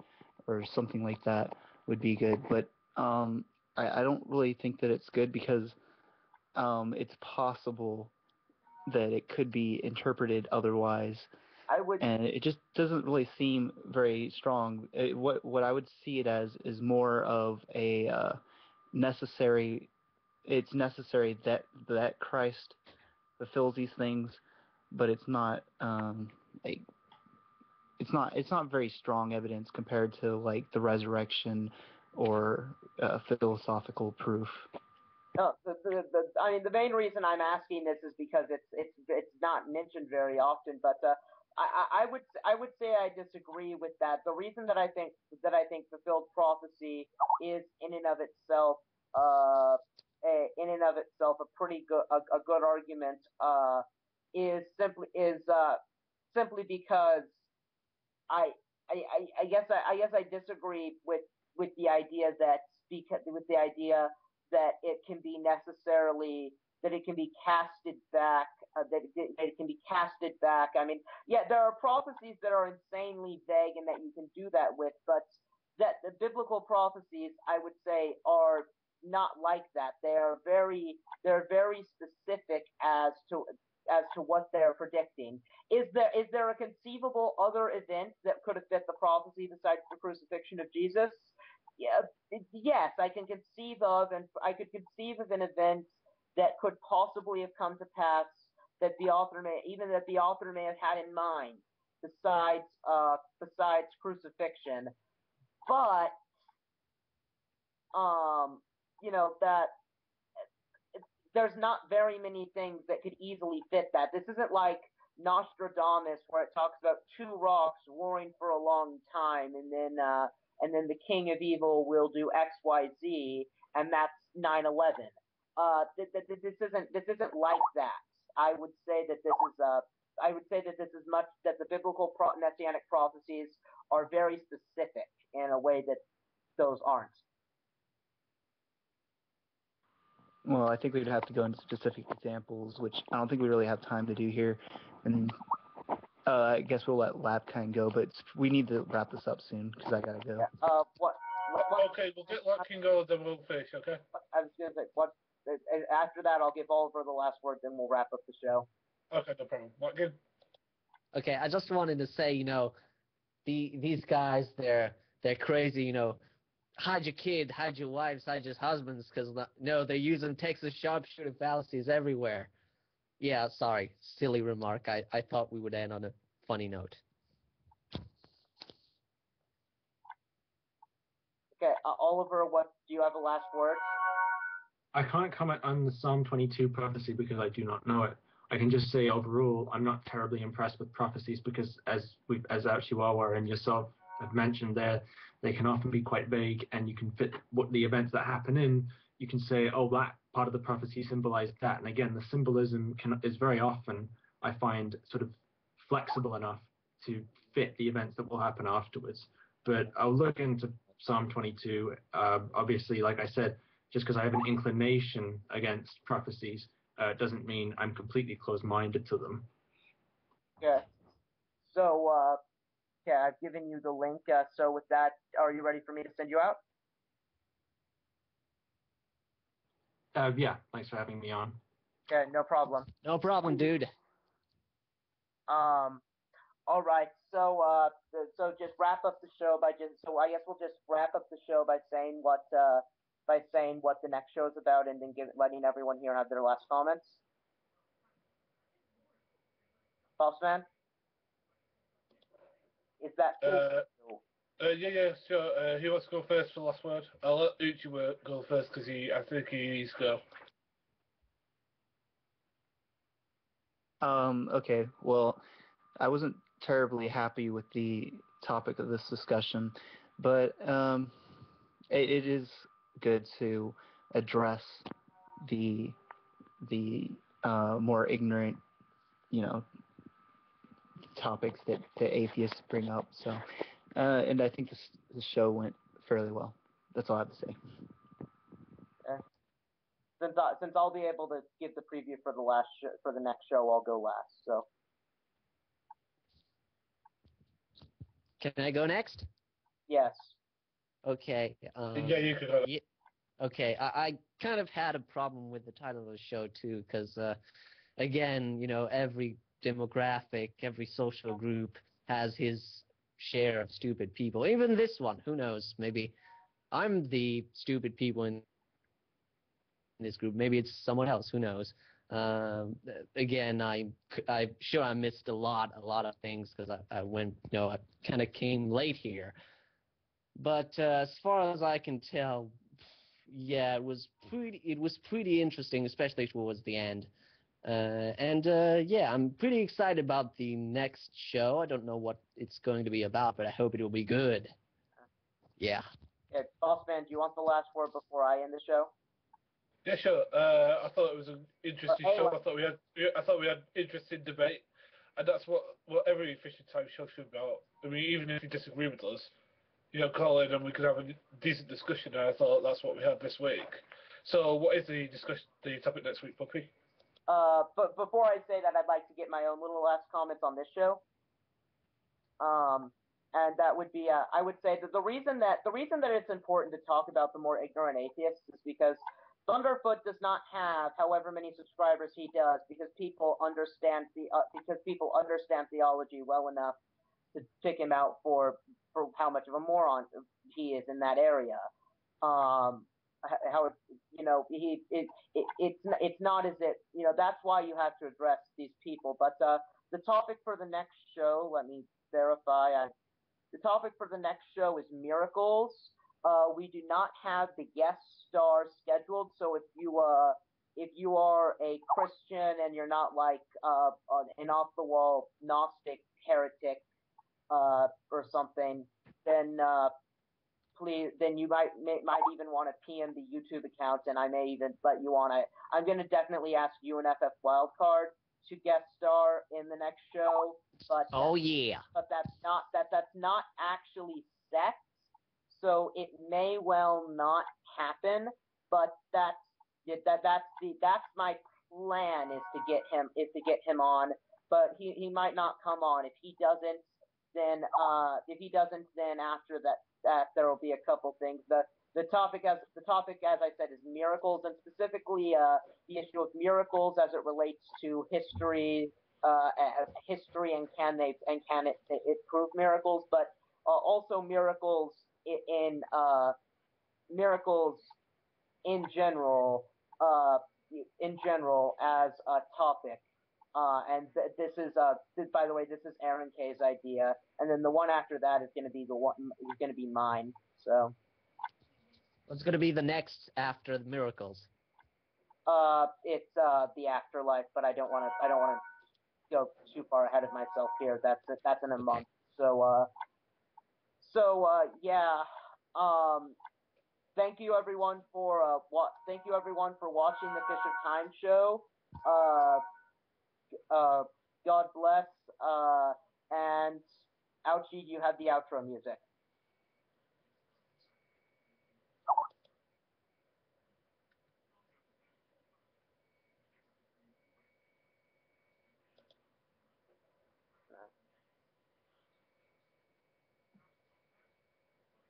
or something like that would be good, but I don't really think that it's good because it's possible that it could be interpreted otherwise. And it just doesn't really seem very strong. What I would see it as is more of a necessary. It's necessary that Christ fulfills these things, but it's not it's not very strong evidence compared to like the resurrection or philosophical proof. No, I mean, the main reason I'm asking this is because it's not mentioned very often, but I would say I disagree with that. The reason that I think fulfilled prophecy is in and of itself a pretty good a good argument is simply because I guess I disagree with the idea that it can be necessarily that it can be casted back that it can be casted back. I mean, yeah, there are prophecies that are insanely vague and that you can do that with, but that the biblical prophecies, I would say, are not like that. They're very specific as to what they're predicting. Is there a conceivable other event that could have fit the prophecy besides the crucifixion of Jesus? Yeah, yes, I could conceive of an event that could possibly have come to pass that the author may have had in mind besides crucifixion, but that there's not very many things that could easily fit that. This isn't like Nostradamus, where it talks about two rocks warring for a long time, and then the king of evil will do X, Y, Z, and that's 9/11. This isn't like that. I would say that the biblical messianic prophecies are very specific in a way that those aren't. Well, I think we'd have to go into specific examples, which I don't think we really have time to do here. And I guess we'll let Lapkind go, but we need to wrap this up soon because I gotta go. Yeah. Okay, we'll get Lapkind go, then we'll finish. Okay. I was gonna say after that, I'll give Oliver the last word, then we'll wrap up the show. Okay, no problem. Lapkind. Okay, I just wanted to say, these guys, they're crazy, hide your kid, hide your wives, hide your husbands, because they're using Texas sharpshooter fallacies everywhere. Yeah, sorry, silly remark. I thought we would end on a funny note. Okay, Oliver, do you have a last word? I can't comment on the Psalm 22 prophecy because I do not know it. I can just say overall, I'm not terribly impressed with prophecies because as Chihuahua and yourself have mentioned there, they can often be quite vague, and you can fit what the events that happen in. You can say, oh, that part of the prophecy symbolized that. And again, the symbolism is very often, I find, sort of flexible enough to fit the events that will happen afterwards. But I'll look into Psalm 22. Obviously, like I said, just because I have an inclination against prophecies doesn't mean I'm completely closed-minded to them. Okay. So, I've given you the link. So with that, are you ready for me to send you out? Yeah, thanks for having me on. Okay, no problem. No problem, dude. All right. So just wrap up the show I guess we'll just wrap up the show by saying what the next show is about, and then letting everyone here have their last comments. Bossman? Is that cool? Yeah, sure. Who wants to go first for the last word? I'll let Uchi go first because I think he needs to go. Okay. Well, I wasn't terribly happy with the topic of this discussion, but it is good to address the more ignorant, topics that the atheists bring up. So, and I think the show went fairly well. That's all I have to say. Since I'll be able to give the preview for the next show, I'll go last. So. Can I go next? Yes. Okay. Yeah, you can go. Yeah, okay, I kind of had a problem with the title of the show too, because again, every demographic, every social group has his share of stupid people. Even this one, who knows? Maybe I'm the stupid people in this group. Maybe it's someone else. Who knows? Again, I'm sure I missed a lot of things because I went, I kind of came late here. But as far as I can tell, yeah, it was pretty interesting, especially towards the end. Yeah, I'm pretty excited about the next show. I don't know what it's going to be about, but I hope it will be good. Yeah. Yeah, Bossman, do you want the last word before I end the show? Yeah, sure. I thought it was an interesting show. I thought we had interesting debate, and that's what every Fisher Time show should be about. I mean, even if you disagree with us, call in and we could have a decent discussion. And I thought that's what we had this week. So, what is the topic next week, Puppy? But before I say that, I'd like to get my own little last comments on this show. And that would be, I would say that the reason that it's important to talk about the more ignorant atheists is because Thunderfoot does not have however many subscribers he does because people understand theology well enough to pick him out for how much of a moron he is in that area. It's not as if, that's why you have to address these people. But the topic for the next show, let me verify. The topic for the next show is miracles. We do not have the guest star scheduled, so if you are a Christian and you're not like an off the wall Gnostic heretic or something, then please, then you might even want to PM the YouTube account, and I may even let you on it. I'm going to definitely ask UNFF Wildcard to guest star in the next show, but but that's not actually set, so it may well not happen. But that's my plan is to get him on, but he might not come on. If he doesn't, then after that there will be a couple things. The topic, as I said, is miracles, and specifically the issue of miracles as it relates to history, and can it prove miracles, but also miracles in general as a topic. And this is by the way, this is Aaron K's idea, and then the one after that is going to be mine. So. What's going to be the next after the miracles? It's the afterlife, but I don't want to go too far ahead of myself here. That's in a month. So yeah. Thank you everyone for watching the Fish of Time show. God bless. And Ouchie, you have the outro music.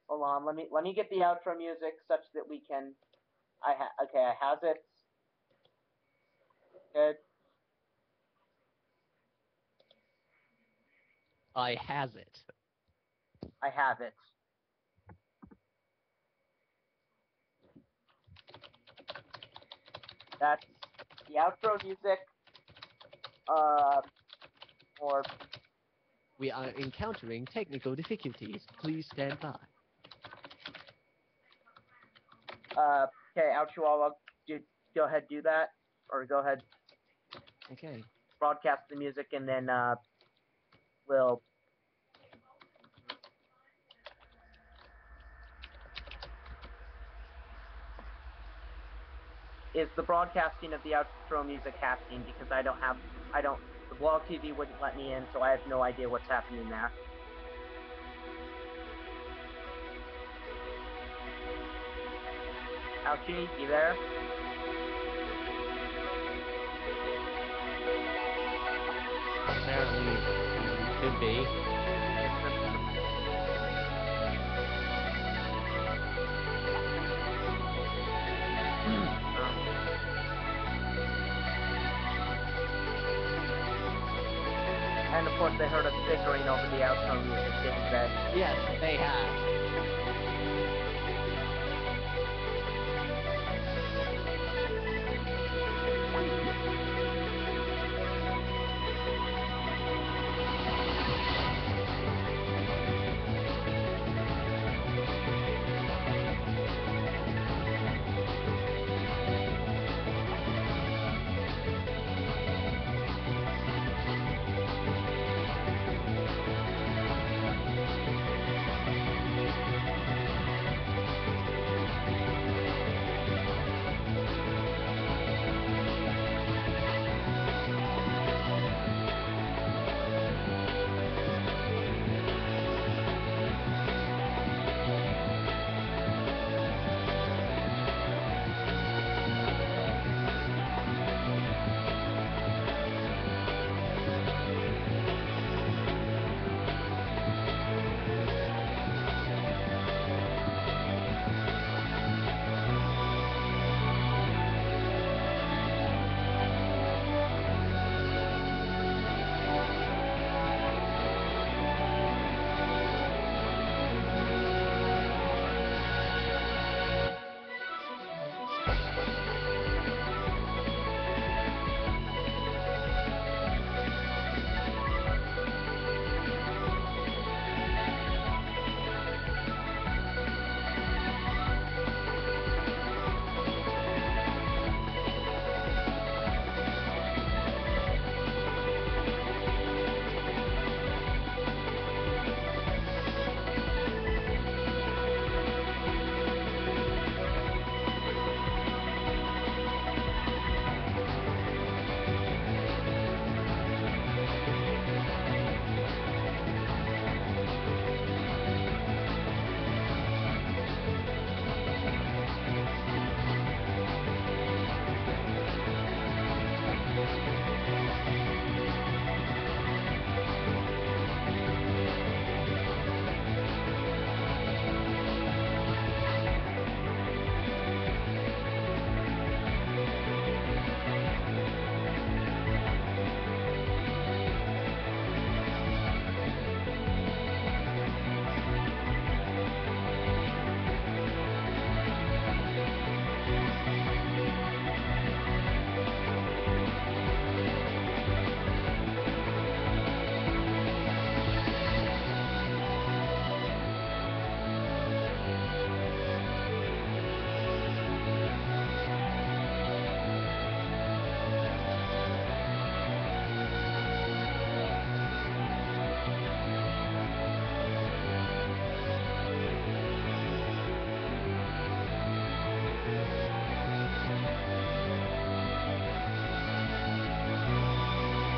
Hold on, let me get the outro music such that we can. I have it. Good. I has it. I have it. That's the outro music. We are encountering technical difficulties. Please stand by. Okay, Ouchie, go ahead, do that, or go ahead. Okay. Broadcast the music, and then we'll. Is the broadcasting of the outro music happening? Because the Blog TV wouldn't let me in, so I have no idea what's happening there. Ouchie, you there? Apparently, could be. of course, they heard us bickering over the outro music, didn't they? Yes, they have.